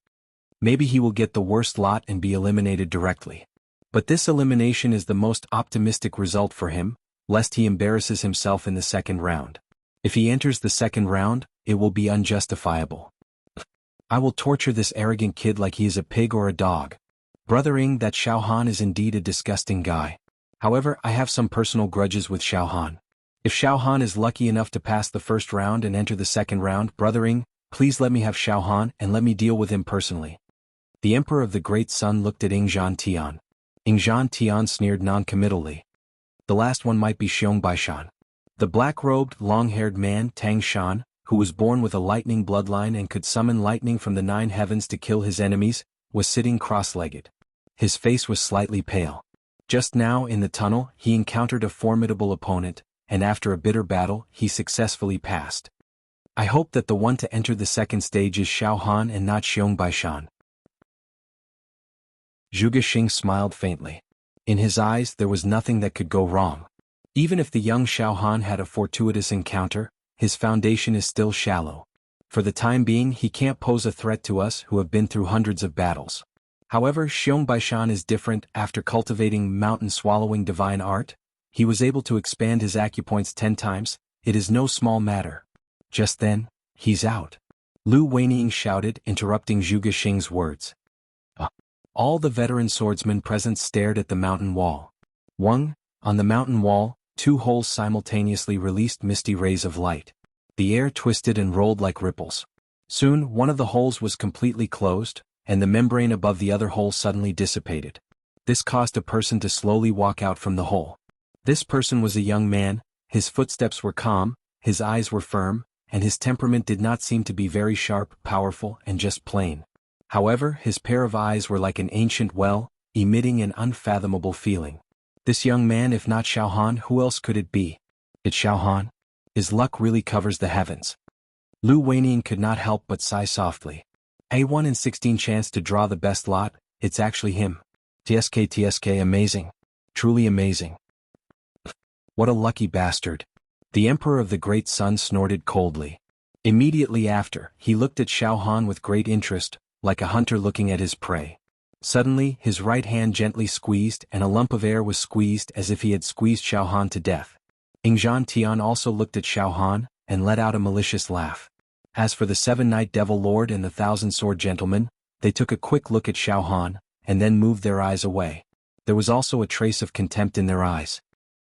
Maybe he will get the worst lot and be eliminated directly. But this elimination is the most optimistic result for him, lest he embarrasses himself in the second round. If he enters the second round, it will be unjustifiable. I will torture this arrogant kid like he is a pig or a dog. Brother Ing, that Xiao Han is indeed a disgusting guy. However, I have some personal grudges with Xiao Han. If Xiao Han is lucky enough to pass the first round and enter the second round, Brother Ing, please let me have Xiao Han and let me deal with him personally. The Emperor of the Great Sun looked at Yingzhan Tian. Yingzhan Tian sneered non-committally. The last one might be Xiong Baishan. The black-robed, long-haired man, Tang Shan, who was born with a lightning bloodline and could summon lightning from the 9 heavens to kill his enemies, was sitting cross-legged. His face was slightly pale. Just now, in the tunnel, he encountered a formidable opponent, and after a bitter battle, he successfully passed. I hope that the one to enter the second stage is Xiao Han and not Xiong Baishan. Zhuge Xing smiled faintly. In his eyes there was nothing that could go wrong. Even if the young Xiao Han had a fortuitous encounter, his foundation is still shallow. For the time being he can't pose a threat to us who have been through hundreds of battles. However, Xiong Baishan is different. After cultivating mountain-swallowing divine art, he was able to expand his acupoints 10 times. It is no small matter. Just then, he's out. Lu Weiniang shouted, interrupting Zhuge Xing's words. All the veteran swordsmen present stared at the mountain wall. On the mountain wall, 2 holes simultaneously released misty rays of light. The air twisted and rolled like ripples. Soon, one of the holes was completely closed, and the membrane above the other hole suddenly dissipated. This caused a person to slowly walk out from the hole. This person was a young man. His footsteps were calm, his eyes were firm, and his temperament did not seem to be very sharp, powerful, and just plain. However, his pair of eyes were like an ancient well, emitting an unfathomable feeling. This young man, if not Xiao Han, who else could it be? It's Xiao Han? His luck really covers the heavens. Lu Weiniang could not help but sigh softly. A 1 in 16 chance to draw the best lot, it's actually him. TSK, amazing. Truly amazing. What a lucky bastard. The Emperor of the Great Sun snorted coldly. Immediately after, he looked at Xiao Han with great interest, like a hunter looking at his prey. Suddenly, his right hand gently squeezed and a lump of air was squeezed as if he had squeezed Xiao Han to death. Ingzhan Tian also looked at Xiao Han and let out a malicious laugh. As for the 7-Night Devil Lord and the 1,000-Sword Gentleman, they took a quick look at Xiao Han and then moved their eyes away. There was also a trace of contempt in their eyes.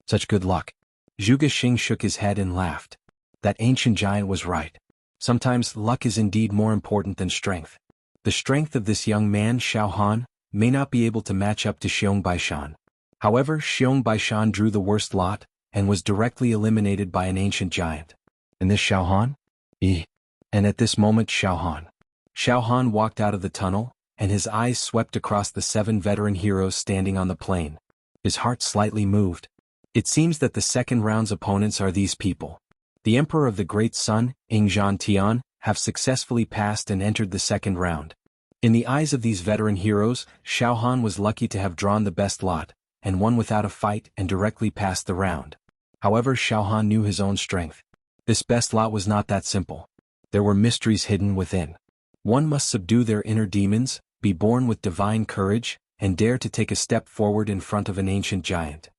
Such good luck. Zhuge Xing shook his head and laughed. That ancient giant was right. Sometimes luck is indeed more important than strength. The strength of this young man, Xiao Han, may not be able to match up to Xiong Baishan. However, Xiong Baishan drew the worst lot and was directly eliminated by an ancient giant. And this Xiao Han? And at this moment Xiao Han walked out of the tunnel, and his eyes swept across the 7 veteran heroes standing on the plain. His heart slightly moved. It seems that the second round's opponents are these people. The Emperor of the Great Sun, Ingzhan Tian, have successfully passed and entered the second round. In the eyes of these veteran heroes, Xiao Han was lucky to have drawn the best lot, and won without a fight and directly passed the round. However, Xiao Han knew his own strength. This best lot was not that simple. There were mysteries hidden within. One must subdue their inner demons, be born with divine courage, and dare to take a step forward in front of an ancient giant.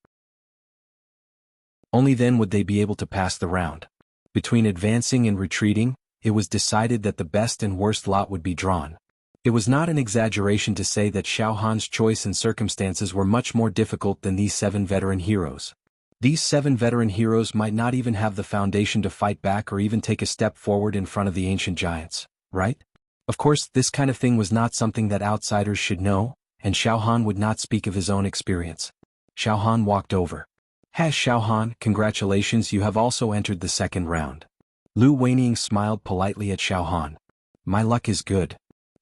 Only then would they be able to pass the round. Between advancing and retreating, it was decided that the best and worst lot would be drawn. It was not an exaggeration to say that Xiao Han's choice and circumstances were much more difficult than these 7 veteran heroes. These 7 veteran heroes might not even have the foundation to fight back or even take a step forward in front of the ancient giants, right? Of course, this kind of thing was not something that outsiders should know, and Xiao Han would not speak of his own experience. Xiao Han walked over. Xiao Han, congratulations, you have also entered the second round. Lu Weiniang smiled politely at Xiao Han. My luck is good.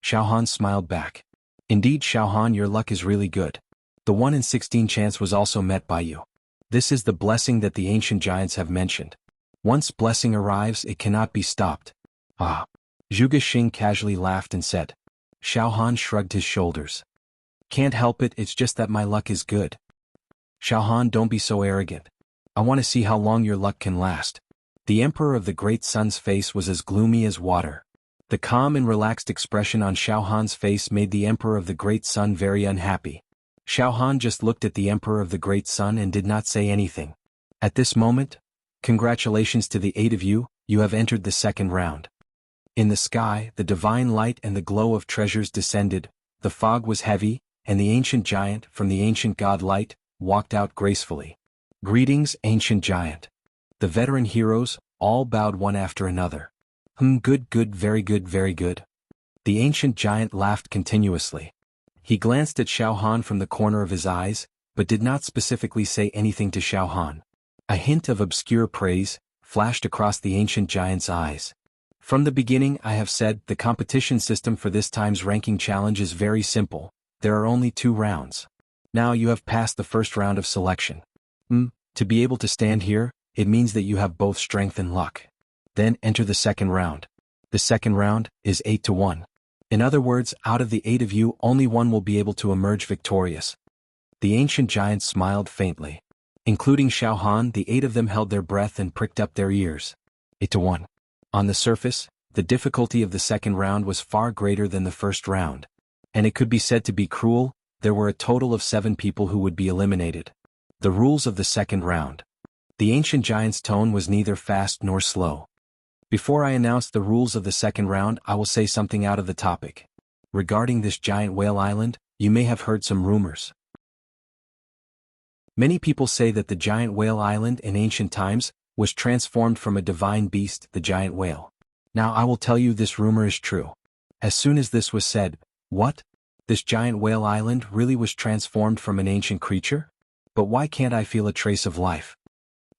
Xiao Han smiled back. Indeed, Xiao Han, your luck is really good. The 1 in 16 chance was also met by you. This is the blessing that the ancient giants have mentioned. Once blessing arrives, it cannot be stopped. Zhuge Xing casually laughed and said. Xiao Han shrugged his shoulders. Can't help it, it's just that my luck is good. Xiao Han, don't be so arrogant. I want to see how long your luck can last. The Emperor of the Great Sun's face was as gloomy as water. The calm and relaxed expression on Xiao Han's face made the Emperor of the Great Sun very unhappy. Xiao Han just looked at the Emperor of the Great Sun and did not say anything. At this moment, congratulations to the 8 of you, you have entered the second round. In the sky, the divine light and the glow of treasures descended, the fog was heavy, and the ancient giant, from the ancient god light, walked out gracefully. Greetings, ancient giant. The veteran heroes, all bowed one after another. Good, very good, very good. The ancient giant laughed continuously. He glanced at Xiao Han from the corner of his eyes, but did not specifically say anything to Xiao Han. A hint of obscure praise flashed across the ancient giant's eyes. From the beginning I have said the competition system for this time's ranking challenge is very simple. There are only 2 rounds. Now you have passed the first round of selection. To be able to stand here, it means that you have both strength and luck. Then enter the second round. The second round is 8 to 1. In other words, out of the 8 of you, only one will be able to emerge victorious. The ancient giants smiled faintly. Including Xiao Han, the 8 of them held their breath and pricked up their ears. 8 to 1. On the surface, the difficulty of the second round was far greater than the first round. And it could be said to be cruel. There were a total of 7 people who would be eliminated. The rules of the second round. The ancient giant's tone was neither fast nor slow. Before I announce the rules of the second round, I will say something out of the topic. Regarding this giant whale island, you may have heard some rumors. Many people say that the giant whale island in ancient times was transformed from a divine beast, the giant whale. Now I will tell you this rumor is true. As soon as this was said, what? This giant whale island really was transformed from an ancient creature? But why can't I feel a trace of life?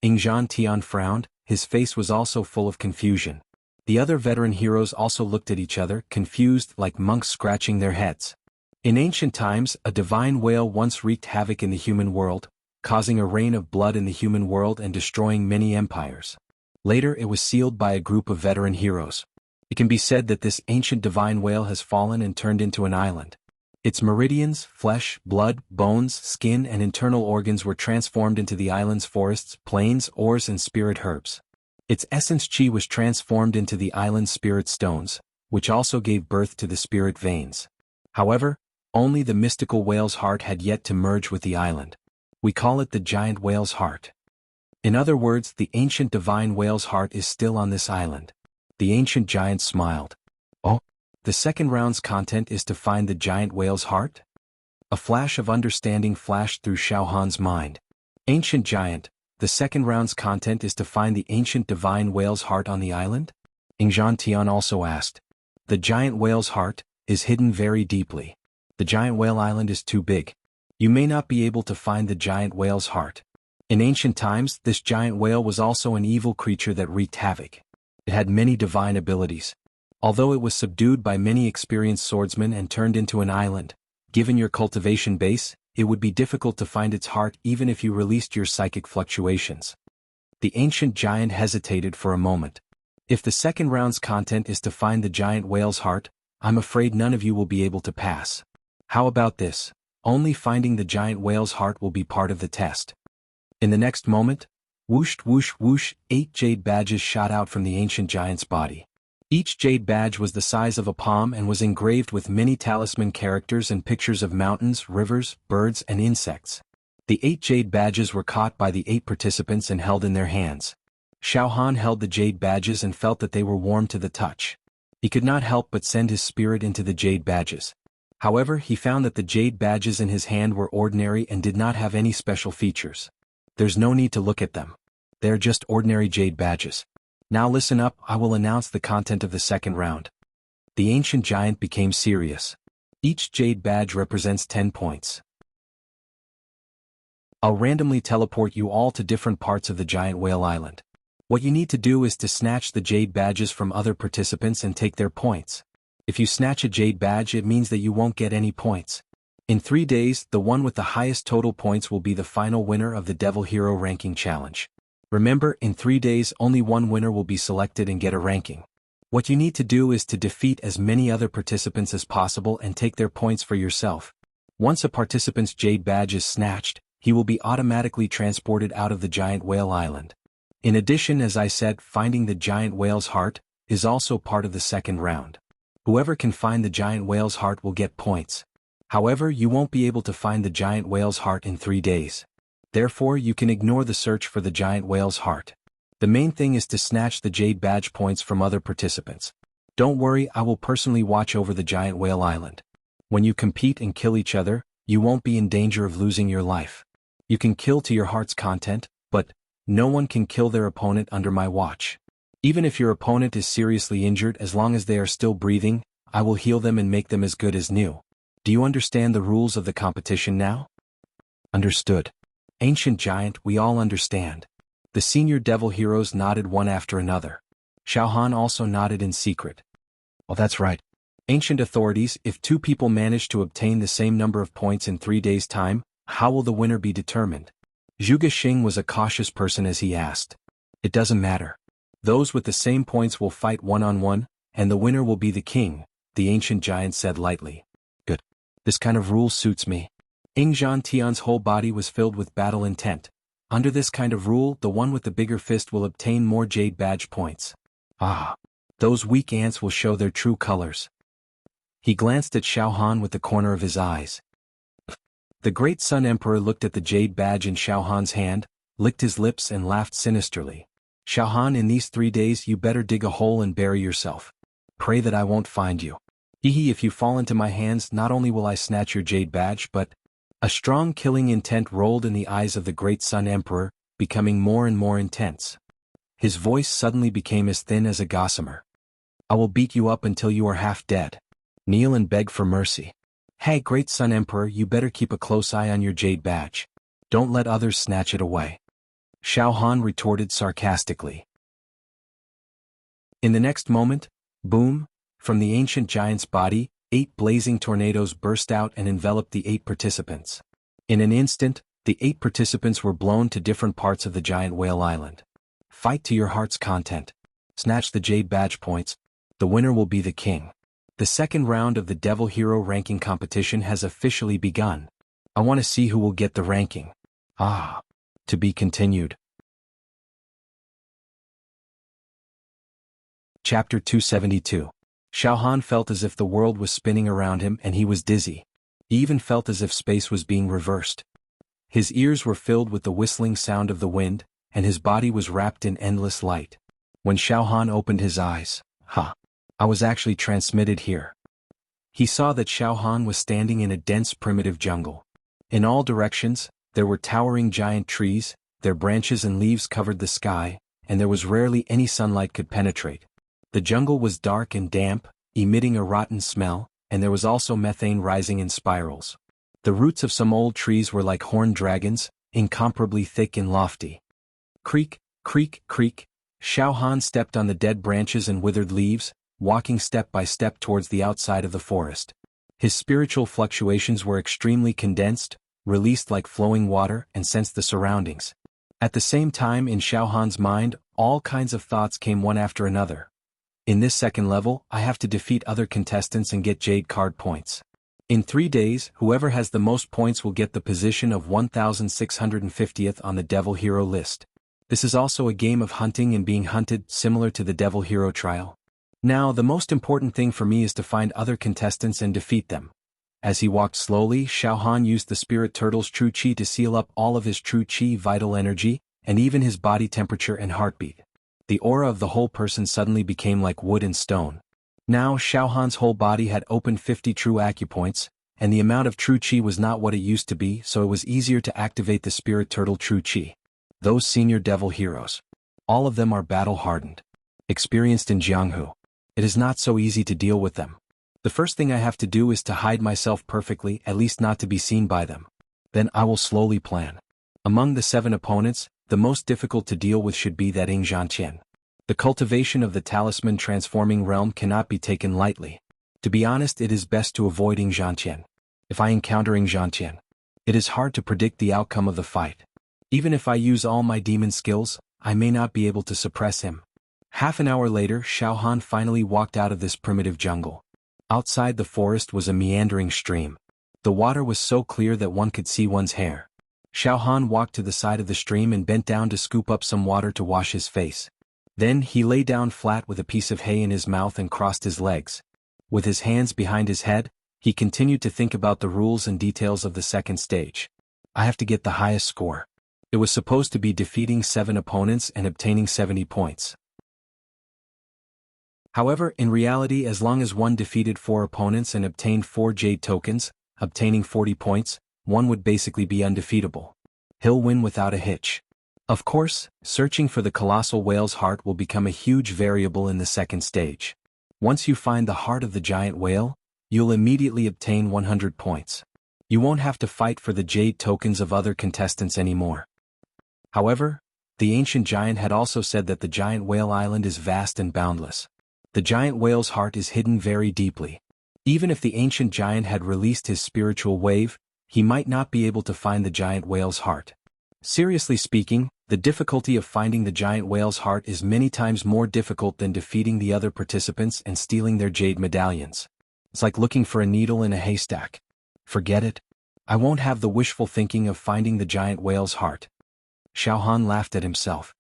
Ingzhan Tian frowned, his face was also full of confusion. The other veteran heroes also looked at each other, confused like monks scratching their heads. In ancient times, a divine whale once wreaked havoc in the human world, causing a rain of blood in the human world and destroying many empires. Later it was sealed by a group of veteran heroes. It can be said that this ancient divine whale has fallen and turned into an island. Its meridians, flesh, blood, bones, skin and internal organs were transformed into the island's forests, plains, ores and spirit herbs. Its essence chi was transformed into the island's spirit stones, which also gave birth to the spirit veins. However, only the mystical whale's heart had yet to merge with the island. We call it the giant whale's heart. In other words, the ancient divine whale's heart is still on this island. The ancient giant smiled. Oh? The second round's content is to find the giant whale's heart? A flash of understanding flashed through Xiao Han's mind. Ancient giant, the second round's content is to find the ancient divine whale's heart on the island? Ingzhan Tian also asked. The giant whale's heart is hidden very deeply. The giant whale island is too big. You may not be able to find the giant whale's heart. In ancient times, this giant whale was also an evil creature that wreaked havoc. It had many divine abilities. Although it was subdued by many experienced swordsmen and turned into an island, given your cultivation base, it would be difficult to find its heart even if you released your psychic fluctuations. The ancient giant hesitated for a moment. If the second round's content is to find the giant whale's heart, I'm afraid none of you will be able to pass. How about this? Only finding the giant whale's heart will be part of the test. In the next moment, whoosh whoosh whoosh, 8 jade badges shot out from the ancient giant's body. Each jade badge was the size of a palm and was engraved with many talisman characters and pictures of mountains, rivers, birds and insects. The 8 jade badges were caught by the 8 participants and held in their hands. Xiao Han held the jade badges and felt that they were warm to the touch. He could not help but send his spirit into the jade badges. However, he found that the jade badges in his hand were ordinary and did not have any special features. There's no need to look at them. They're just ordinary jade badges. Now listen up, I will announce the content of the second round. The ancient giant became serious. Each jade badge represents 10 points. I'll randomly teleport you all to different parts of the giant whale island. What you need to do is to snatch the jade badges from other participants and take their points. If you snatch a jade badge, it means that you won't get any points. In 3 days, the one with the highest total points will be the final winner of the Devil Hero Ranking Challenge. Remember, in 3 days only one winner will be selected and get a ranking. What you need to do is to defeat as many other participants as possible and take their points for yourself. Once a participant's jade badge is snatched, he will be automatically transported out of the giant whale island. In addition, as I said, finding the giant whale's heart is also part of the second round. Whoever can find the giant whale's heart will get points. However, you won't be able to find the giant whale's heart in 3 days. Therefore, you can ignore the search for the giant whale's heart. The main thing is to snatch the jade badge points from other participants. Don't worry, I will personally watch over the giant whale island. When you compete and kill each other, you won't be in danger of losing your life. You can kill to your heart's content, but no one can kill their opponent under my watch. Even if your opponent is seriously injured, as long as they are still breathing, I will heal them and make them as good as new. Do you understand the rules of the competition now? Understood. Ancient giant, we all understand. The senior devil heroes nodded one after another. Xiao Han also nodded in secret. Oh, that's right. Ancient authorities, if 2 people manage to obtain the same number of points in 3 days' time, how will the winner be determined? Zhuge Xing was a cautious person as he asked. It doesn't matter. Those with the same points will fight one-on-one, and the winner will be the king, the ancient giant said lightly. Good. This kind of rule suits me. Ingzhan Tian's whole body was filled with battle intent. Under this kind of rule, the one with the bigger fist will obtain more jade badge points. Ah. Those weak ants will show their true colors. He glanced at Xiao Han with the corner of his eyes. The great Sun Emperor looked at the jade badge in Xiao Han's hand, licked his lips and laughed sinisterly. Xiao Han, in these 3 days you better dig a hole and bury yourself. Pray that I won't find you. Hehe, if you fall into my hands, not only will I snatch your jade badge but— A strong killing intent rolled in the eyes of the great Sun Emperor, becoming more and more intense. His voice suddenly became as thin as a gossamer. I will beat you up until you are half dead. Kneel and beg for mercy. Hey, great Sun Emperor, you better keep a close eye on your jade badge. Don't let others snatch it away. Xiao Han retorted sarcastically. In the next moment, boom, from the ancient giant's body, 8 blazing tornadoes burst out and enveloped the 8 participants. In an instant, the 8 participants were blown to different parts of the giant whale island. Fight to your heart's content. Snatch the jade badge points. The winner will be the king. The second round of the Devil Hero ranking competition has officially begun. I want to see who will get the ranking. Ah. To be continued. Chapter 272. Xiao Han felt as if the world was spinning around him and he was dizzy. He even felt as if space was being reversed. His ears were filled with the whistling sound of the wind, and his body was wrapped in endless light. When Xiao Han opened his eyes, I was actually transmitted here. He saw that Xiao Han was standing in a dense primitive jungle. In all directions, there were towering giant trees, their branches and leaves covered the sky, and there was rarely any sunlight could penetrate. The jungle was dark and damp, emitting a rotten smell, and there was also methane rising in spirals. The roots of some old trees were like horned dragons, incomparably thick and lofty. Creak, creak, creak. Xiao Han stepped on the dead branches and withered leaves, walking step by step towards the outside of the forest. His spiritual fluctuations were extremely condensed, released like flowing water, and sensed the surroundings. At the same time, in Xiao Han's mind, all kinds of thoughts came one after another. In this second level, I have to defeat other contestants and get jade card points. In 3 days, whoever has the most points will get the position of 1650th on the Devil Hero list. This is also a game of hunting and being hunted, similar to the Devil Hero trial. Now, the most important thing for me is to find other contestants and defeat them. As he walked slowly, Xiao Han used the Spirit Turtle's True Qi to seal up all of his True Qi vital energy, and even his body temperature and heartbeat. The aura of the whole person suddenly became like wood and stone. Now Xiao Han's whole body had opened 50 true acupoints, and the amount of True Qi was not what it used to be, so it was easier to activate the Spirit Turtle True Qi. Those senior devil heroes. All of them are battle-hardened. Experienced in Jianghu. It is not so easy to deal with them. The first thing I have to do is to hide myself perfectly, at least not to be seen by them. Then I will slowly plan. Among the 7 opponents, the most difficult to deal with should be that Ingzhan Tian. The cultivation of the talisman transforming realm cannot be taken lightly. To be honest, it is best to avoid Ingzhan Tian. If I encounter Ingzhan Tian, it is hard to predict the outcome of the fight. Even if I use all my demon skills, I may not be able to suppress him. Half an hour later, Xiao Han finally walked out of this primitive jungle. Outside the forest was a meandering stream. The water was so clear that one could see one's hair. Xiao Han walked to the side of the stream and bent down to scoop up some water to wash his face. Then he lay down flat with a piece of hay in his mouth and crossed his legs. With his hands behind his head, he continued to think about the rules and details of the second stage. I have to get the highest score. It was supposed to be defeating 7 opponents and obtaining 70 points. However, in reality, as long as one defeated 4 opponents and obtained 4 jade tokens, obtaining 40 points, one would basically be undefeatable. He'll win without a hitch. Of course, searching for the colossal whale's heart will become a huge variable in the second stage. Once you find the heart of the giant whale, you'll immediately obtain 100 points. You won't have to fight for the jade tokens of other contestants anymore. However, the ancient giant had also said that the giant whale island is vast and boundless. The giant whale's heart is hidden very deeply. Even if the ancient giant had released his spiritual wave, he might not be able to find the giant whale's heart. Seriously speaking, The difficulty of finding the giant whale's heart is many times more difficult than defeating the other participants and stealing their jade medallions. It's like looking for a needle in a haystack. Forget it. I won't have the wishful thinking of finding the giant whale's heart. Xiao Han laughed at himself.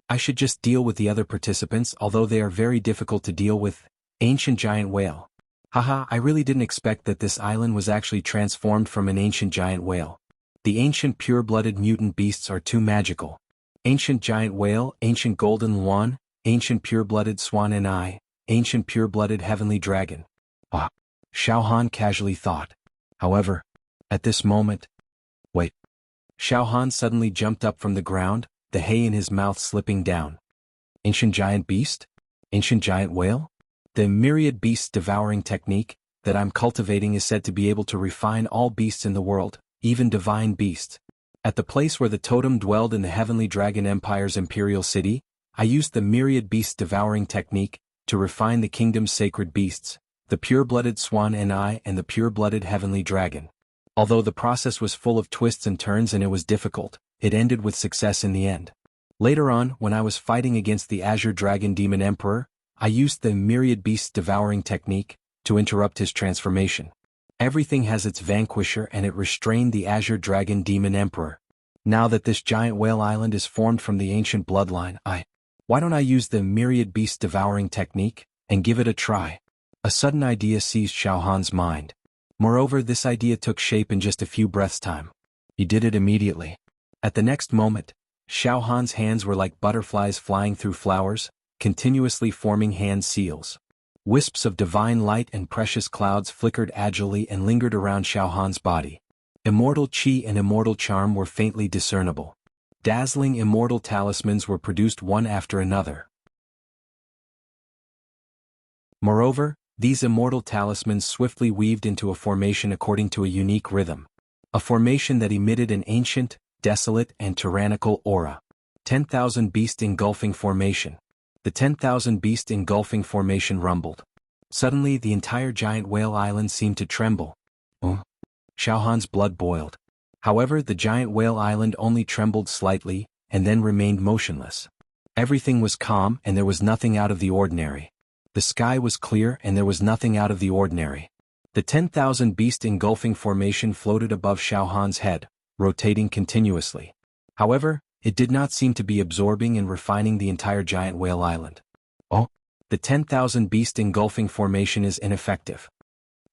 I should just deal with the other participants, although they are very difficult to deal with. Ancient giant whale. Haha, I really didn't expect that this island was actually transformed from an ancient giant whale. The ancient pure-blooded mutant beasts are too magical. Ancient giant whale, ancient golden luan, ancient pure-blooded swan and I, ancient pure-blooded heavenly dragon. Ah, Xiao Han casually thought. However, at this moment... Wait. Xiao Han suddenly jumped up from the ground, the hay in his mouth slipping down. Ancient giant beast? Ancient giant whale? The myriad beasts devouring technique that I'm cultivating is said to be able to refine all beasts in the world, even divine beasts. At the place where the totem dwelled in the Heavenly Dragon Empire's imperial city, I used the myriad beast devouring technique to refine the kingdom's sacred beasts, the pure-blooded swan and I and the pure-blooded heavenly dragon. Although the process was full of twists and turns and it was difficult, it ended with success in the end. Later on, when I was fighting against the Azure Dragon Demon Emperor, I used the myriad beasts devouring technique to interrupt his transformation. Everything has its vanquisher and it restrained the Azure Dragon Demon Emperor. Now that this giant whale island is formed from the ancient bloodline, why don't I use the myriad beast devouring technique and give it a try? A sudden idea seized Xiao Han's mind. Moreover, this idea took shape in just a few breaths' time. He did it immediately. At the next moment, Xiao Han's hands were like butterflies flying through flowers, continuously forming hand seals. Wisps of divine light and precious clouds flickered agilely and lingered around Xiao Han's body. Immortal chi and immortal charm were faintly discernible. Dazzling immortal talismans were produced one after another. Moreover, these immortal talismans swiftly weaved into a formation according to a unique rhythm. A formation that emitted an ancient, desolate and tyrannical aura. 10,000 Beast Engulfing Formation. The 10,000 Beast Engulfing Formation rumbled. Suddenly the entire giant whale island seemed to tremble. Xiao Han's blood boiled. However, the giant whale island only trembled slightly, and then remained motionless. Everything was calm and there was nothing out of the ordinary. The sky was clear and there was nothing out of the ordinary. The 10,000 Beast Engulfing Formation floated above Xiao Han's head, rotating continuously. However, it did not seem to be absorbing and refining the entire giant whale island. The 10,000 Beast Engulfing Formation is ineffective.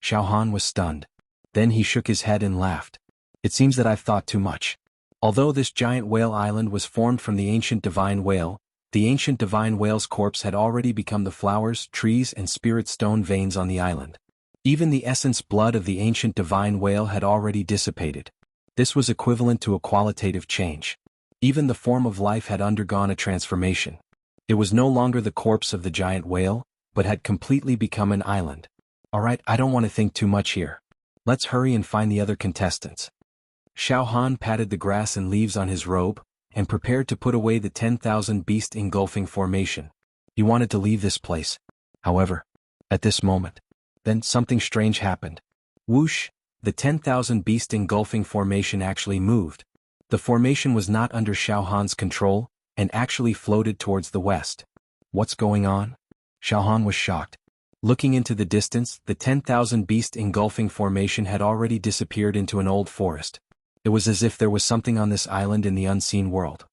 Xiao Han was stunned. Then he shook his head and laughed. It seems that I've thought too much. Although this giant whale island was formed from the ancient divine whale, the ancient divine whale's corpse had already become the flowers, trees and spirit stone veins on the island. Even the essence blood of the ancient divine whale had already dissipated. This was equivalent to a qualitative change. Even the form of life had undergone a transformation. It was no longer the corpse of the giant whale, but had completely become an island. Alright, I don't want to think too much here. Let's hurry and find the other contestants. Xiao Han patted the grass and leaves on his robe, and prepared to put away the 10,000 Beast Engulfing Formation. He wanted to leave this place. However, at this moment, then something strange happened. Whoosh! The 10,000 Beast Engulfing Formation actually moved. The formation was not under Xiao Han's control, and actually floated towards the west. What's going on? Xiao Han was shocked. Looking into the distance, the 10,000 Beast Engulfing Formation had already disappeared into an old forest. It was as if there was something on this island in the unseen world.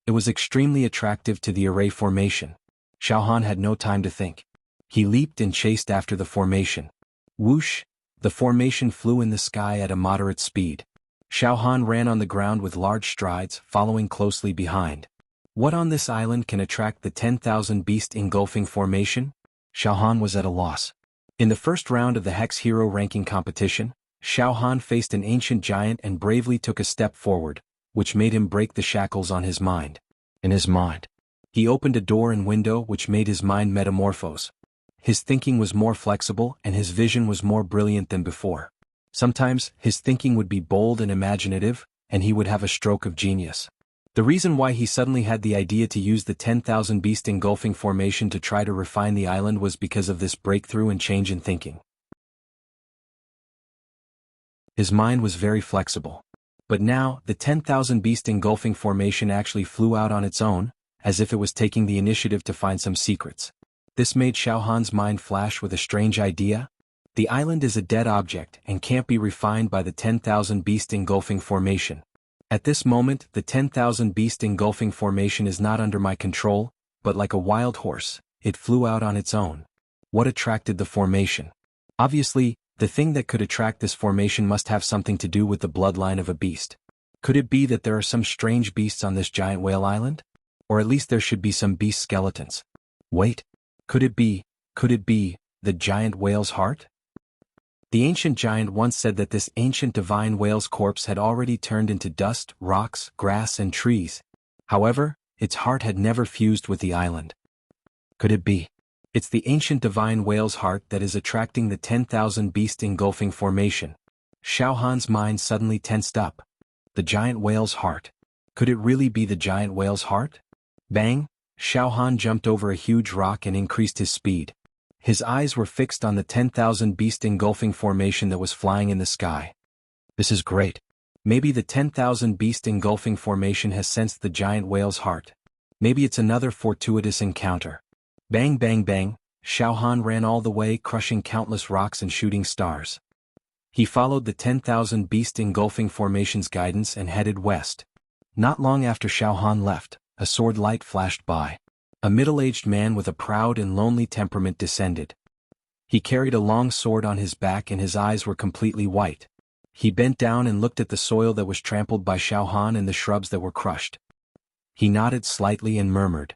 It was extremely attractive to the array formation. Xiao Han had no time to think. He leaped and chased after the formation. Whoosh! The formation flew in the sky at a moderate speed. Xiao Han ran on the ground with large strides, following closely behind. What on this island can attract the 10,000 Beast Engulfing Formation? Xiao Han was at a loss. In the first round of the Hex Hero ranking competition, Xiao Han faced an ancient giant and bravely took a step forward, which made him break the shackles on his mind. In his mind, he opened a door and window which made his mind metamorphose. His thinking was more flexible and his vision was more brilliant than before. Sometimes, his thinking would be bold and imaginative, and he would have a stroke of genius. The reason why he suddenly had the idea to use the 10,000 Beast Engulfing Formation to try to refine the island was because of this breakthrough and change in thinking. His mind was very flexible. But now, the 10,000 beast engulfing formation actually flew out on its own, as if it was taking the initiative to find some secrets. This made Xiao Han's mind flash with a strange idea. The island is a dead object and can't be refined by the 10,000 beast engulfing formation. At this moment, the 10,000 beast engulfing formation is not under my control, but like a wild horse, it flew out on its own. What attracted the formation? Obviously, the thing that could attract this formation must have something to do with the bloodline of a beast. Could it be that there are some strange beasts on this giant whale island? Or at least there should be some beast skeletons. Wait, could it be the giant whale's heart? The ancient giant once said that this ancient divine whale's corpse had already turned into dust, rocks, grass and trees. However, its heart had never fused with the island. Could it be? It's the ancient divine whale's heart that is attracting the 10,000 beast engulfing formation. Xiao Han's mind suddenly tensed up. The giant whale's heart. Could it really be the giant whale's heart? Bang! Xiao Han jumped over a huge rock and increased his speed. His eyes were fixed on the 10,000 beast engulfing formation that was flying in the sky. This is great. Maybe the 10,000 beast engulfing formation has sensed the giant whale's heart. Maybe it's another fortuitous encounter. Bang bang bang, Xiao Han ran all the way, crushing countless rocks and shooting stars. He followed the 10,000 beast engulfing formation's guidance and headed west. Not long after Xiao Han left, a sword light flashed by. A middle-aged man with a proud and lonely temperament descended. He carried a long sword on his back and his eyes were completely white. He bent down and looked at the soil that was trampled by Xiao Han and the shrubs that were crushed. He nodded slightly and murmured,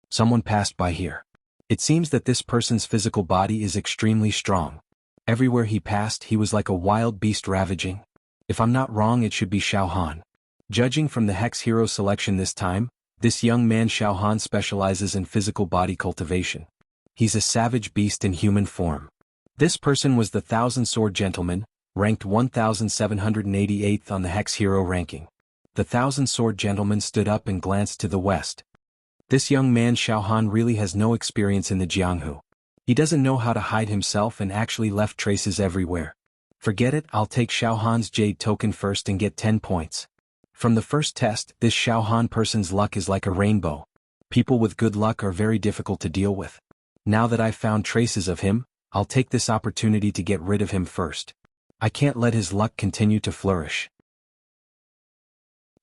"Someone passed by here. It seems that this person's physical body is extremely strong. Everywhere he passed he was like a wild beast ravaging. If I'm not wrong it should be Xiao Han." Judging from the Hex Hero selection this time, this young man Xiao Han specializes in physical body cultivation. He's a savage beast in human form. This person was the Thousand Sword Gentleman, ranked 1788th on the Hex Hero ranking. The Thousand Sword Gentleman stood up and glanced to the west. This young man Xiao Han really has no experience in the Jianghu. He doesn't know how to hide himself and actually left traces everywhere. Forget it, I'll take Xiao Han's Jade token first and get 10 points. From the first test, this Xiao Han person's luck is like a rainbow. People with good luck are very difficult to deal with. Now that I've found traces of him, I'll take this opportunity to get rid of him first. I can't let his luck continue to flourish.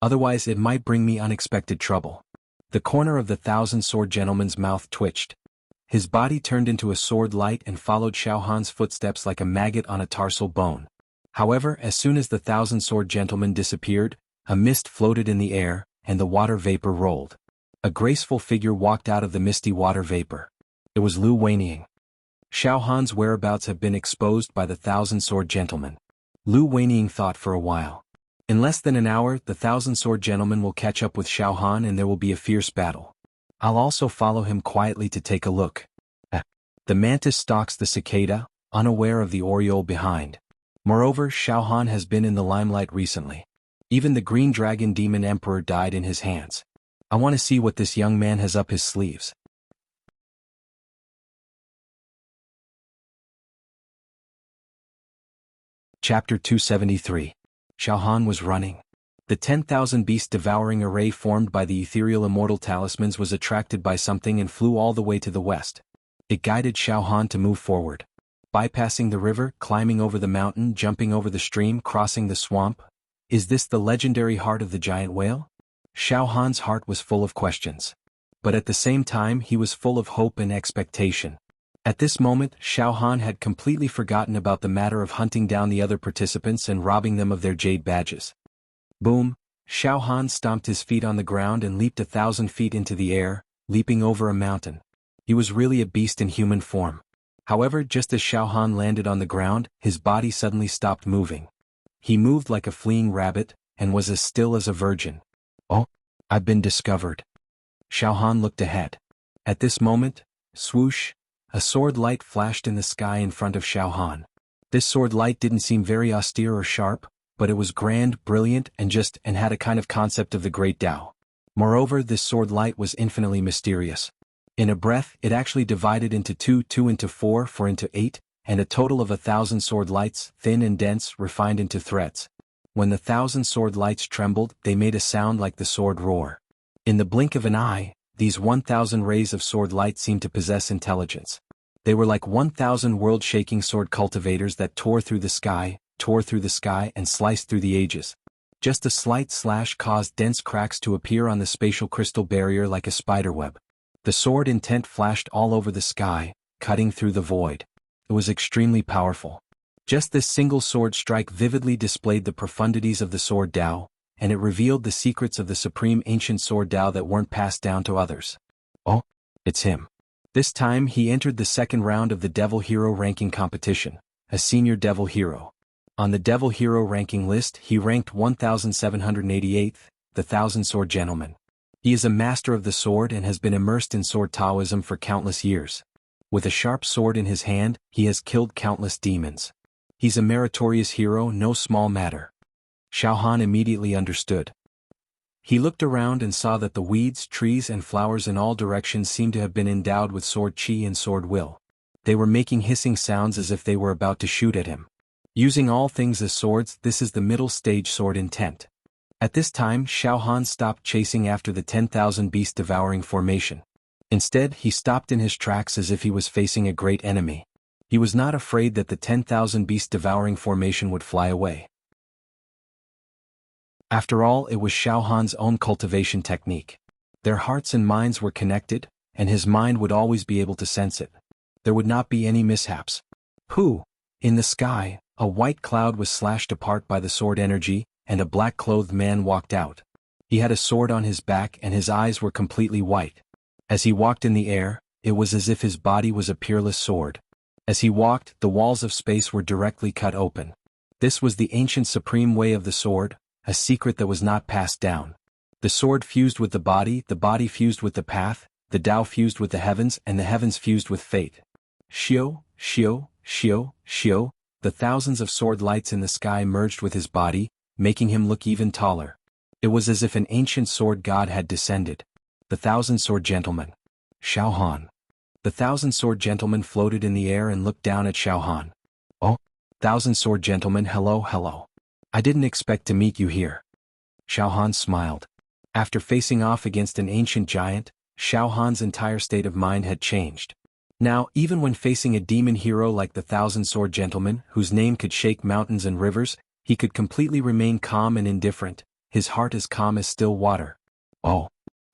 Otherwise it might bring me unexpected trouble. The corner of the Thousand Sword Gentleman's mouth twitched. His body turned into a sword light and followed Xiao Han's footsteps like a maggot on a tarsal bone. However, as soon as the Thousand Sword Gentleman disappeared, a mist floated in the air, and the water vapor rolled. A graceful figure walked out of the misty water vapor. It was Lu Weining. Xiao Han's whereabouts have been exposed by the Thousand Sword Gentleman. Lu Weining thought for a while. In less than an hour, the Thousand Sword Gentleman will catch up with Xiao Han and there will be a fierce battle. I'll also follow him quietly to take a look. The mantis stalks the cicada, unaware of the oriole behind. Moreover, Xiao Han has been in the limelight recently. Even the Green Dragon Demon Emperor died in his hands. I want to see what this young man has up his sleeves. Chapter 273. Xiao Han was running. The 10,000 beast devouring array formed by the ethereal immortal talismans was attracted by something and flew all the way to the west. It guided Xiao Han to move forward. Bypassing the river, climbing over the mountain, jumping over the stream, crossing the swamp. Is this the legendary heart of the giant whale? Xiao Han's heart was full of questions. But at the same time he was full of hope and expectation. At this moment, Xiao Han had completely forgotten about the matter of hunting down the other participants and robbing them of their jade badges. Boom! Xiao Han stomped his feet on the ground and leaped 1,000 feet into the air, leaping over a mountain. He was really a beast in human form. However, just as Xiao Han landed on the ground, his body suddenly stopped moving. He moved like a fleeing rabbit, and was as still as a virgin. Oh, I've been discovered. Xiao Han looked ahead. At this moment, swoosh, a sword light flashed in the sky in front of Xiao Han. This sword light didn't seem very austere or sharp, but it was grand, brilliant, and had a kind of concept of the great Tao. Moreover, this sword light was infinitely mysterious. In a breath, it actually divided into 2, 2 into 4, 4 into 8, and a total of 1,000 sword lights, thin and dense, refined into threads. When the 1,000 sword lights trembled, they made a sound like the sword roar. In the blink of an eye, these 1,000 rays of sword light seemed to possess intelligence. They were like 1,000 world-shaking sword cultivators that tore through the sky, and sliced through the ages. Just a slight slash caused dense cracks to appear on the spatial crystal barrier like a spiderweb. The sword intent flashed all over the sky, cutting through the void. It was extremely powerful. Just this single sword strike vividly displayed the profundities of the sword Tao, and it revealed the secrets of the supreme ancient sword Tao that weren't passed down to others. Oh, it's him. This time he entered the second round of the Devil Hero ranking competition, a senior Devil Hero. On the Devil Hero ranking list he ranked 1788th, the Thousand Sword Gentleman. He is a master of the sword and has been immersed in sword Taoism for countless years. With a sharp sword in his hand, he has killed countless demons. He's a meritorious hero, no small matter. Xiao Han immediately understood. He looked around and saw that the weeds, trees and flowers in all directions seemed to have been endowed with sword chi and sword will. They were making hissing sounds as if they were about to shoot at him. Using all things as swords, this is the middle stage sword intent. At this time Xiao Han stopped chasing after the 10,000 beast devouring formation. Instead he stopped in his tracks as if he was facing a great enemy. He was not afraid that the 10,000 beast devouring formation would fly away. After all, it was Xiao Han's own cultivation technique. Their hearts and minds were connected, and his mind would always be able to sense it. There would not be any mishaps. Who? In the sky, a white cloud was slashed apart by the sword energy, and a black-clothed man walked out. He had a sword on his back and his eyes were completely white. As he walked in the air, it was as if his body was a peerless sword. As he walked, the walls of space were directly cut open. This was the ancient supreme way of the sword, a secret that was not passed down. The sword fused with the body fused with the path, the Tao fused with the heavens, and the heavens fused with fate. Xiao, Xiao, Xiao, Xiao, the thousands of sword lights in the sky merged with his body, making him look even taller. It was as if an ancient sword god had descended. The Thousand Sword Gentleman. Xiao Han. The Thousand Sword Gentleman floated in the air and looked down at Xiao Han. Oh, Thousand Sword Gentleman, hello. I didn't expect to meet you here. Xiao Han smiled. After facing off against an ancient giant, Xiao Han's entire state of mind had changed. Now, even when facing a demon hero like the Thousand Sword Gentleman, whose name could shake mountains and rivers, he could completely remain calm and indifferent, his heart as calm as still water. Oh.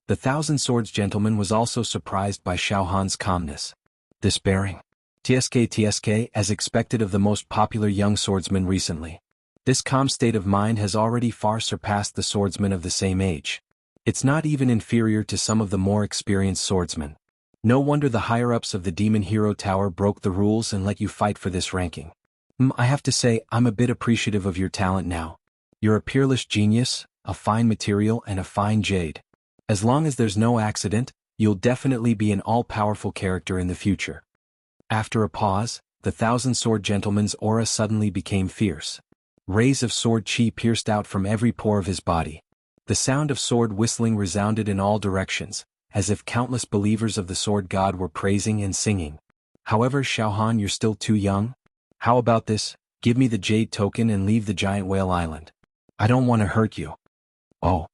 The Thousand Swords Gentleman was also surprised by Xiao Han's calmness. This bearing. TSK, as expected of the most popular young swordsman recently. This calm state of mind has already far surpassed the swordsmen of the same age. It's not even inferior to some of the more experienced swordsmen. No wonder the higher-ups of the Demon Hero Tower broke the rules and let you fight for this ranking. I have to say, I'm a bit appreciative of your talent now. You're a peerless genius, a fine material and a fine jade. As long as there's no accident, you'll definitely be an all-powerful character in the future. After a pause, the Thousand Sword Gentleman's aura suddenly became fierce. Rays of sword chi pierced out from every pore of his body. The sound of sword whistling resounded in all directions, as if countless believers of the sword god were praising and singing. However, Xiao Han, you're still too young. How about this? Give me the jade token and leave the giant whale island. I don't want to hurt you. Oh.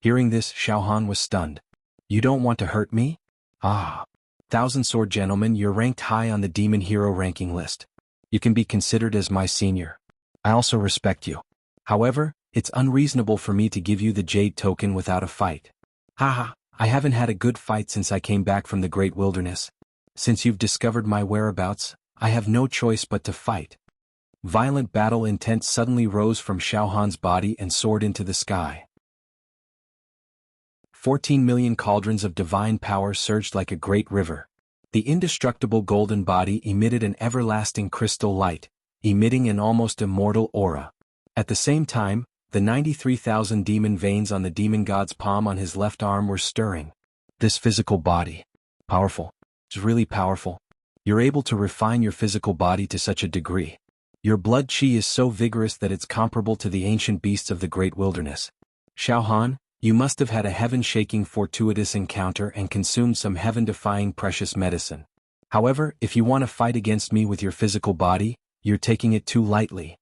Hearing this, Xiao Han was stunned. You don't want to hurt me? Ah. Thousand Sword Gentleman, you're ranked high on the Demon Hero ranking list. You can be considered as my senior. I also respect you. However, it's unreasonable for me to give you the jade token without a fight. Haha, I haven't had a good fight since I came back from the Great Wilderness. Since you've discovered my whereabouts, I have no choice but to fight. Violent battle intent suddenly rose from Xiao Han's body and soared into the sky. 14 million cauldrons of divine power surged like a great river. The indestructible golden body emitted an everlasting crystal light, emitting an almost immortal aura. At the same time, the 93,000 demon veins on the demon god's palm on his left arm were stirring. This physical body. Powerful. It's really powerful. You're able to refine your physical body to such a degree. Your blood chi is so vigorous that it's comparable to the ancient beasts of the Great Wilderness. Xiao Han, you must have had a heaven-shaking fortuitous encounter and consumed some heaven-defying precious medicine. However, if you want to fight against me with your physical body, you're taking it too lightly.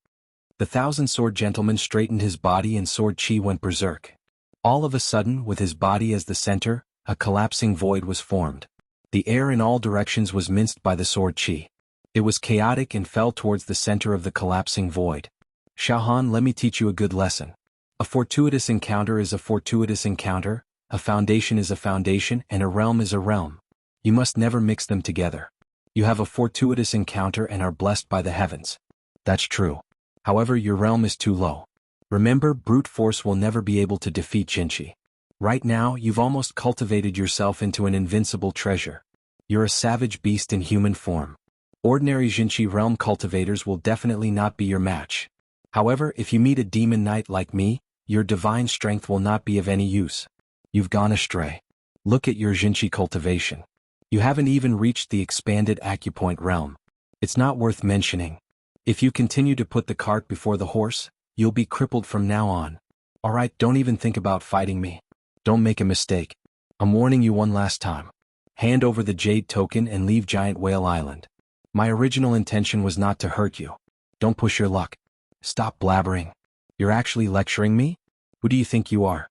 The thousand-sword gentleman straightened his body and sword chi went berserk. All of a sudden, with his body as the center, a collapsing void was formed. The air in all directions was minced by the sword chi. It was chaotic and fell towards the center of the collapsing void. Xiaohan, let me teach you a good lesson. A fortuitous encounter is a fortuitous encounter, a foundation is a foundation, and a realm is a realm. You must never mix them together. You have a fortuitous encounter and are blessed by the heavens. That's true. However, your realm is too low. Remember, brute force will never be able to defeat Jinchi. Right now, you've almost cultivated yourself into an invincible treasure. You're a savage beast in human form. Ordinary Jinchi realm cultivators will definitely not be your match. However, if you meet a demon knight like me, your divine strength will not be of any use. You've gone astray. Look at your Jinchi cultivation. You haven't even reached the expanded acupoint realm. It's not worth mentioning. If you continue to put the cart before the horse, you'll be crippled from now on. Alright, don't even think about fighting me. Don't make a mistake. I'm warning you one last time. Hand over the jade token and leave Giant Whale Island. My original intention was not to hurt you. Don't push your luck. Stop blabbering. You're actually lecturing me? Who do you think you are?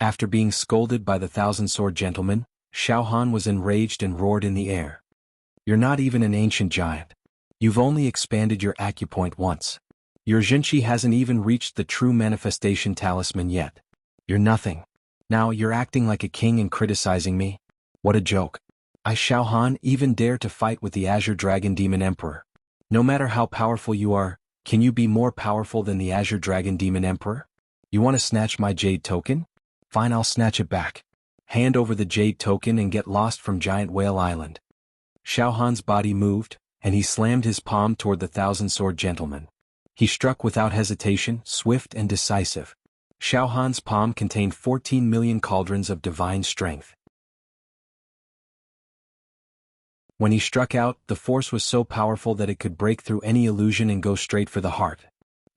After being scolded by the thousand-sword gentleman, Xiaohan was enraged and roared in the air. You're not even an ancient giant. You've only expanded your acupoint once. Your Jinchi hasn't even reached the true manifestation talisman yet. You're nothing. Now you're acting like a king and criticizing me? What a joke. I, Xiaohan, even dare to fight with the Azure Dragon Demon Emperor. No matter how powerful you are, can you be more powerful than the Azure Dragon Demon Emperor? You want to snatch my jade token? Fine, I'll snatch it back. Hand over the jade token and get lost from Giant Whale Island. Xiaohan's body moved, and he slammed his palm toward the thousand-sword gentleman. He struck without hesitation, swift and decisive. Xiaohan's palm contained 14 million cauldrons of divine strength. When he struck out, the force was so powerful that it could break through any illusion and go straight for the heart.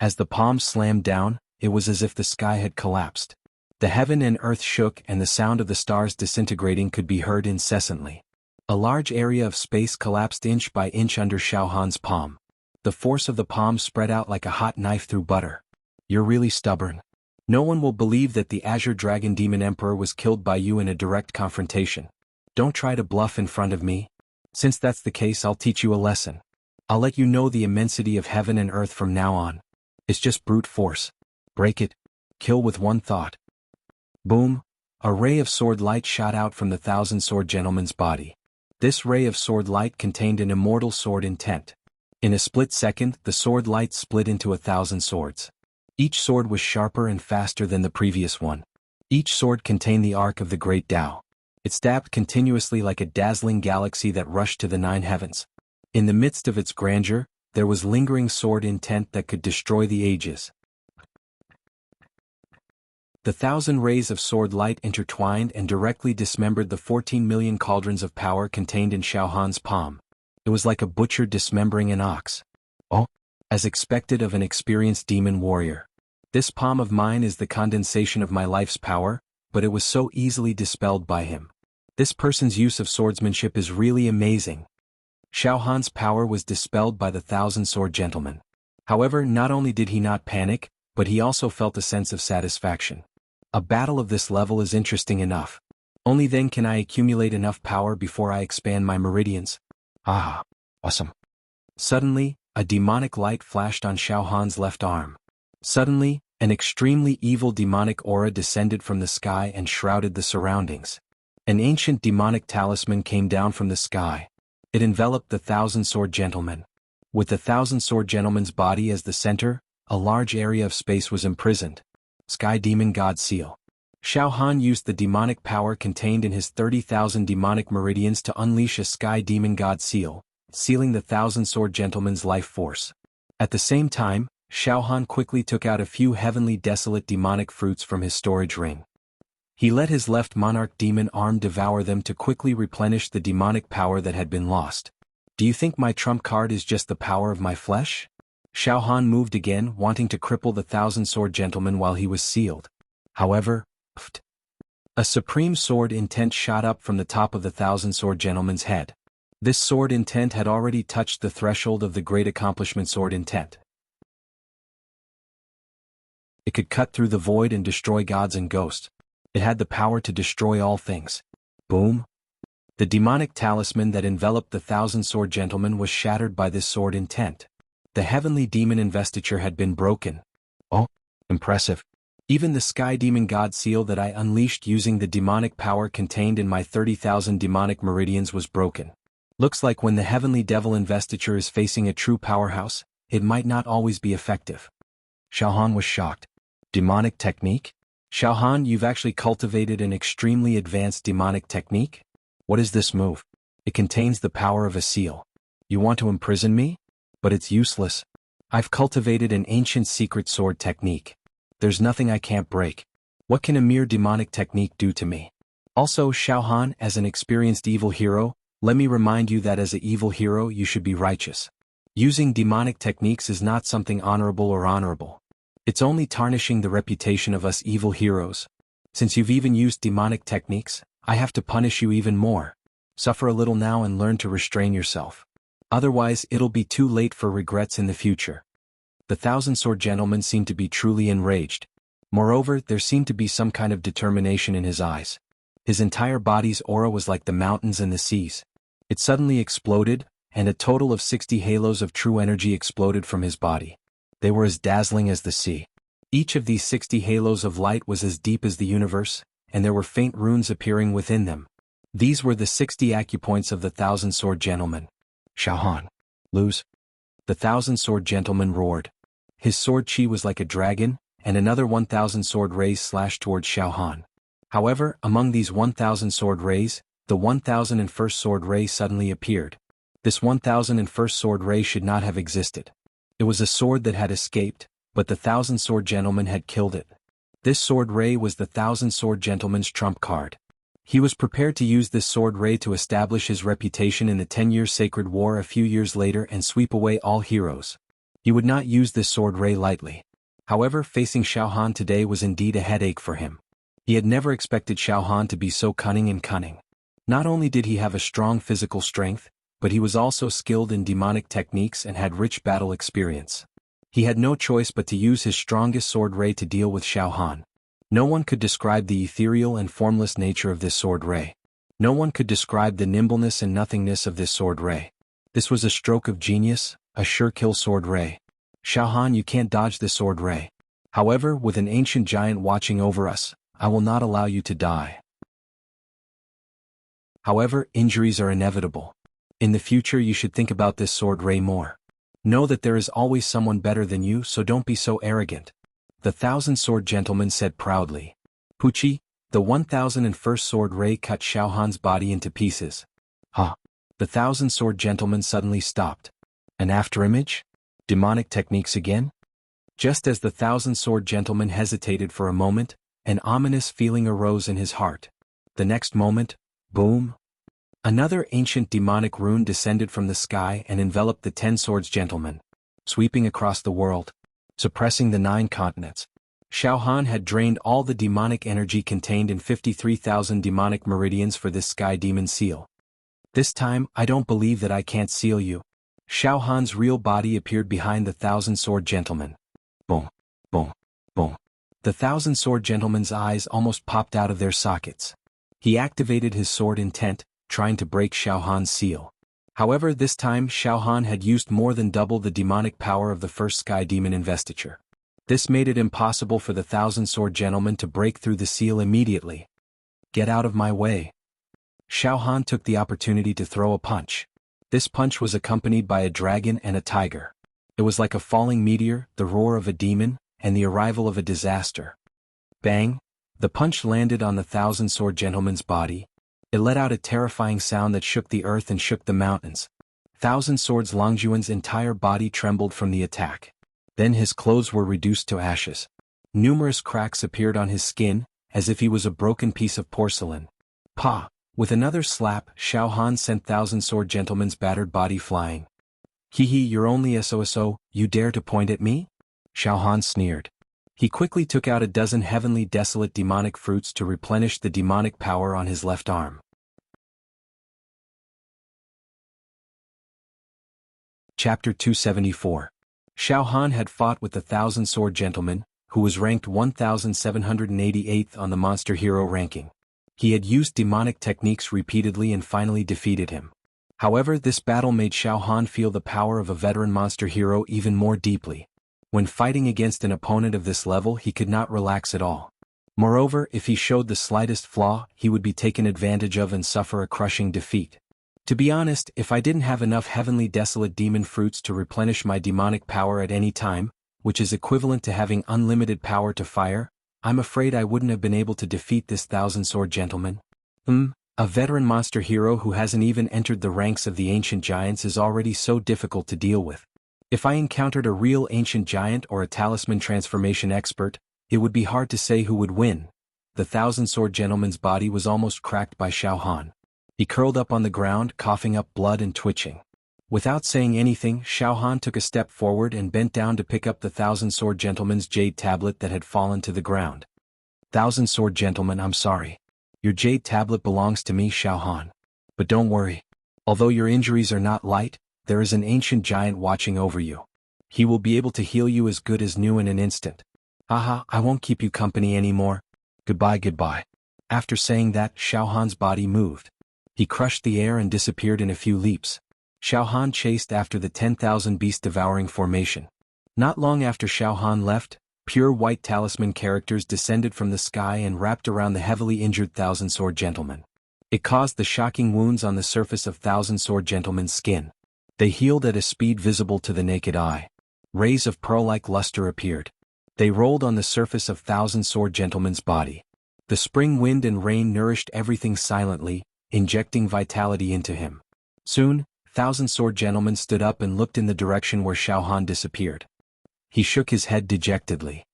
As the palm slammed down, it was as if the sky had collapsed. The heaven and earth shook and the sound of the stars disintegrating could be heard incessantly. A large area of space collapsed inch by inch under Xiaohan's palm. The force of the palm spread out like a hot knife through butter. You're really stubborn. No one will believe that the Azure Dragon Demon Emperor was killed by you in a direct confrontation. Don't try to bluff in front of me. Since that's the case, I'll teach you a lesson. I'll let you know the immensity of heaven and earth from now on. It's just brute force. Break it. Kill with one thought. Boom! A ray of sword light shot out from the thousand-sword gentleman's body. This ray of sword light contained an immortal sword intent. In a split second, the sword light split into 1,000 swords. Each sword was sharper and faster than the previous one. Each sword contained the arc of the great Tao. It stabbed continuously like a dazzling galaxy that rushed to the 9 heavens. In the midst of its grandeur, there was lingering sword intent that could destroy the ages. The 1,000 rays of sword light intertwined and directly dismembered the 14 million cauldrons of power contained in Xiaohan's palm. It was like a butcher dismembering an ox. Oh, as expected of an experienced demon warrior. This palm of mine is the condensation of my life's power, but it was so easily dispelled by him. This person's use of swordsmanship is really amazing. Xiaohan's power was dispelled by the thousand-sword gentleman. However, not only did he not panic, but he also felt a sense of satisfaction. A battle of this level is interesting enough. Only then can I accumulate enough power before I expand my meridians. Ah, awesome. Suddenly, a demonic light flashed on Xiaohan's left arm. Suddenly, an extremely evil demonic aura descended from the sky and shrouded the surroundings. An ancient demonic talisman came down from the sky. It enveloped the thousand-sword gentleman. With the thousand-sword gentleman's body as the center, a large area of space was imprisoned. Sky Demon God Seal. Xiaohan used the demonic power contained in his 30,000 demonic meridians to unleash a Sky Demon God Seal, sealing the thousand-sword gentleman's life force. At the same time, Xiaohan quickly took out a few heavenly desolate demonic fruits from his storage ring. He let his left monarch demon arm devour them to quickly replenish the demonic power that had been lost. Do you think my trump card is just the power of my flesh? Xiaohan moved again, wanting to cripple the thousand-sword gentleman while he was sealed. However, a supreme sword intent shot up from the top of the thousand-sword gentleman's head. This sword intent had already touched the threshold of the great accomplishment sword intent. It could cut through the void and destroy gods and ghosts. It had the power to destroy all things. Boom! The demonic talisman that enveloped the thousand-sword gentleman was shattered by this sword intent. The heavenly demon investiture had been broken. Oh, impressive. Even the sky demon god seal that I unleashed using the demonic power contained in my 30,000 demonic meridians was broken. Looks like when the heavenly devil investiture is facing a true powerhouse, it might not always be effective. Xiaohan was shocked. Demonic technique? Xiaohan, you've actually cultivated an extremely advanced demonic technique? What is this move? It contains the power of a seal. You want to imprison me? But it's useless. I've cultivated an ancient secret sword technique. There's nothing I can't break. What can a mere demonic technique do to me? Also, Xiaohan, as an experienced evil hero, let me remind you that as an evil hero you should be righteous. Using demonic techniques is not something honorable or honorable. It's only tarnishing the reputation of us evil heroes. Since you've even used demonic techniques, I have to punish you even more. Suffer a little now and learn to restrain yourself. Otherwise, it'll be too late for regrets in the future. The thousand-sword gentleman seemed to be truly enraged. Moreover, there seemed to be some kind of determination in his eyes. His entire body's aura was like the mountains and the seas. It suddenly exploded, and a total of 60 halos of true energy exploded from his body. They were as dazzling as the sea. Each of these 60 halos of light was as deep as the universe, and there were faint runes appearing within them. These were the 60 acupoints of the thousand-sword gentleman. Xiaohan, lose. The thousand-sword gentleman roared. His sword chi was like a dragon, and another 1,000 sword rays slashed towards Xiaohan. However, among these 1,000 sword rays, the 1,001st sword ray suddenly appeared. This 1,001st sword ray should not have existed. It was a sword that had escaped, but the thousand-sword gentleman had killed it. This sword ray was the thousand-sword gentleman's trump card. He was prepared to use this sword ray to establish his reputation in the 10-year sacred war a few years later and sweep away all heroes. He would not use this sword ray lightly. However, facing Xiaohan today was indeed a headache for him. He had never expected Xiaohan to be so cunning. Not only did he have a strong physical strength, but he was also skilled in demonic techniques and had rich battle experience. He had no choice but to use his strongest sword ray to deal with Xiaohan. No one could describe the ethereal and formless nature of this sword ray. No one could describe the nimbleness and nothingness of this sword ray. This was a stroke of genius, a sure kill sword ray. Xiaohan, you can't dodge this sword ray. However, with an ancient giant watching over us, I will not allow you to die. However, injuries are inevitable. In the future you should think about this sword ray more. Know that there is always someone better than you, so don't be so arrogant. The thousand-sword gentleman said proudly. Puchi, the 1,001st sword ray cut Xiaohan's body into pieces. Huh. The thousand-sword gentleman suddenly stopped. An afterimage? Demonic techniques again? Just as the thousand-sword gentleman hesitated for a moment, an ominous feeling arose in his heart. The next moment, boom! Another ancient demonic rune descended from the sky and enveloped the 10 swords gentleman, sweeping across the world, suppressing the 9 continents. Xiaohan had drained all the demonic energy contained in 53,000 demonic meridians for this sky demon seal. This time, I don't believe that I can't seal you. Xiaohan's real body appeared behind the thousand-sword gentleman. Boom, boom, boom. The thousand-sword gentleman's eyes almost popped out of their sockets. He activated his sword intent, trying to break Xiaohan's seal. However, this time Xiaohan had used more than double the demonic power of the first sky demon investiture. This made it impossible for the thousand-sword gentleman to break through the seal immediately. Get out of my way. Xiaohan took the opportunity to throw a punch. This punch was accompanied by a dragon and a tiger. It was like a falling meteor, the roar of a demon, and the arrival of a disaster. Bang! The punch landed on the thousand-sword gentleman's body. It let out a terrifying sound that shook the earth and shook the mountains. Thousand Swords Longjuan's entire body trembled from the attack. Then his clothes were reduced to ashes. Numerous cracks appeared on his skin, as if he was a broken piece of porcelain. Pa! With another slap, Xiaohan sent Thousand Sword Gentleman's battered body flying. Hee, you're only SOSO, you dare to point at me? Xiaohan sneered. He quickly took out a dozen heavenly desolate demonic fruits to replenish the demonic power on his left arm. Chapter 274. Xiaohan had fought with the Thousand Sword Gentleman, who was ranked 1788th on the Monster Hero ranking. He had used demonic techniques repeatedly and finally defeated him. However, this battle made Xiao Han feel the power of a veteran monster hero even more deeply. When fighting against an opponent of this level, he could not relax at all. Moreover, if he showed the slightest flaw, he would be taken advantage of and suffer a crushing defeat. To be honest, if I didn't have enough heavenly desolate demon fruits to replenish my demonic power at any time, which is equivalent to having unlimited power to fire, I'm afraid I wouldn't have been able to defeat this thousand-sword gentleman. A veteran monster hero who hasn't even entered the ranks of the ancient giants is already so difficult to deal with. If I encountered a real ancient giant or a talisman transformation expert, it would be hard to say who would win. The thousand-sword gentleman's body was almost cracked by Xiao Han. He curled up on the ground, coughing up blood and twitching. Without saying anything, Xiao Han took a step forward and bent down to pick up the thousand-sword gentleman's jade tablet that had fallen to the ground. Thousand-sword gentleman, I'm sorry. Your jade tablet belongs to me, Xiao Han. But don't worry. Although your injuries are not light, there is an ancient giant watching over you. He will be able to heal you as good as new in an instant. Aha, I won't keep you company anymore. Goodbye, goodbye. After saying that, Xiao Han's body moved. He crushed the air and disappeared in a few leaps. Xiao Han chased after the 10,000 beast-devouring formation. Not long after Xiao Han left, pure white talisman characters descended from the sky and wrapped around the heavily injured thousand-sword gentleman. It caused the shocking wounds on the surface of thousand-sword gentleman's skin. They healed at a speed visible to the naked eye. Rays of pearl-like luster appeared. They rolled on the surface of thousand-sword gentleman's body. The spring wind and rain nourished everything silently, injecting vitality into him. Soon, thousand-sword gentleman stood up and looked in the direction where Xiao Han disappeared. He shook his head dejectedly.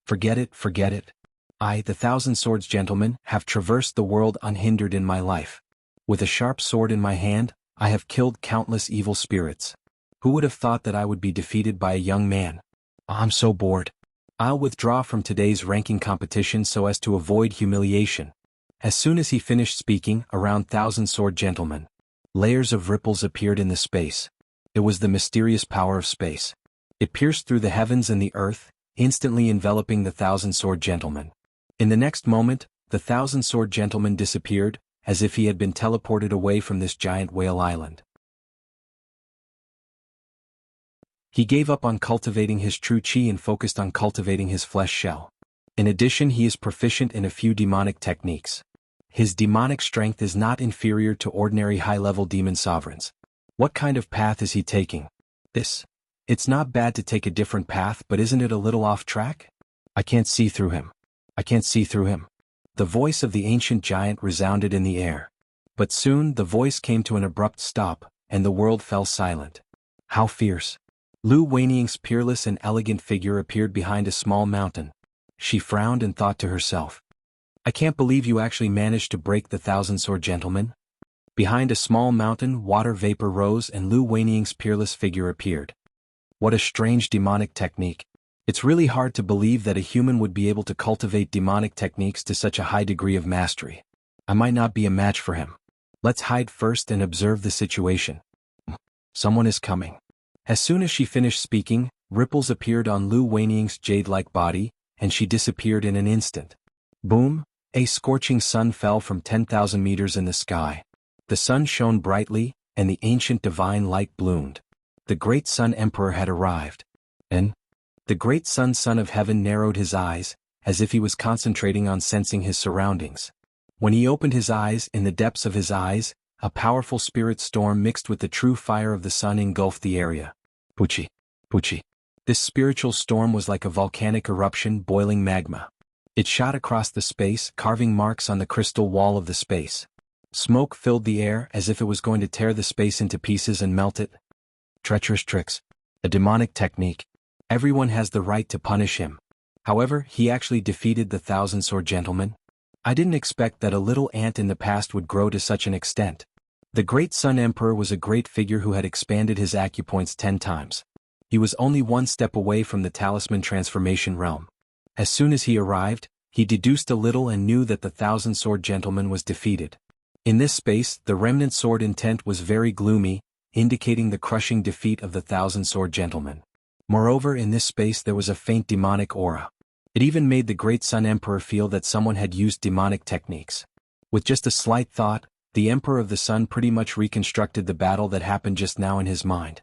Forget it, forget it. I, the thousand-swords gentleman, have traversed the world unhindered in my life. With a sharp sword in my hand, I have killed countless evil spirits. Who would have thought that I would be defeated by a young man? I'm so bored. I'll withdraw from today's ranking competition so as to avoid humiliation. As soon as he finished speaking, around thousand-sword gentleman, layers of ripples appeared in the space. It was the mysterious power of space. It pierced through the heavens and the earth, instantly enveloping the thousand-sword gentleman. In the next moment, the thousand-sword gentleman disappeared, as if he had been teleported away from this giant whale island. He gave up on cultivating his true chi and focused on cultivating his flesh shell. In addition, he is proficient in a few demonic techniques. His demonic strength is not inferior to ordinary high-level demon sovereigns. What kind of path is he taking? It's not bad to take a different path, but isn't it a little off track? I can't see through him. I can't see through him. The voice of the ancient giant resounded in the air. But soon the voice came to an abrupt stop, and the world fell silent. How fierce! Lu Weiniang's peerless and elegant figure appeared behind a small mountain. She frowned and thought to herself, I can't believe you actually managed to break the thousand-sword gentleman. Behind a small mountain, water vapor rose and Lu Weiniang's peerless figure appeared. What a strange demonic technique. It's really hard to believe that a human would be able to cultivate demonic techniques to such a high degree of mastery. I might not be a match for him. Let's hide first and observe the situation. Someone is coming. As soon as she finished speaking, ripples appeared on Lu Weiniang's jade-like body, and she disappeared in an instant. Boom! A scorching sun fell from 10,000 meters in the sky. The sun shone brightly, and the ancient divine light bloomed. The great Sun Emperor had arrived. And the great Sun Son of Heaven narrowed his eyes, as if he was concentrating on sensing his surroundings. When he opened his eyes, in the depths of his eyes, a powerful spirit storm mixed with the true fire of the sun engulfed the area. Puchi. This spiritual storm was like a volcanic eruption, boiling magma. It shot across the space, carving marks on the crystal wall of the space. Smoke filled the air as if it was going to tear the space into pieces and melt it. Treacherous tricks. A demonic technique. Everyone has the right to punish him. However, he actually defeated the thousand-sword gentleman. I didn't expect that a little ant in the past would grow to such an extent. The great Sun Emperor was a great figure who had expanded his acupoints 10 times. He was only one step away from the talisman transformation realm. As soon as he arrived, he deduced a little and knew that the thousand-sword gentleman was defeated. In this space, the remnant sword intent was very gloomy, indicating the crushing defeat of the thousand-sword gentleman. Moreover, in this space there was a faint demonic aura. It even made the great Sun Emperor feel that someone had used demonic techniques. With just a slight thought, the Emperor of the Sun pretty much reconstructed the battle that happened just now in his mind.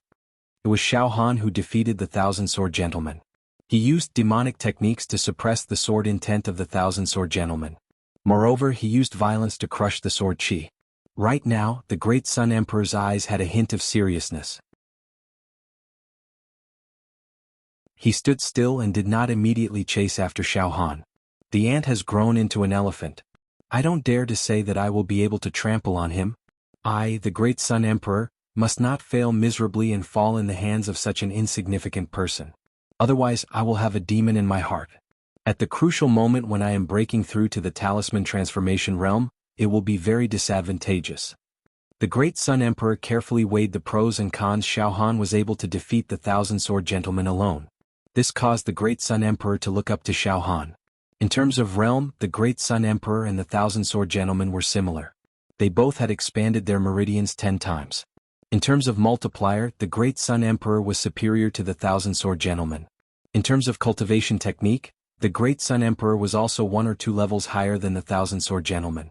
It was Xiao Han who defeated the Thousand Sword Gentleman. He used demonic techniques to suppress the sword intent of the Thousand Sword Gentleman. Moreover, he used violence to crush the sword chi. Right now, the great Sun Emperor's eyes had a hint of seriousness. He stood still and did not immediately chase after Xiao Han. The ant has grown into an elephant. I don't dare to say that I will be able to trample on him. I, the great Sun Emperor, must not fail miserably and fall in the hands of such an insignificant person. Otherwise, I will have a demon in my heart. At the crucial moment when I am breaking through to the talisman transformation realm, it will be very disadvantageous. The great Sun Emperor carefully weighed the pros and cons. Xiao Han was able to defeat the Thousand Sword Gentleman alone. This caused the great Sun Emperor to look up to Xiao Han. In terms of realm, the great Sun Emperor and the Thousand Sword Gentleman were similar. They both had expanded their meridians 10 times. In terms of multiplier, the great Sun Emperor was superior to the Thousand Sword Gentleman. In terms of cultivation technique, the great Sun Emperor was also 1 or 2 levels higher than the Thousand Sword Gentleman.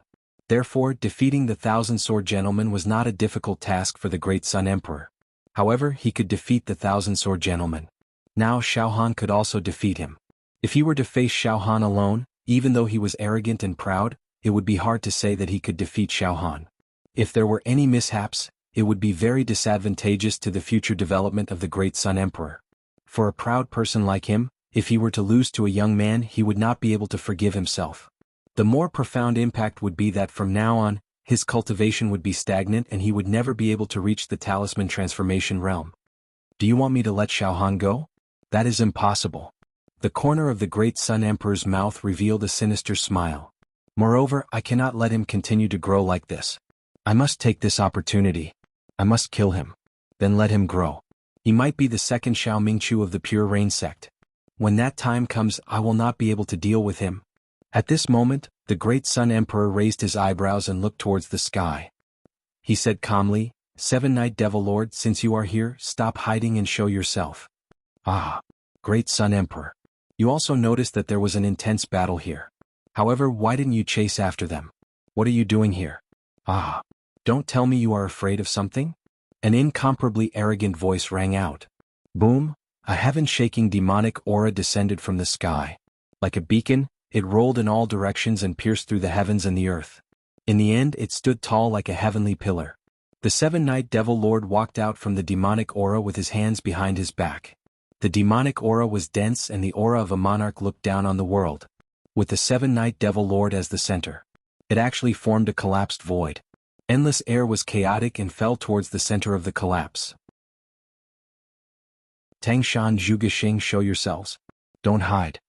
Therefore, defeating the Thousand Sword Gentleman was not a difficult task for the great Sun Emperor. However, he could defeat the Thousand Sword Gentleman. Now Xiao Han could also defeat him. If he were to face Xiao Han alone, even though he was arrogant and proud, it would be hard to say that he could defeat Xiao Han. If there were any mishaps, it would be very disadvantageous to the future development of the great Sun Emperor. For a proud person like him, if he were to lose to a young man, he would not be able to forgive himself. The more profound impact would be that from now on, his cultivation would be stagnant and he would never be able to reach the talisman transformation realm. Do you want me to let Xiao Han go? That is impossible. The corner of the great Sun Emperor's mouth revealed a sinister smile. Moreover, I cannot let him continue to grow like this. I must take this opportunity. I must kill him. Then let him grow. He might be the second Xiao Mingqiu of the Pure Rain sect. When that time comes, I will not be able to deal with him. At this moment, the great Sun Emperor raised his eyebrows and looked towards the sky. He said calmly, "Seven Night Devil Lord, since you are here, stop hiding and show yourself." Ah, great Sun Emperor. You also noticed that there was an intense battle here. However, why didn't you chase after them? What are you doing here? Ah, don't tell me you are afraid of something? An incomparably arrogant voice rang out. Boom, a heaven-shaking demonic aura descended from the sky. Like a beacon, it rolled in all directions and pierced through the heavens and the earth. In the end, it stood tall like a heavenly pillar. The Seven-Night Devil Lord walked out from the demonic aura with his hands behind his back. The demonic aura was dense and the aura of a monarch looked down on the world. With the Seven-Night Devil Lord as the center. It actually formed a collapsed void. Endless air was chaotic and fell towards the center of the collapse. Tangshan Zhuge, show yourselves. Don't hide.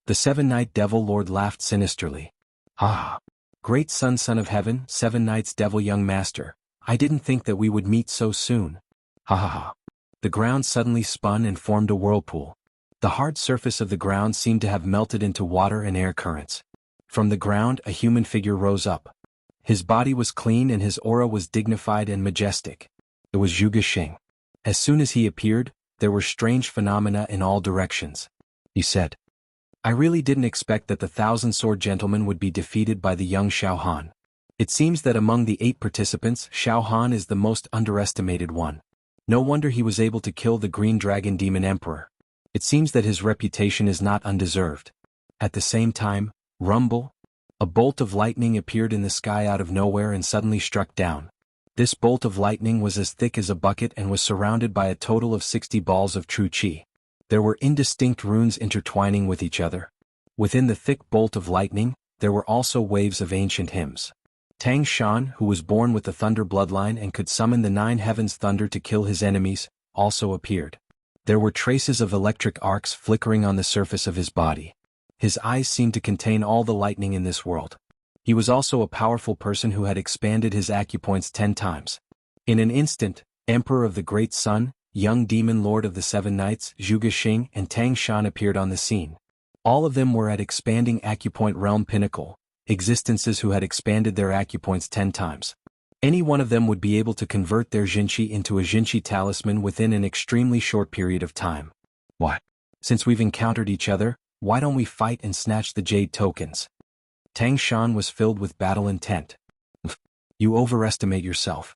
The Seven-Night Devil Lord laughed sinisterly. Ah! Great Son of Heaven, Seven Nights Devil Young Master, I didn't think that we would meet so soon. Ha ha ha. The ground suddenly spun and formed a whirlpool. The hard surface of the ground seemed to have melted into water and air currents. From the ground, a human figure rose up. His body was clean and his aura was dignified and majestic. It was Zhuge Xing. As soon as he appeared, there were strange phenomena in all directions. He said, I really didn't expect that the Thousand Sword Gentleman would be defeated by the young Xiao Han. It seems that among the 8 participants, Xiao Han is the most underestimated one. No wonder he was able to kill the Green Dragon Demon Emperor. It seems that his reputation is not undeserved. At the same time, rumble. A bolt of lightning appeared in the sky out of nowhere and suddenly struck down. This bolt of lightning was as thick as a bucket and was surrounded by a total of 60 balls of true qi. There were indistinct runes intertwining with each other. Within the thick bolt of lightning, there were also waves of ancient hymns. Tang Shan, who was born with the thunder bloodline and could summon the 9 heavens thunder to kill his enemies, also appeared. There were traces of electric arcs flickering on the surface of his body. His eyes seemed to contain all the lightning in this world. He was also a powerful person who had expanded his acupoints 10 times. In an instant, Emperor of the Great Sun, young demon lord of the 7 Nights, Zhuge Xing and Tang Shan appeared on the scene. All of them were at expanding acupoint realm pinnacle, existences who had expanded their acupoints 10 times. Any one of them would be able to convert their Jinqi into a Jinqi talisman within an extremely short period of time. What? Since we've encountered each other, Why don't we fight and snatch the jade tokens? Tang Shan was filled with battle intent. You overestimate yourself.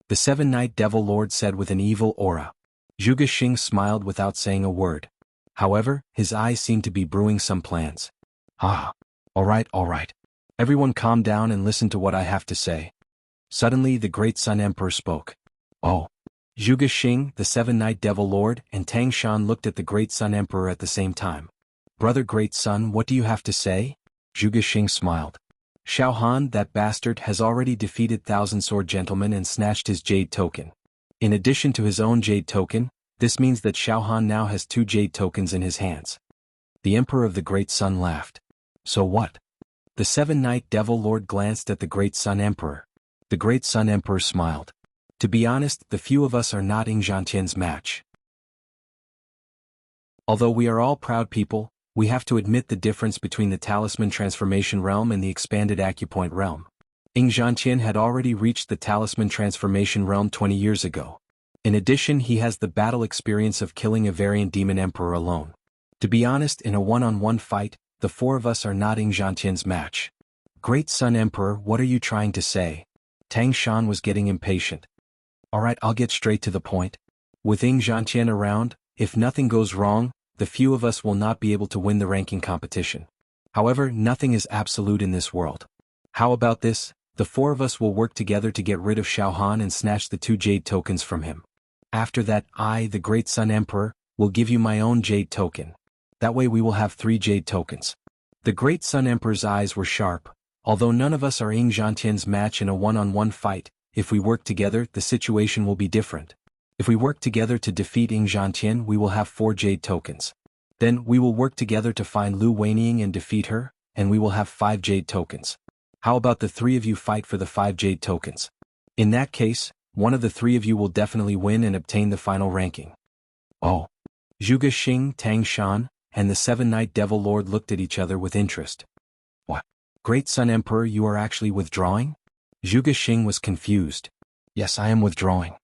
The seven-night devil lord said with an evil aura. Zhuge Xing smiled without saying a word. However, his eyes seemed to be brewing some plans. All right. Everyone calm down and listen to what I have to say. Suddenly the great Sun Emperor spoke. Oh. Zhuge Xing, the seven-night devil lord, and Tang Shan looked at the great Sun Emperor at the same time. Brother Great Sun, what do you have to say? Zhuge Xing smiled. Xiao Han, that bastard, has already defeated Thousand Sword Gentleman and snatched his jade token. In addition to his own jade token, this means that Xiao Han now has 2 jade tokens in his hands. The Emperor of the Great Sun laughed. So what? The seven-night devil lord glanced at the Great Sun Emperor. The Great Sun Emperor smiled. To be honest, the few of us are not Ying Zhantian's match. Although we are all proud people, we have to admit the difference between the Talisman Transformation Realm and the Expanded Acupoint Realm. Ying Zhantian had already reached the Talisman Transformation Realm 20 years ago. In addition, he has the battle experience of killing a variant Demon Emperor alone. To be honest, in a one-on-one fight, the 4 of us are not Ying Zhantian's match. Great Sun Emperor, what are you trying to say? Tang Shan was getting impatient. Alright, I'll get straight to the point. With Ying Zhantian around, if nothing goes wrong, the few of us will not be able to win the ranking competition. However, nothing is absolute in this world. How about this? The 4 of us will work together to get rid of Xiao Han and snatch the 2 jade tokens from him. After that, I, the Great Sun Emperor, will give you my own jade token. That way we will have 3 jade tokens. The Great Sun Emperor's eyes were sharp. Although none of us are Ying Zhantian's match in a one-on-one fight, if we work together, the situation will be different. If we work together to defeat Ying Zhantian, we will have 4 jade tokens. Then, we will work together to find Lu Weining and defeat her, and we will have 5 jade tokens. How about the 3 of you fight for the 5 jade tokens? In that case, one of the 3 of you will definitely win and obtain the final ranking. Oh. Zhuge Xing, Tang Shan, and the seven-night devil lord looked at each other with interest. What? Great Sun Emperor, you are actually withdrawing? Zhuge Xing was confused. Yes, I am withdrawing.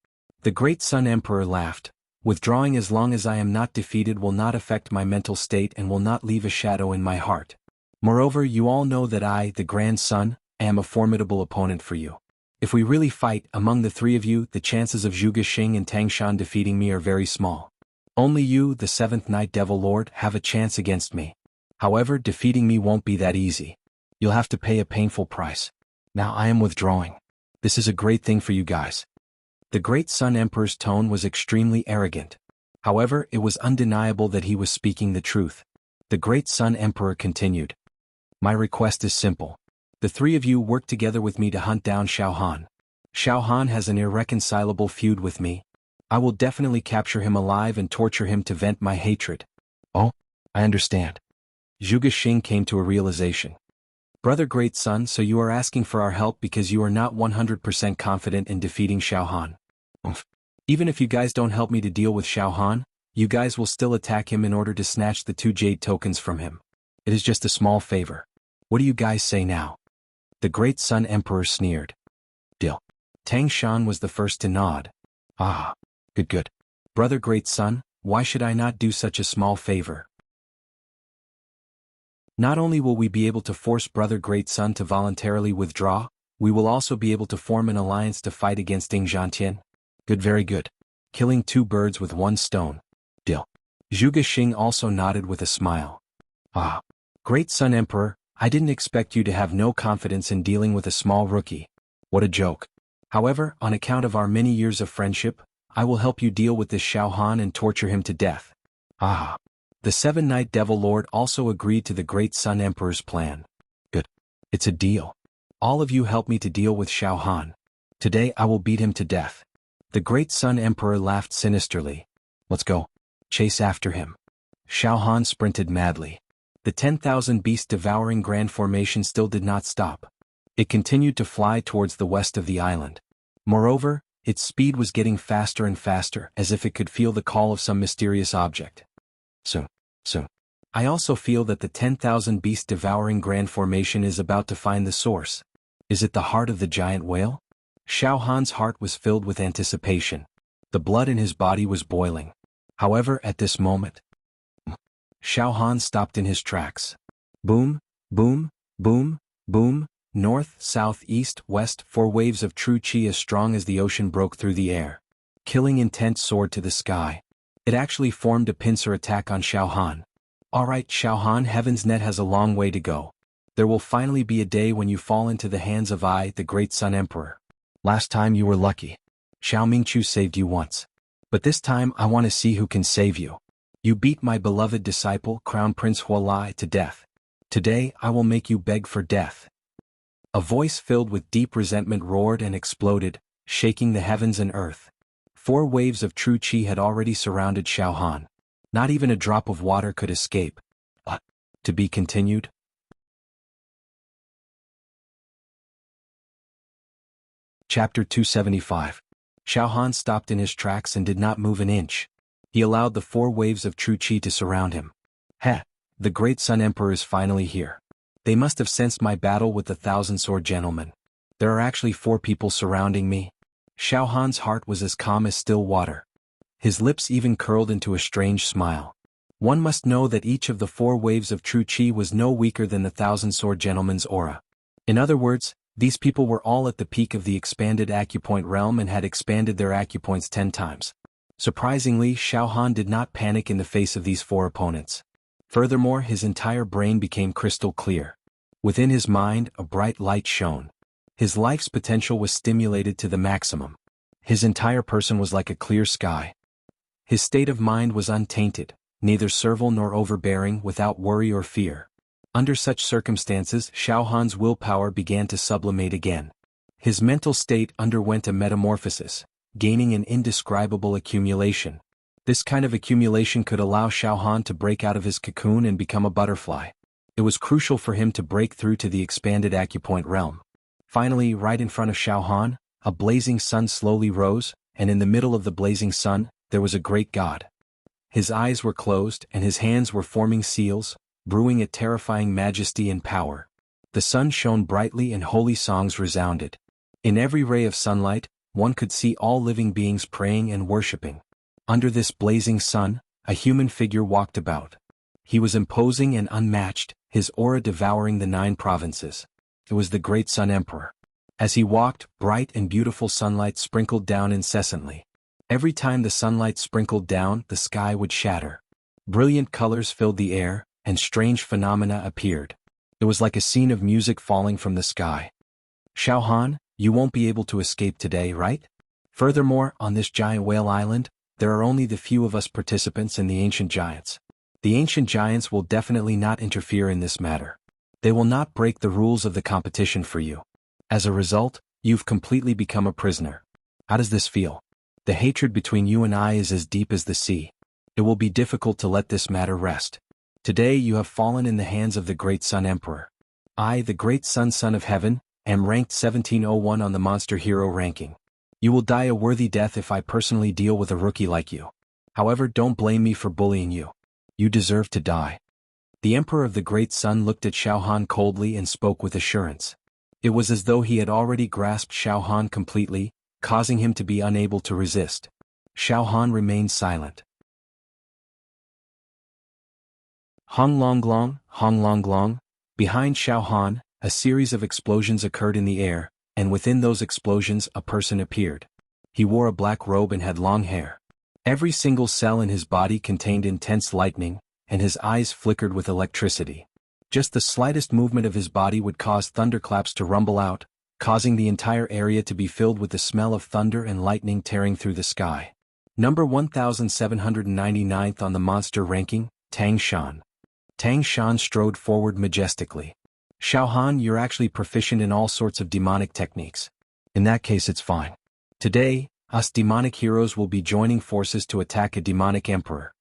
The Great Sun Emperor laughed. Withdrawing as long as I am not defeated will not affect my mental state and will not leave a shadow in my heart. Moreover, you all know that I, the Grand Sun, am a formidable opponent for you. If we really fight, among the 3 of you, the chances of Zhuge Xing and Tang Shan defeating me are very small. Only you, the 7th Night Devil Lord, have a chance against me. However, defeating me won't be that easy. You'll have to pay a painful price. Now I am withdrawing. This is a great thing for you guys. The Great Sun Emperor's tone was extremely arrogant. However, it was undeniable that he was speaking the truth. The Great Sun Emperor continued. My request is simple. The 3 of you work together with me to hunt down Xiao Han. Xiao Han has an irreconcilable feud with me. I will definitely capture him alive and torture him to vent my hatred. Oh, I understand. Zhuge Xing came to a realization. Brother Great Sun, so you are asking for our help because you are not 100% confident in defeating Xiao Han. Even if you guys don't help me to deal with Xiao Han, you guys will still attack him in order to snatch the 2 jade tokens from him. It is just a small favor. What do you guys say now? The Great Sun Emperor sneered. Deal. Tang Shan was the first to nod. Ah, good. Brother Great Sun, why should I not do such a small favor? Not only will we be able to force Brother Great Sun to voluntarily withdraw, we will also be able to form an alliance to fight against Ying Zhantian. Good, very good. Killing 2 birds with 1 stone. Deal. Zhuge Xing also nodded with a smile. Ah. Great Sun Emperor, I didn't expect you to have no confidence in dealing with a small rookie. What a joke. However, on account of our many years of friendship, I will help you deal with this Xiao Han and torture him to death. Ah. The 7-Night Devil Lord also agreed to the Great Sun Emperor's plan. Good. It's a deal. All of you help me to deal with Xiao Han. Today I will beat him to death. The Great Sun Emperor laughed sinisterly. Let's go. Chase after him. Xiao Han sprinted madly. The 10,000 beast devouring grand formation still did not stop. It continued to fly towards the west of the island. Moreover, its speed was getting faster and faster, as if it could feel the call of some mysterious object. So, I also feel that the 10,000 beast devouring grand formation is about to find the source. Is it the heart of the giant whale? Xiao Han's heart was filled with anticipation. The blood in his body was boiling. However, at this moment, Xiao Han stopped in his tracks. Boom, boom, boom, boom, north, south, east, west, 4 waves of true qi as strong as the ocean broke through the air. Killing intent soared to the sky. It actually formed a pincer attack on Xiao Han. Alright Xiao Han, Heaven's Net has a long way to go. There will finally be a day when you fall into the hands of I, the great Sun Emperor. Last time you were lucky. Xiao Mingqiu saved you once. But this time I want to see who can save you. You beat my beloved disciple, Crown Prince Huolai, to death. Today I will make you beg for death. A voice filled with deep resentment roared and exploded, shaking the heavens and earth. 4 waves of true qi had already surrounded Xiao Han. Not even a drop of water could escape. To be continued? Chapter 275. Xiao Han stopped in his tracks and did not move an inch. He allowed the 4 waves of true qi to surround him. The great Sun Emperor is finally here. They must have sensed my battle with the 1,000-sword gentleman. There are actually 4 people surrounding me. Xiao Han's heart was as calm as still water. His lips even curled into a strange smile. One must know that each of the 4 waves of true qi was no weaker than the 1,000-sword gentleman's aura. In other words, these people were all at the peak of the expanded acupoint realm and had expanded their acupoints 10 times. Surprisingly, Xiao Han did not panic in the face of these 4 opponents. Furthermore, his entire brain became crystal clear. Within his mind, a bright light shone. His life's potential was stimulated to the maximum. His entire person was like a clear sky. His state of mind was untainted, neither servile nor overbearing, without worry or fear. Under such circumstances, Xiao Han's willpower began to sublimate again. His mental state underwent a metamorphosis, gaining an indescribable accumulation. This kind of accumulation could allow Xiao Han to break out of his cocoon and become a butterfly. It was crucial for him to break through to the expanded acupoint realm. Finally, right in front of Xiao Han, a blazing sun slowly rose, and in the middle of the blazing sun, there was a great god. His eyes were closed and his hands were forming seals, brewing a terrifying majesty and power. The sun shone brightly and holy songs resounded. In every ray of sunlight, one could see all living beings praying and worshipping. Under this blazing sun, a human figure walked about. He was imposing and unmatched, his aura devouring the 9 provinces. It was the great Sun Emperor. As he walked, bright and beautiful sunlight sprinkled down incessantly. Every time the sunlight sprinkled down, the sky would shatter. Brilliant colors filled the air, and strange phenomena appeared. It was like a scene of music falling from the sky. Xiao Han, you won't be able to escape today, right? Furthermore, on this giant whale island, there are only the few of us participants and the ancient giants. The ancient giants will definitely not interfere in this matter. They will not break the rules of the competition for you. As a result, you've completely become a prisoner. How does this feel? The hatred between you and I is as deep as the sea. It will be difficult to let this matter rest. Today you have fallen in the hands of the great Sun Emperor. I, the great Son of Heaven, am ranked 1701 on the Monster Hero ranking. You will die a worthy death if I personally deal with a rookie like you. However, don't blame me for bullying you. You deserve to die. The Emperor of the Great Sun looked at Xiao Han coldly and spoke with assurance. It was as though he had already grasped Xiao Han completely, causing him to be unable to resist. Xiao Han remained silent. Hong Long Long. Behind Xiao Han, a series of explosions occurred in the air, and within those explosions a person appeared. He wore a black robe and had long hair. Every single cell in his body contained intense lightning, and his eyes flickered with electricity. Just the slightest movement of his body would cause thunderclaps to rumble out, causing the entire area to be filled with the smell of thunder and lightning tearing through the sky. Number 1799th on the monster ranking, Tang Shan. Tang Shan strode forward majestically. Xiao Han, you're actually proficient in all sorts of demonic techniques. In that case it's fine. Today, us demonic heroes will be joining forces to attack a demonic emperor.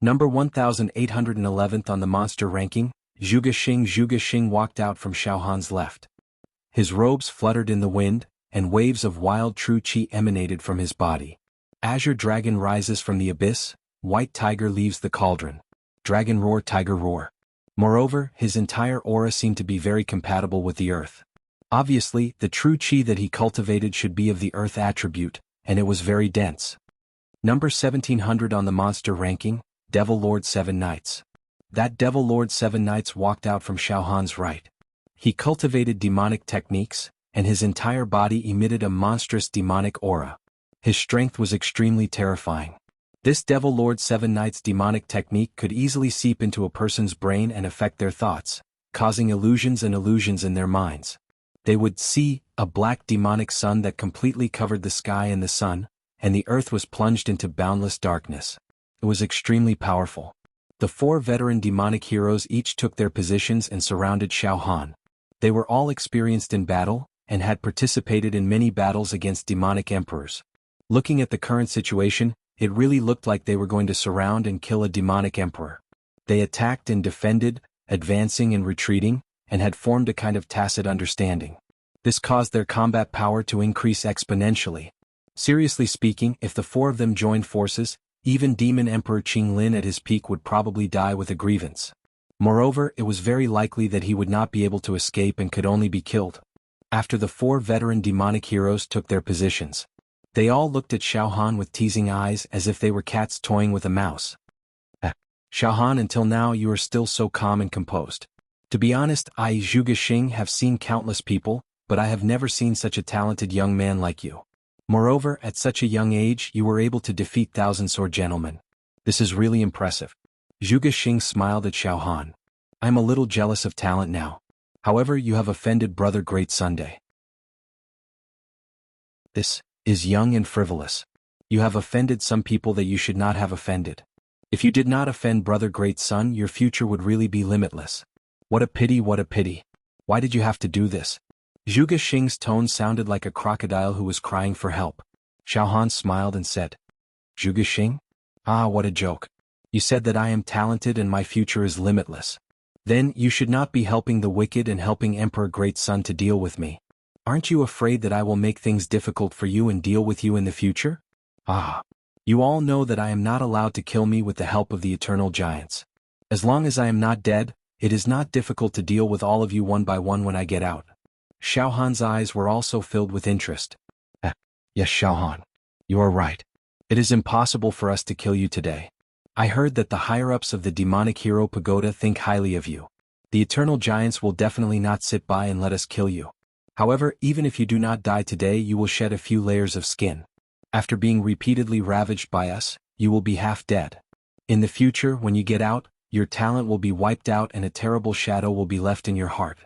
Number 1811th on the monster ranking, Zhuge Xing walked out from Xiao Han's left. His robes fluttered in the wind, and waves of wild true qi emanated from his body. Azure dragon rises from the abyss, white tiger leaves the cauldron. Dragon roar, tiger roar. Moreover, his entire aura seemed to be very compatible with the earth. Obviously, the true qi that he cultivated should be of the earth attribute, and it was very dense. Number 1700 on the monster ranking, Devil Lord 7 Knights. That Devil Lord 7 Knights walked out from Xiaohan's right. He cultivated demonic techniques, and his entire body emitted a monstrous demonic aura. His strength was extremely terrifying. This Devil Lord 7 Knights demonic technique could easily seep into a person's brain and affect their thoughts, causing illusions in their minds. They would see a black demonic sun that completely covered the sky and the sun, and the earth was plunged into boundless darkness. It was extremely powerful. The 4 veteran demonic heroes each took their positions and surrounded Xiaohan. They were all experienced in battle, and had participated in many battles against demonic emperors. Looking at the current situation, it really looked like they were going to surround and kill a demonic emperor. They attacked and defended, advancing and retreating, and had formed a kind of tacit understanding. This caused their combat power to increase exponentially. Seriously speaking, if the 4 of them joined forces, even Demon Emperor Qinglin at his peak would probably die with a grievance. Moreover, it was very likely that he would not be able to escape and could only be killed. After the 4 veteran demonic heroes took their positions, they all looked at Xiaohan with teasing eyes as if they were cats toying with a mouse. Xiaohan, until now you are still so calm and composed. To be honest, I, Zhuge Xing, have seen countless people, but I have never seen such a talented young man like you. Moreover, at such a young age you were able to defeat thousand-sword gentlemen. This is really impressive. Zhuge Xing smiled at Xiaohan. I am a little jealous of talent now. However, you have offended Brother Great Sunday. This is young and frivolous. You have offended some people that you should not have offended. If you did not offend Brother Great Sun, your future would really be limitless. What a pity, what a pity. Why did you have to do this? Zhuge Xing's tone sounded like a crocodile who was crying for help. Xiaohan smiled and said, Zhuge Xing? Ah, what a joke. You said that I am talented and my future is limitless. Then, you should not be helping the wicked and helping Emperor Great Sun to deal with me. Aren't you afraid that I will make things difficult for you and deal with you in the future? Ah. You all know that I am not allowed to kill me with the help of the eternal giants. As long as I am not dead, it is not difficult to deal with all of you one by one when I get out. Xiaohan's eyes were also filled with interest. Yes, Xiaohan. You are right. It is impossible for us to kill you today. I heard that the higher-ups of the demonic hero pagoda think highly of you. The eternal giants will definitely not sit by and let us kill you. However, even if you do not die today, you will shed a few layers of skin. After being repeatedly ravaged by us, you will be half dead. In the future, when you get out, your talent will be wiped out and a terrible shadow will be left in your heart.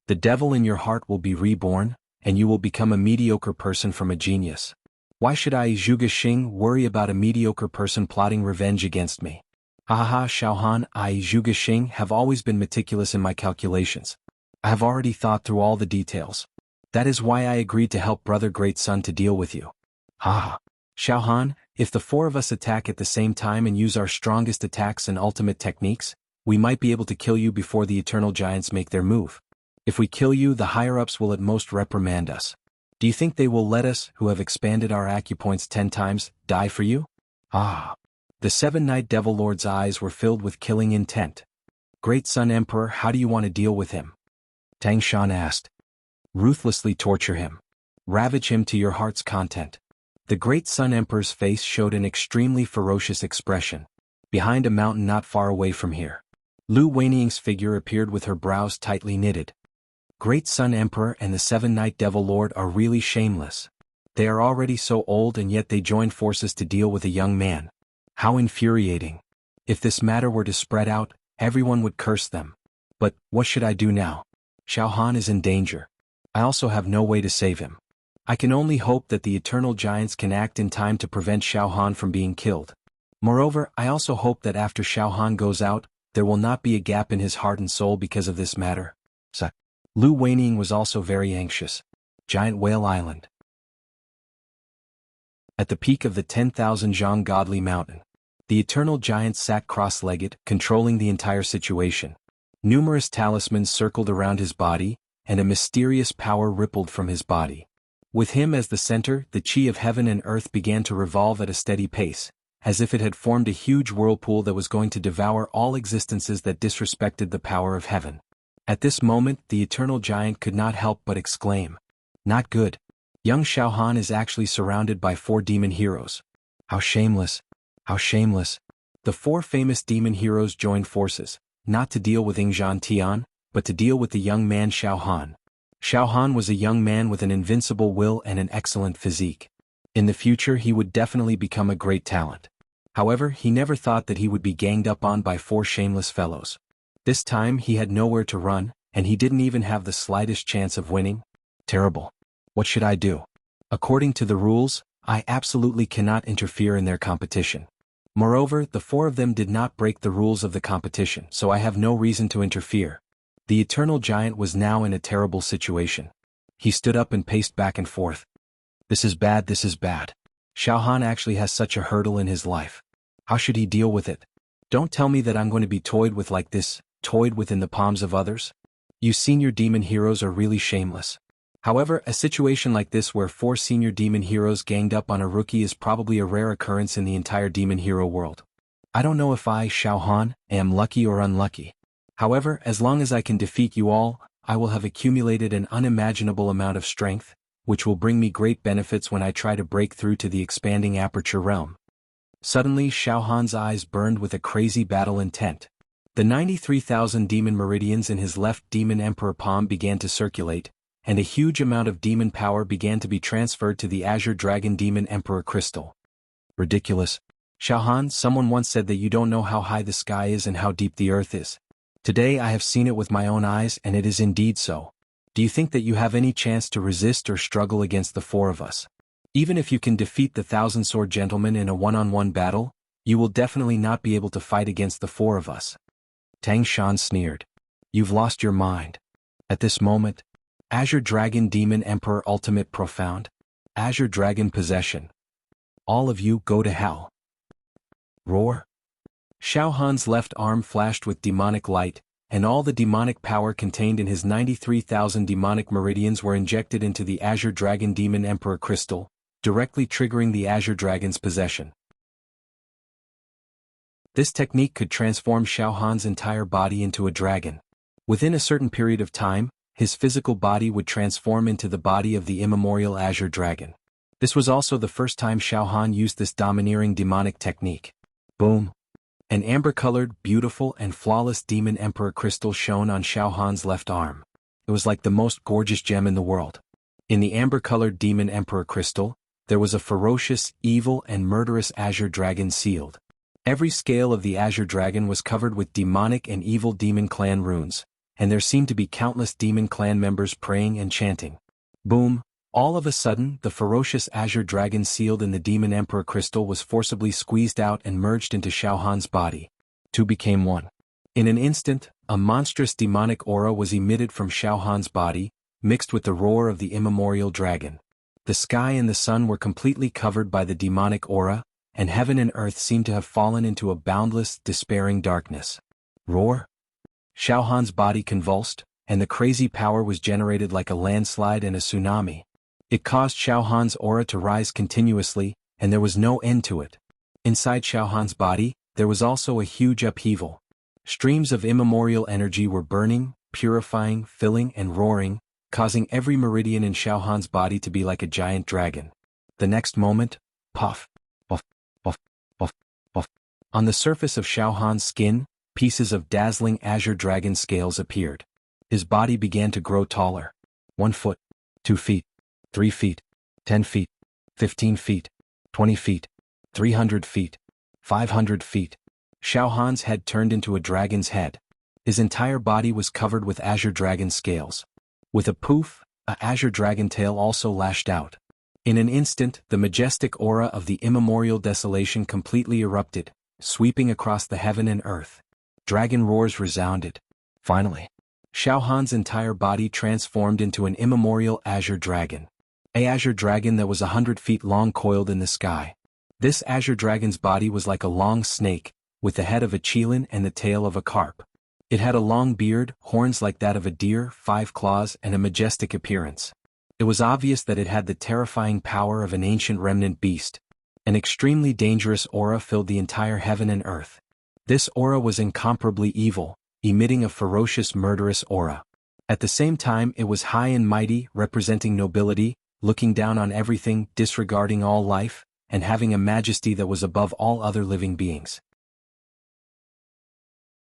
The devil in your heart will be reborn, and you will become a mediocre person from a genius. Why should I, Zhuge Xing, worry about a mediocre person plotting revenge against me? Haha, Xiaohan, I, Zhuge Xing, have always been meticulous in my calculations. I have already thought through all the details. That is why I agreed to help Brother Great Sun to deal with you. Ah, Xiaohan, if the 4 of us attack at the same time and use our strongest attacks and ultimate techniques, we might be able to kill you before the eternal giants make their move. If we kill you, the higher-ups will at most reprimand us. Do you think they will let us, who have expanded our acupoints 10 times, die for you? Ah. The 7 Night Devil Lord's eyes were filled with killing intent. Great Sun Emperor, how do you want to deal with him? Tang Shan asked. Ruthlessly torture him. Ravage him to your heart's content. The Great Sun Emperor's face showed an extremely ferocious expression. Behind a mountain not far away from here, Lu Weiniang's figure appeared with her brows tightly knitted. Great Sun Emperor and the 7 Night Devil Lord are really shameless. They are already so old and yet they joined forces to deal with a young man. How infuriating. If this matter were to spread out, everyone would curse them. But, what should I do now? Xiaohan is in danger. I also have no way to save him. I can only hope that the eternal giants can act in time to prevent Xiaohan from being killed. Moreover, I also hope that after Xiaohan goes out, there will not be a gap in his heart and soul because of this matter. Lu Weiniang was also very anxious. Giant Whale Island. At the peak of the 10,000 Zhang Godly Mountain, the eternal giant sat cross-legged, controlling the entire situation. Numerous talismans circled around his body, and a mysterious power rippled from his body. With him as the center, the chi of heaven and earth began to revolve at a steady pace, as if it had formed a huge whirlpool that was going to devour all existences that disrespected the power of heaven. At this moment, the eternal giant could not help but exclaim, "Not good. Young Xiaohan is actually surrounded by 4 demon heroes. How shameless! How shameless!" The 4 famous demon heroes joined forces, not to deal with Ingzhan Tian, but to deal with the young man Xiao Han. Xiao Han was a young man with an invincible will and an excellent physique. In the future he would definitely become a great talent. However, he never thought that he would be ganged up on by 4 shameless fellows. This time he had nowhere to run, and he didn't even have the slightest chance of winning. Terrible. What should I do? According to the rules, I absolutely cannot interfere in their competition. Moreover, the 4 of them did not break the rules of the competition, so I have no reason to interfere. The eternal giant was now in a terrible situation. He stood up and paced back and forth. This is bad, this is bad. Xiao Han actually has such a hurdle in his life. How should he deal with it? Don't tell me that I'm going to be toyed with like this, toyed with in the palms of others. You senior demon heroes are really shameless. However, a situation like this where 4 senior demon heroes ganged up on a rookie is probably a rare occurrence in the entire demon hero world. I don't know if I, Xiao Han, am lucky or unlucky. However, as long as I can defeat you all, I will have accumulated an unimaginable amount of strength, which will bring me great benefits when I try to break through to the expanding aperture realm. Suddenly Xiao Han's eyes burned with a crazy battle intent. The 93,000 demon meridians in his left demon emperor palm began to circulate, and a huge amount of demon power began to be transferred to the azure dragon demon emperor crystal. Ridiculous. Xiao Han, someone once said that you don't know how high the sky is and how deep the earth is. Today I have seen it with my own eyes, and it is indeed so. Do you think that you have any chance to resist or struggle against the 4 of us? Even if you can defeat the 1,000-sword gentleman in a one-on-one battle, you will definitely not be able to fight against the 4 of us. Tang Shan sneered. You've lost your mind. At this moment, Azure Dragon Demon Emperor Ultimate Profound, Azure Dragon Possession. All of you go to hell. Roar. Xiao Han's left arm flashed with demonic light, and all the demonic power contained in his 93,000 demonic meridians were injected into the Azure Dragon Demon Emperor crystal, directly triggering the Azure Dragon's possession. This technique could transform Xiao Han's entire body into a dragon. Within a certain period of time, his physical body would transform into the body of the immemorial Azure Dragon. This was also the first time Xiao Han used this domineering demonic technique. Boom. An amber-colored, beautiful, and flawless Demon Emperor crystal shone on Xiao Han's left arm. It was like the most gorgeous gem in the world. In the amber-colored Demon Emperor crystal, there was a ferocious, evil, and murderous Azure Dragon sealed. Every scale of the Azure Dragon was covered with demonic and evil demon clan runes, and there seemed to be countless demon clan members praying and chanting. Boom! All of a sudden, the ferocious Azure Dragon sealed in the Demon Emperor crystal was forcibly squeezed out and merged into Xiao Han's body. 2 became 1. In an instant, a monstrous demonic aura was emitted from Xiao Han's body, mixed with the roar of the immemorial dragon. The sky and the sun were completely covered by the demonic aura, and heaven and earth seemed to have fallen into a boundless, despairing darkness. Roar! Xiao Han's body convulsed, and the crazy power was generated like a landslide and a tsunami. It caused Xiao Han's aura to rise continuously, and there was no end to it. Inside Xiao Han's body, there was also a huge upheaval. Streams of immemorial energy were burning, purifying, filling, and roaring, causing every meridian in Xiao Han's body to be like a giant dragon. The next moment, puff, puff, puff, puff, puff. On the surface of Xiao Han's skin, pieces of dazzling azure dragon scales appeared. His body began to grow taller. 1 foot, 2 feet. 3 feet, 10 feet, 15 feet, 20 feet, 300 feet, 500 feet. Xiao Han's head turned into a dragon's head. His entire body was covered with azure dragon scales. With a poof, a azure dragon tail also lashed out. In an instant, the majestic aura of the immemorial desolation completely erupted, sweeping across the heaven and earth. Dragon roars resounded. Finally, Xiao Han's entire body transformed into an immemorial azure dragon. A azure dragon that was 100 feet long coiled in the sky. This azure dragon's body was like a long snake, with the head of a qilin and the tail of a carp. It had a long beard, horns like that of a deer, 5 claws, and a majestic appearance. It was obvious that it had the terrifying power of an ancient remnant beast. An extremely dangerous aura filled the entire heaven and earth. This aura was incomparably evil, emitting a ferocious murderous aura. At the same time it was high and mighty, representing nobility, looking down on everything, disregarding all life, and having a majesty that was above all other living beings.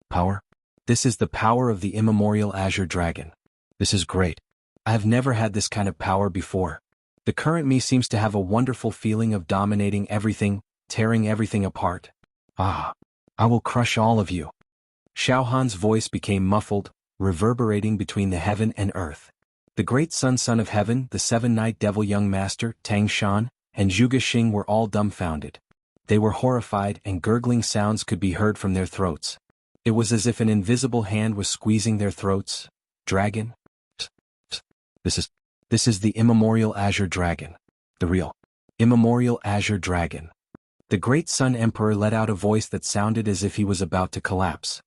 Power? This is the power of the immemorial azure dragon. This is great. I have never had this kind of power before. The current me seems to have a wonderful feeling of dominating everything, tearing everything apart. Ah, I will crush all of you. Xiao Han's voice became muffled, reverberating between the heaven and earth. The great son of heaven, the seven-night devil young master, Tang Shan, and Zhuge Xing were all dumbfounded. They were horrified and gurgling sounds could be heard from their throats. It was as if an invisible hand was squeezing their throats. Dragon? This is the immemorial azure dragon. The real, immemorial azure dragon. The great Sun Emperor let out a voice that sounded as if he was about to collapse.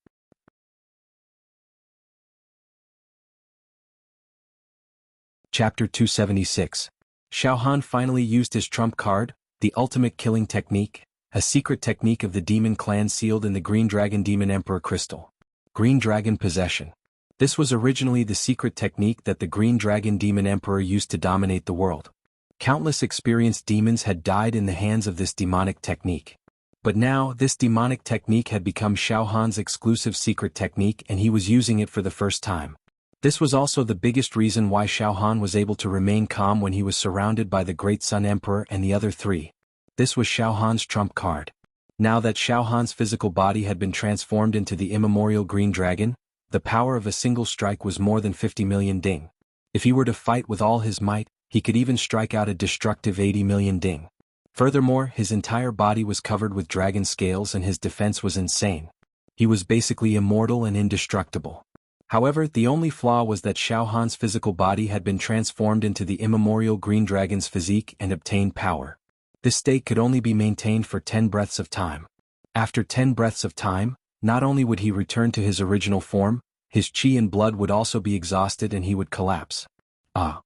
Chapter 276. Xiao Han finally used his trump card, the ultimate killing technique, a secret technique of the demon clan sealed in the Green Dragon Demon Emperor crystal. Green Dragon Possession. This was originally the secret technique that the Green Dragon Demon Emperor used to dominate the world. Countless experienced demons had died in the hands of this demonic technique. But now, this demonic technique had become Xiao Han's exclusive secret technique and he was using it for the first time. This was also the biggest reason why Xiao Han was able to remain calm when he was surrounded by the Great Sun Emperor and the other three. This was Xiao Han's trump card. Now that Xiao Han's physical body had been transformed into the immemorial Green Dragon, the power of a single strike was more than 50 million ding. If he were to fight with all his might, he could even strike out a destructive 80 million ding. Furthermore, his entire body was covered with dragon scales and his defense was insane. He was basically immortal and indestructible. However, the only flaw was that Xiao Han's physical body had been transformed into the immemorial Green Dragon's physique and obtained power. This state could only be maintained for 10 breaths of time. After 10 breaths of time, not only would he return to his original form, his qi and blood would also be exhausted and he would collapse. Ah.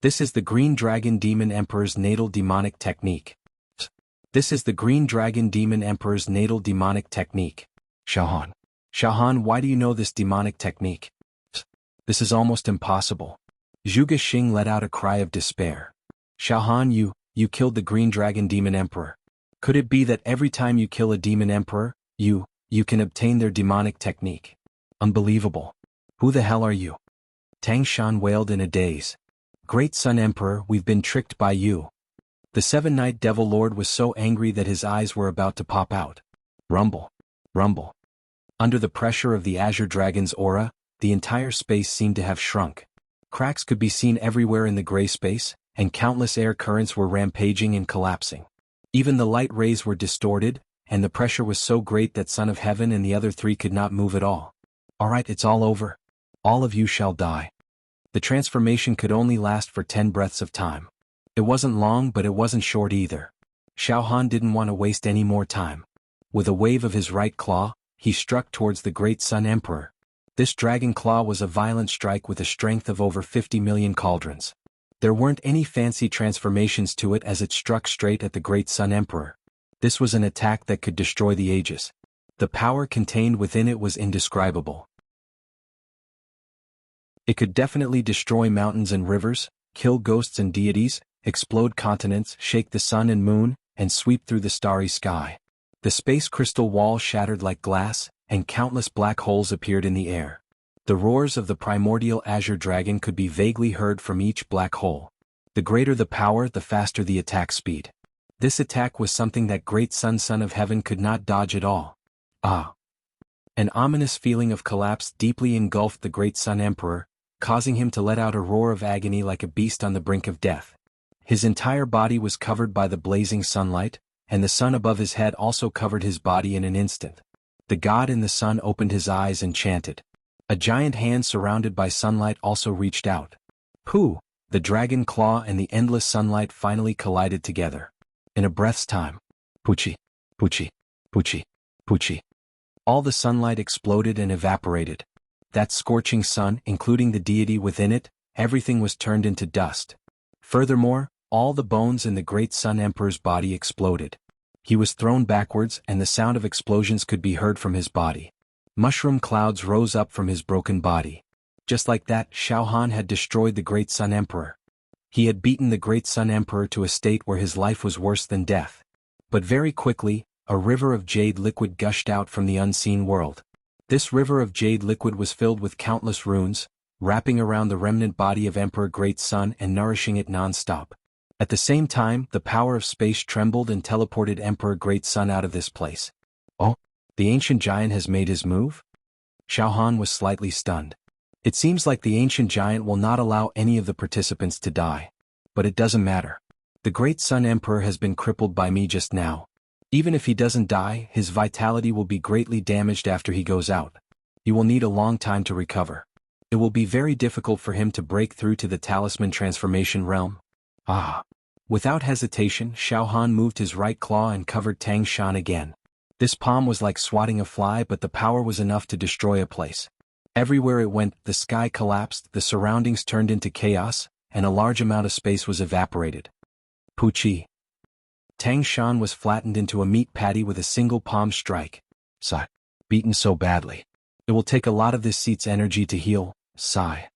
This is the Green Dragon Demon Emperor's natal demonic technique. This is the Green Dragon Demon Emperor's natal demonic technique. Xiao Han, why do you know this demonic technique? This is almost impossible. Zhuge Xing let out a cry of despair. Xiao Han, you killed the Green Dragon Demon Emperor. Could it be that every time you kill a demon emperor, you can obtain their demonic technique? Unbelievable. Who the hell are you? Tang Shan wailed in a daze. Great Sun Emperor, we've been tricked by you. The seven-night devil lord was so angry that his eyes were about to pop out. Rumble. Rumble. Under the pressure of the azure dragon's aura, the entire space seemed to have shrunk. Cracks could be seen everywhere in the gray space, and countless air currents were rampaging and collapsing. Even the light rays were distorted, and the pressure was so great that Son of Heaven and the other three could not move at all. Alright, it's all over. All of you shall die. The transformation could only last for 10 breaths of time. It wasn't long, but it wasn't short either. Xiao Han didn't want to waste any more time. With a wave of his right claw, he struck towards the Great Sun Emperor. This dragon claw was a violent strike with a strength of over 50 million cauldrons. There weren't any fancy transformations to it as it struck straight at the Great Sun Emperor. This was an attack that could destroy the ages. The power contained within it was indescribable. It could definitely destroy mountains and rivers, kill ghosts and deities, explode continents, shake the sun and moon, and sweep through the starry sky. The space crystal wall shattered like glass, and countless black holes appeared in the air. The roars of the primordial azure dragon could be vaguely heard from each black hole. The greater the power, the faster the attack speed. This attack was something that Great Son of Heaven could not dodge at all. Ah! An ominous feeling of collapse deeply engulfed the Great Sun Emperor, causing him to let out a roar of agony like a beast on the brink of death. His entire body was covered by the blazing sunlight, and the sun above his head also covered his body in an instant. The god in the sun opened his eyes and chanted. A giant hand surrounded by sunlight also reached out. Pooh! The dragon claw and the endless sunlight finally collided together. In a breath's time. Poochie, poochie, poochie, poochie. All the sunlight exploded and evaporated. That scorching sun, including the deity within it, everything was turned into dust. Furthermore, all the bones in the Great Sun Emperor's body exploded. He was thrown backwards and the sound of explosions could be heard from his body. Mushroom clouds rose up from his broken body. Just like that, Xiao Han had destroyed the Great Sun Emperor. He had beaten the Great Sun Emperor to a state where his life was worse than death. But very quickly, a river of jade liquid gushed out from the unseen world. This river of jade liquid was filled with countless runes, wrapping around the remnant body of Emperor Great Sun and nourishing it non-stop. At the same time, the power of space trembled and teleported Emperor Great Sun out of this place. Oh, the ancient giant has made his move? Xiao Han was slightly stunned. It seems like the ancient giant will not allow any of the participants to die. But it doesn't matter. The Great Sun Emperor has been crippled by me just now. Even if he doesn't die, his vitality will be greatly damaged after he goes out. He will need a long time to recover. It will be very difficult for him to break through to the talisman transformation realm. Ah! Without hesitation, Xiao Han moved his right claw and covered Tang Shan again. This palm was like swatting a fly, but the power was enough to destroy a place. Everywhere it went, the sky collapsed, the surroundings turned into chaos, and a large amount of space was evaporated. Puchi. Tang Shan was flattened into a meat patty with a single palm strike. Sigh. Beaten so badly. It will take a lot of this seat's energy to heal. Sigh.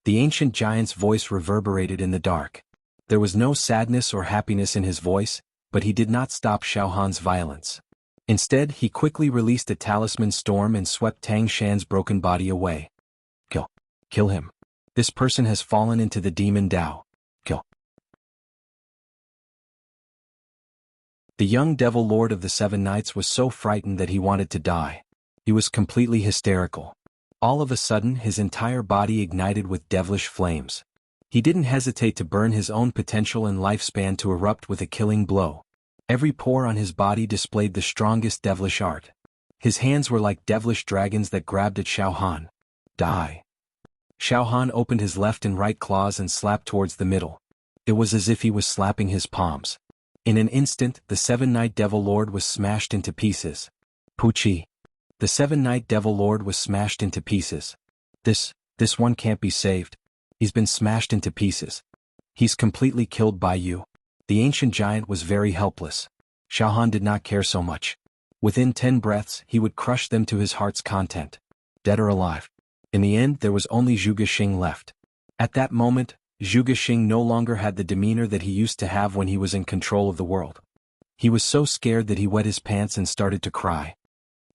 The ancient giant's voice reverberated in the dark. There was no sadness or happiness in his voice, but he did not stop Xiao Han's violence. Instead, he quickly released a talisman storm and swept Tang Shan's broken body away. Kill. Kill him. This person has fallen into the demon Dao. Kill. The young devil lord of the Seven Knights was so frightened that he wanted to die. He was completely hysterical. All of a sudden, his entire body ignited with devilish flames. He didn't hesitate to burn his own potential and lifespan to erupt with a killing blow. Every pore on his body displayed the strongest devilish art. His hands were like devilish dragons that grabbed at Xiao Han. Die. Xiao Han opened his left and right claws and slapped towards the middle. It was as if he was slapping his palms. In an instant, the Seven-Night Devil Lord was smashed into pieces. Puchi. The Seven-Night Devil Lord was smashed into pieces. This one can't be saved. He's been smashed into pieces. He's completely killed by you. The ancient giant was very helpless. Xiao Han did not care so much. Within 10 breaths, he would crush them to his heart's content. Dead or alive. In the end, there was only Zhuge Xing left. At that moment, Zhuge Xing no longer had the demeanor that he used to have when he was in control of the world. He was so scared that he wet his pants and started to cry.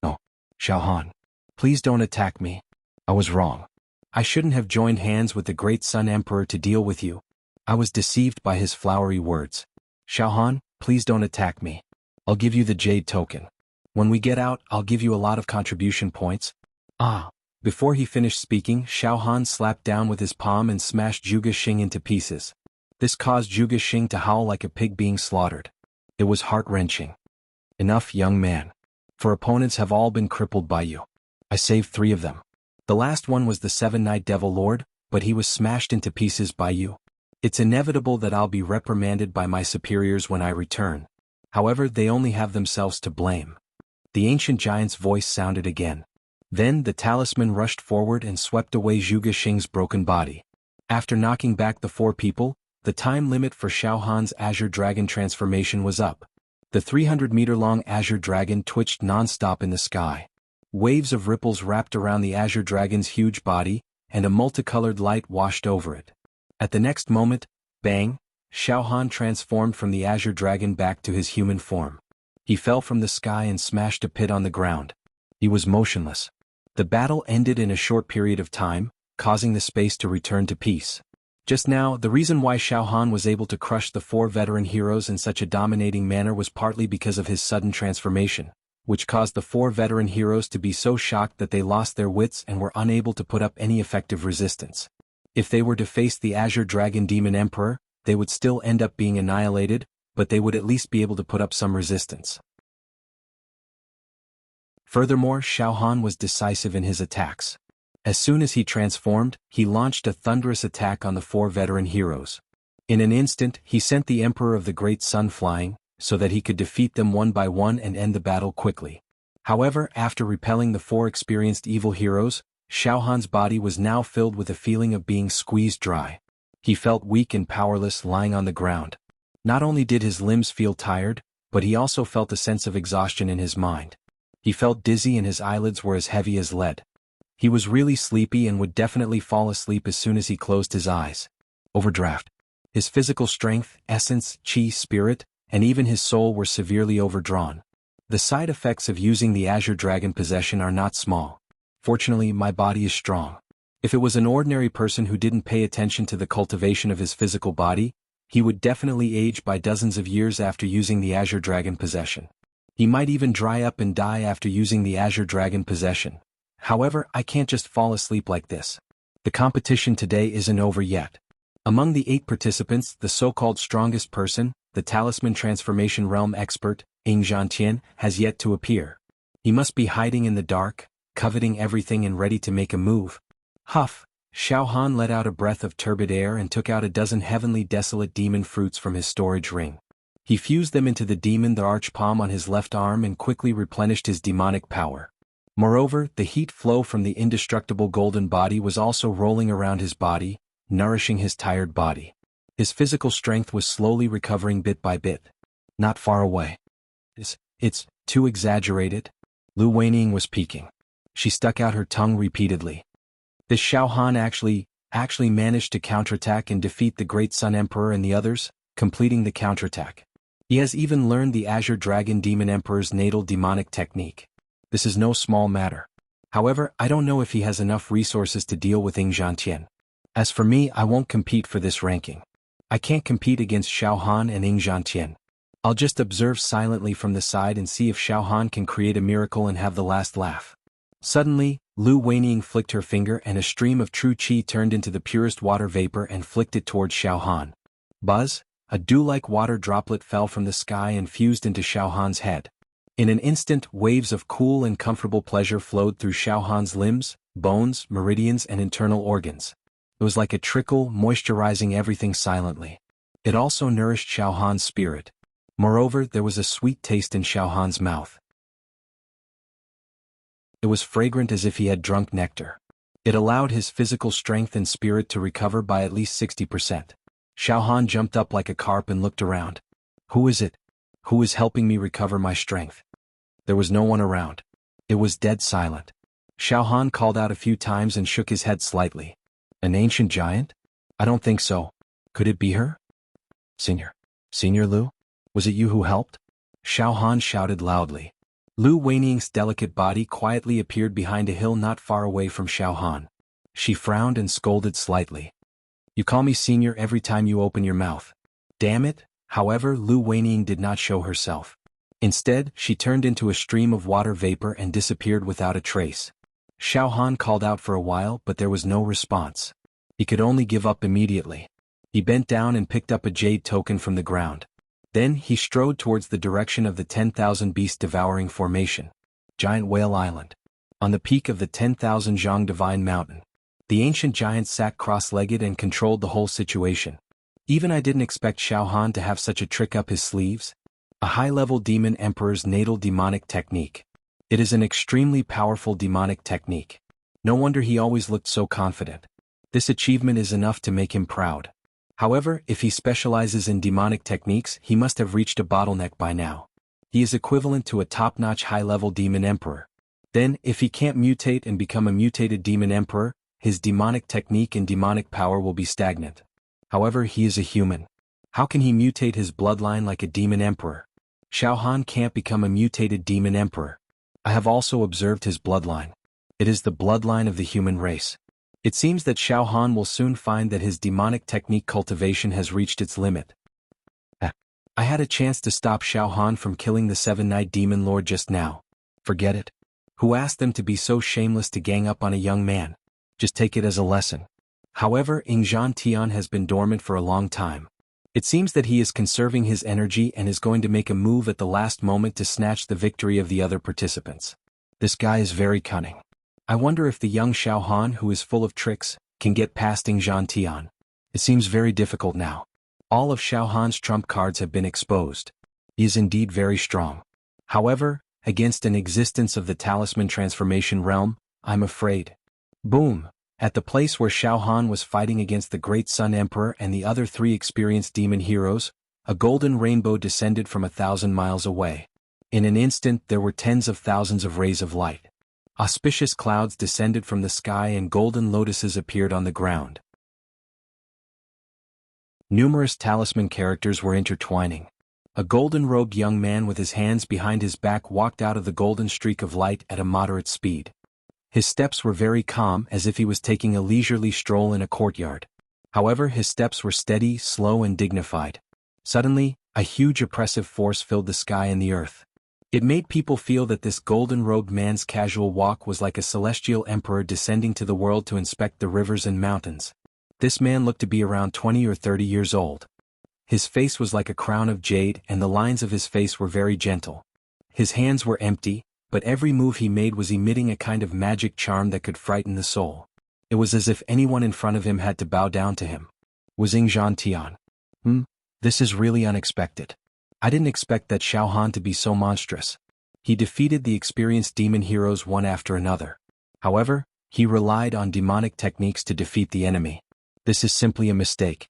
No, Xiao Han. Please don't attack me. I was wrong. I shouldn't have joined hands with the Great Sun Emperor to deal with you. I was deceived by his flowery words. Xiao Han, please don't attack me. I'll give you the jade token. When we get out, I'll give you a lot of contribution points. Ah. Before he finished speaking, Xiao Han slapped down with his palm and smashed Zhuge Xing into pieces. This caused Zhuge Xing to howl like a pig being slaughtered. It was heart-wrenching. Enough, young man. For opponents have all been crippled by you. I saved 3 of them. The last one was the Seven-Night Devil Lord, but he was smashed into pieces by you. It's inevitable that I'll be reprimanded by my superiors when I return. However, they only have themselves to blame. The ancient giant's voice sounded again. Then the talisman rushed forward and swept away Zhuge Xing's broken body. After knocking back the 4 people, the time limit for Xiao Han's Azure Dragon transformation was up. The 300-meter-long Azure Dragon twitched non-stop in the sky. Waves of ripples wrapped around the Azure Dragon's huge body, and a multicolored light washed over it. At the next moment, bang, Xiao Han transformed from the Azure Dragon back to his human form. He fell from the sky and smashed a pit on the ground. He was motionless. The battle ended in a short period of time, causing the space to return to peace. Just now, the reason why Xiao Han was able to crush the 4 veteran heroes in such a dominating manner was partly because of his sudden transformation, which caused the 4 veteran heroes to be so shocked that they lost their wits and were unable to put up any effective resistance. If they were to face the Azure Dragon Demon Emperor, they would still end up being annihilated, but they would at least be able to put up some resistance. Furthermore, Xiao Han was decisive in his attacks. As soon as he transformed, he launched a thunderous attack on the 4 veteran heroes. In an instant, he sent the Emperor of the Great Sun flying, so that he could defeat them one by one and end the battle quickly. However, after repelling the 4 experienced evil heroes, Xiao Han's body was now filled with a feeling of being squeezed dry. He felt weak and powerless lying on the ground. Not only did his limbs feel tired, but he also felt a sense of exhaustion in his mind. He felt dizzy and his eyelids were as heavy as lead. He was really sleepy and would definitely fall asleep as soon as he closed his eyes. Overdraft. His physical strength, essence, chi, spirit, and even his soul were severely overdrawn. The side effects of using the Azure Dragon possession are not small. Fortunately, my body is strong. If it was an ordinary person who didn't pay attention to the cultivation of his physical body, he would definitely age by dozens of years after using the Azure Dragon possession. He might even dry up and die after using the Azure Dragon possession. However, I can't just fall asleep like this. The competition today isn't over yet. Among the 8 participants, the so-called strongest person, the Talisman Transformation Realm expert, Ing Zhantian, has yet to appear. He must be hiding in the dark, coveting everything and ready to make a move. Huff! Xiao Han let out a breath of turbid air and took out a dozen heavenly desolate demon fruits from his storage ring. He fused them into the demon the archpalm on his left arm and quickly replenished his demonic power. Moreover, the heat flow from the indestructible golden body was also rolling around his body, nourishing his tired body. His physical strength was slowly recovering bit by bit. Not far away. It's too exaggerated. Lu Weining was peeking. She stuck out her tongue repeatedly. This Xiao Han actually managed to counterattack and defeat the Great Sun Emperor and the others, completing the counterattack. He has even learned the Azure Dragon Demon Emperor's natal demonic technique. This is no small matter. However, I don't know if he has enough resources to deal with Ing Zhantian. As for me, I won't compete for this ranking. I can't compete against Xiao Han and Ing Zhantian. I'll just observe silently from the side and see if Xiao Han can create a miracle and have the last laugh. Suddenly, Lu Weining flicked her finger and a stream of true qi turned into the purest water vapor and flicked it towards Xiao Han. Buzz! A dew-like water droplet fell from the sky and fused into Xiao Han's head. In an instant, waves of cool and comfortable pleasure flowed through Xiao Han's limbs, bones, meridians and internal organs. It was like a trickle, moisturizing everything silently. It also nourished Xiao Han's spirit. Moreover, there was a sweet taste in Xiao Han's mouth. It was fragrant as if he had drunk nectar. It allowed his physical strength and spirit to recover by at least 60%. Xiao Han jumped up like a carp and looked around. Who is it? Who is helping me recover my strength? There was no one around. It was dead silent. Xiao Han called out a few times and shook his head slightly. An ancient giant? I don't think so. Could it be her? Senior Lu? Was it you who helped? Xiao Han shouted loudly. Lu Weining's delicate body quietly appeared behind a hill not far away from Xiao Han. She frowned and scolded slightly. You call me senior every time you open your mouth. Damn it! However, Lu Weining did not show herself. Instead, she turned into a stream of water vapor and disappeared without a trace. Xiao Han called out for a while but there was no response. He could only give up immediately. He bent down and picked up a jade token from the ground. Then he strode towards the direction of the 10,000 beast devouring formation. Giant Whale Island. On the peak of the 10,000 Zhang Divine Mountain. The ancient giant sat cross-legged and controlled the whole situation. Even I didn't expect Xiao Han to have such a trick up his sleeves. A high-level demon emperor's natal demonic technique. It is an extremely powerful demonic technique. No wonder he always looked so confident. This achievement is enough to make him proud. However, if he specializes in demonic techniques, he must have reached a bottleneck by now. He is equivalent to a top-notch high-level demon emperor. Then, if he can't mutate and become a mutated demon emperor, his demonic technique and demonic power will be stagnant. However, he is a human. How can he mutate his bloodline like a demon emperor? Xiao Han can't become a mutated demon emperor. I have also observed his bloodline. It is the bloodline of the human race. It seems that Xiao Han will soon find that his demonic technique cultivation has reached its limit. I had a chance to stop Xiao Han from killing the 7-Night Demon Lord just now. Forget it. Who asked them to be so shameless to gang up on a young man? Just take it as a lesson. However, Ing Zhantian has been dormant for a long time. It seems that he is conserving his energy and is going to make a move at the last moment to snatch the victory of the other participants. This guy is very cunning. I wonder if the young Xiao Han, who is full of tricks, can get past Ing Zhantian. It seems very difficult now. All of Xiao Han's trump cards have been exposed. He is indeed very strong. However, against an existence of the Talisman Transformation Realm, I'm afraid. Boom! At the place where Xiao Han was fighting against the Great Sun Emperor and the other 3 experienced demon heroes, a golden rainbow descended from 1,000 miles away. In an instant there were tens of thousands of rays of light. Auspicious clouds descended from the sky and golden lotuses appeared on the ground. Numerous talisman characters were intertwining. A golden-robed young man with his hands behind his back walked out of the golden streak of light at a moderate speed. His steps were very calm, as if he was taking a leisurely stroll in a courtyard. However, his steps were steady, slow, and dignified. Suddenly, a huge oppressive force filled the sky and the earth. It made people feel that this golden-robed man's casual walk was like a celestial emperor descending to the world to inspect the rivers and mountains. This man looked to be around 20 or 30 years old. His face was like a crown of jade, and the lines of his face were very gentle. His hands were empty, but every move he made was emitting a kind of magic charm that could frighten the soul. It was as if anyone in front of him had to bow down to him. Was Tian. This is really unexpected. I didn't expect that Xiao Han to be so monstrous. He defeated the experienced demon heroes one after another. However, he relied on demonic techniques to defeat the enemy. This is simply a mistake.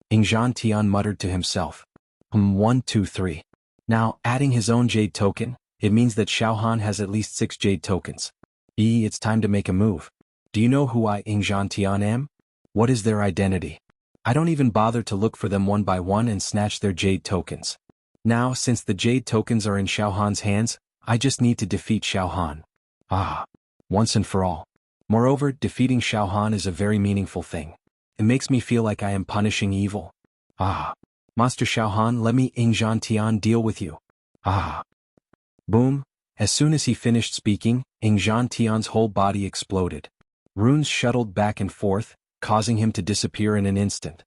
Tian muttered to himself. 1, 2, 3. Now, adding his own jade token, it means that Xiao Han has at least 6 jade tokens. It's time to make a move. Do you know who I Tian am? What is their identity? I don't even bother to look for them one by one and snatch their jade tokens. Now, since the jade tokens are in Xiao Han's hands, I just need to defeat Xiao Han. Once and for all. Moreover, defeating Xiao Han is a very meaningful thing. It makes me feel like I am punishing evil. Master Xiao Han, let me Tian deal with you. Boom. As soon as he finished speaking, Tian's whole body exploded. Runes shuttled back and forth, causing him to disappear in an instant.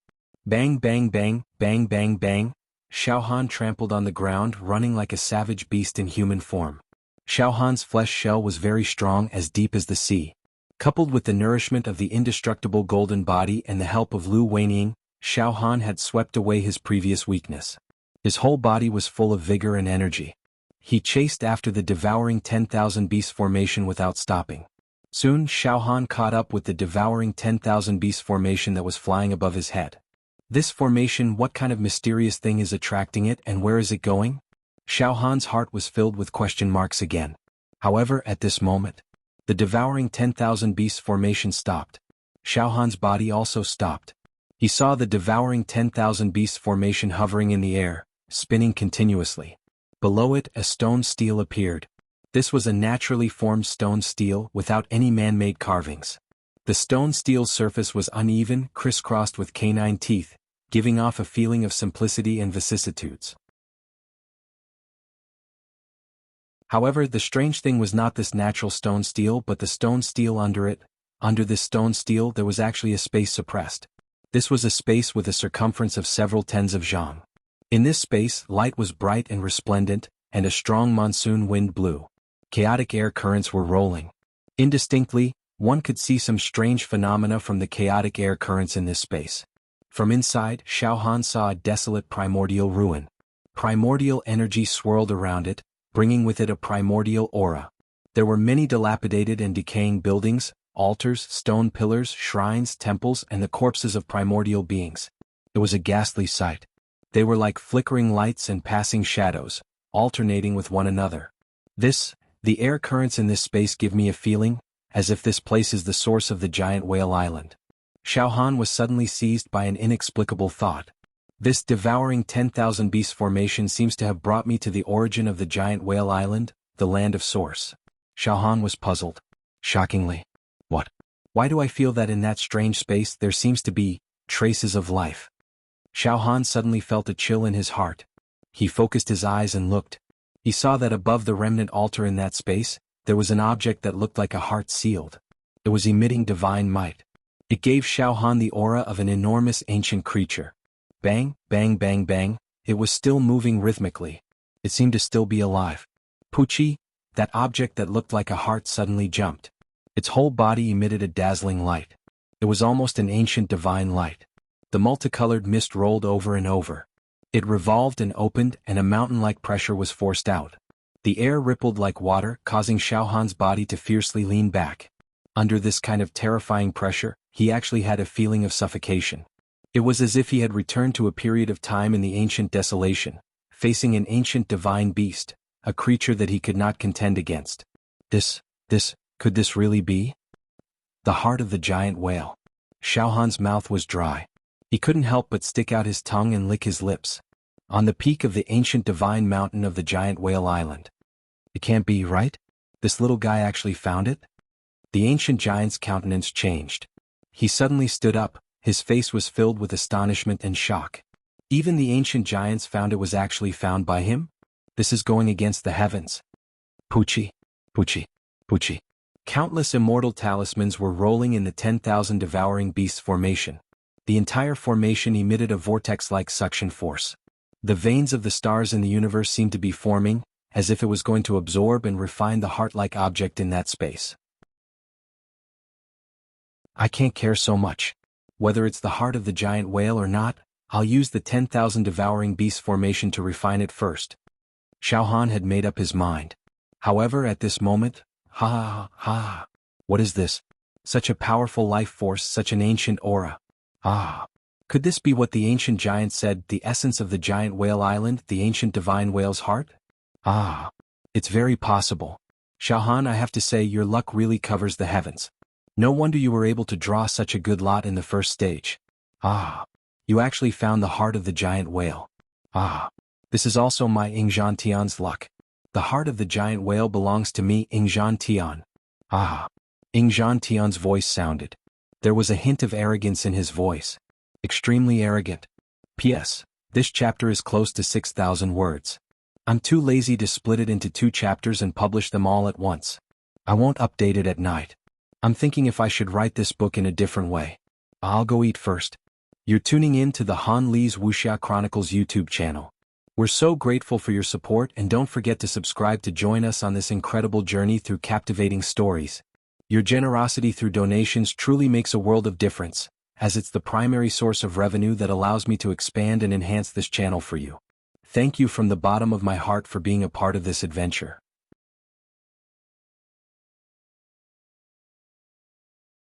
Bang bang bang, bang bang bang. Xiao Han trampled on the ground, running like a savage beast in human form. Xiao Han's flesh shell was very strong, as deep as the sea. Coupled with the nourishment of the indestructible golden body and the help of Lu Weining, Xiao Han had swept away his previous weakness. His whole body was full of vigor and energy. He chased after the devouring 10,000 beast formation without stopping. Soon Xiao Han caught up with the devouring 10,000 beast formation that was flying above his head. This formation, what kind of mysterious thing is attracting it, and where is it going? Xiao Han's heart was filled with question marks again. However, at this moment, the devouring 10,000 beasts formation stopped. Xiao Han's body also stopped. He saw the devouring 10,000 beasts formation hovering in the air, spinning continuously. Below it, a stone stele appeared. This was a naturally formed stone stele without any man-made carvings. The stone stele's surface was uneven, crisscrossed with canine teeth, giving off a feeling of simplicity and vicissitudes. However, the strange thing was not this natural stone stele but the stone stele under it. Under this stone stele there was actually a space suppressed. This was a space with a circumference of several tens of zhang. In this space, light was bright and resplendent, and a strong monsoon wind blew. Chaotic air currents were rolling. Indistinctly, one could see some strange phenomena from the chaotic air currents in this space. From inside, Xiao Han saw a desolate primordial ruin. Primordial energy swirled around it, bringing with it a primordial aura. There were many dilapidated and decaying buildings, altars, stone pillars, shrines, temples, and the corpses of primordial beings. It was a ghastly sight. They were like flickering lights and passing shadows, alternating with one another. The air currents in this space give me a feeling, as if this place is the source of the giant whale island. Xiao Han was suddenly seized by an inexplicable thought. This devouring 10,000 beast formation seems to have brought me to the origin of the giant whale island, the land of source. Xiao Han was puzzled. Shockingly. What? Why do I feel that in that strange space there seems to be traces of life? Xiao Han suddenly felt a chill in his heart. He focused his eyes and looked. He saw that above the remnant altar in that space, there was an object that looked like a heart sealed. It was emitting divine might. It gave Xiao Han the aura of an enormous ancient creature. Bang, bang, bang, bang, it was still moving rhythmically. It seemed to still be alive. Puchi, that object that looked like a heart suddenly jumped. Its whole body emitted a dazzling light. It was almost an ancient divine light. The multicolored mist rolled over and over. It revolved and opened, and a mountain-like pressure was forced out. The air rippled like water, causing Xiao Han's body to fiercely lean back. Under this kind of terrifying pressure, he actually had a feeling of suffocation. It was as if he had returned to a period of time in the ancient desolation, facing an ancient divine beast, a creature that he could not contend against. Could this really be? The heart of the giant whale. Xiao Han's mouth was dry. He couldn't help but stick out his tongue and lick his lips. On the peak of the ancient divine mountain of the giant whale island. It can't be, right? This little guy actually found it? The ancient giant's countenance changed. He suddenly stood up, his face was filled with astonishment and shock. Even the ancient giants found it was actually found by him? This is going against the heavens. Pucci, Pucci, Pucci. Countless immortal talismans were rolling in the 10,000 devouring beasts formation. The entire formation emitted a vortex-like suction force. The veins of the stars in the universe seemed to be forming, as if it was going to absorb and refine the heart-like object in that space. I can't care so much. Whether it's the heart of the giant whale or not, I'll use the 10,000 devouring beasts formation to refine it first. Xiao Han had made up his mind. However, at this moment, what is this? Such a powerful life force, such an ancient aura. Could this be what the ancient giant said, the essence of the giant whale island, the ancient divine whale's heart? It's very possible. Xiao Han, I have to say your luck really covers the heavens. No wonder you were able to draw such a good lot in the first stage. You actually found the heart of the giant whale. This is also my Yingzhan Tian's luck. The heart of the giant whale belongs to me, Yingzhan Tian. Yingzhan Tian's voice sounded. There was a hint of arrogance in his voice. Extremely arrogant. P.S. This chapter is close to 6,000 words. I'm too lazy to split it into 2 chapters and publish them all at once. I won't update it at night. I'm thinking if I should write this book in a different way. I'll go eat first. You're tuning in to the Han Li's Wuxia Chronicles YouTube channel. We're so grateful for your support, and don't forget to subscribe to join us on this incredible journey through captivating stories. Your generosity through donations truly makes a world of difference, as it's the primary source of revenue that allows me to expand and enhance this channel for you. Thank you from the bottom of my heart for being a part of this adventure.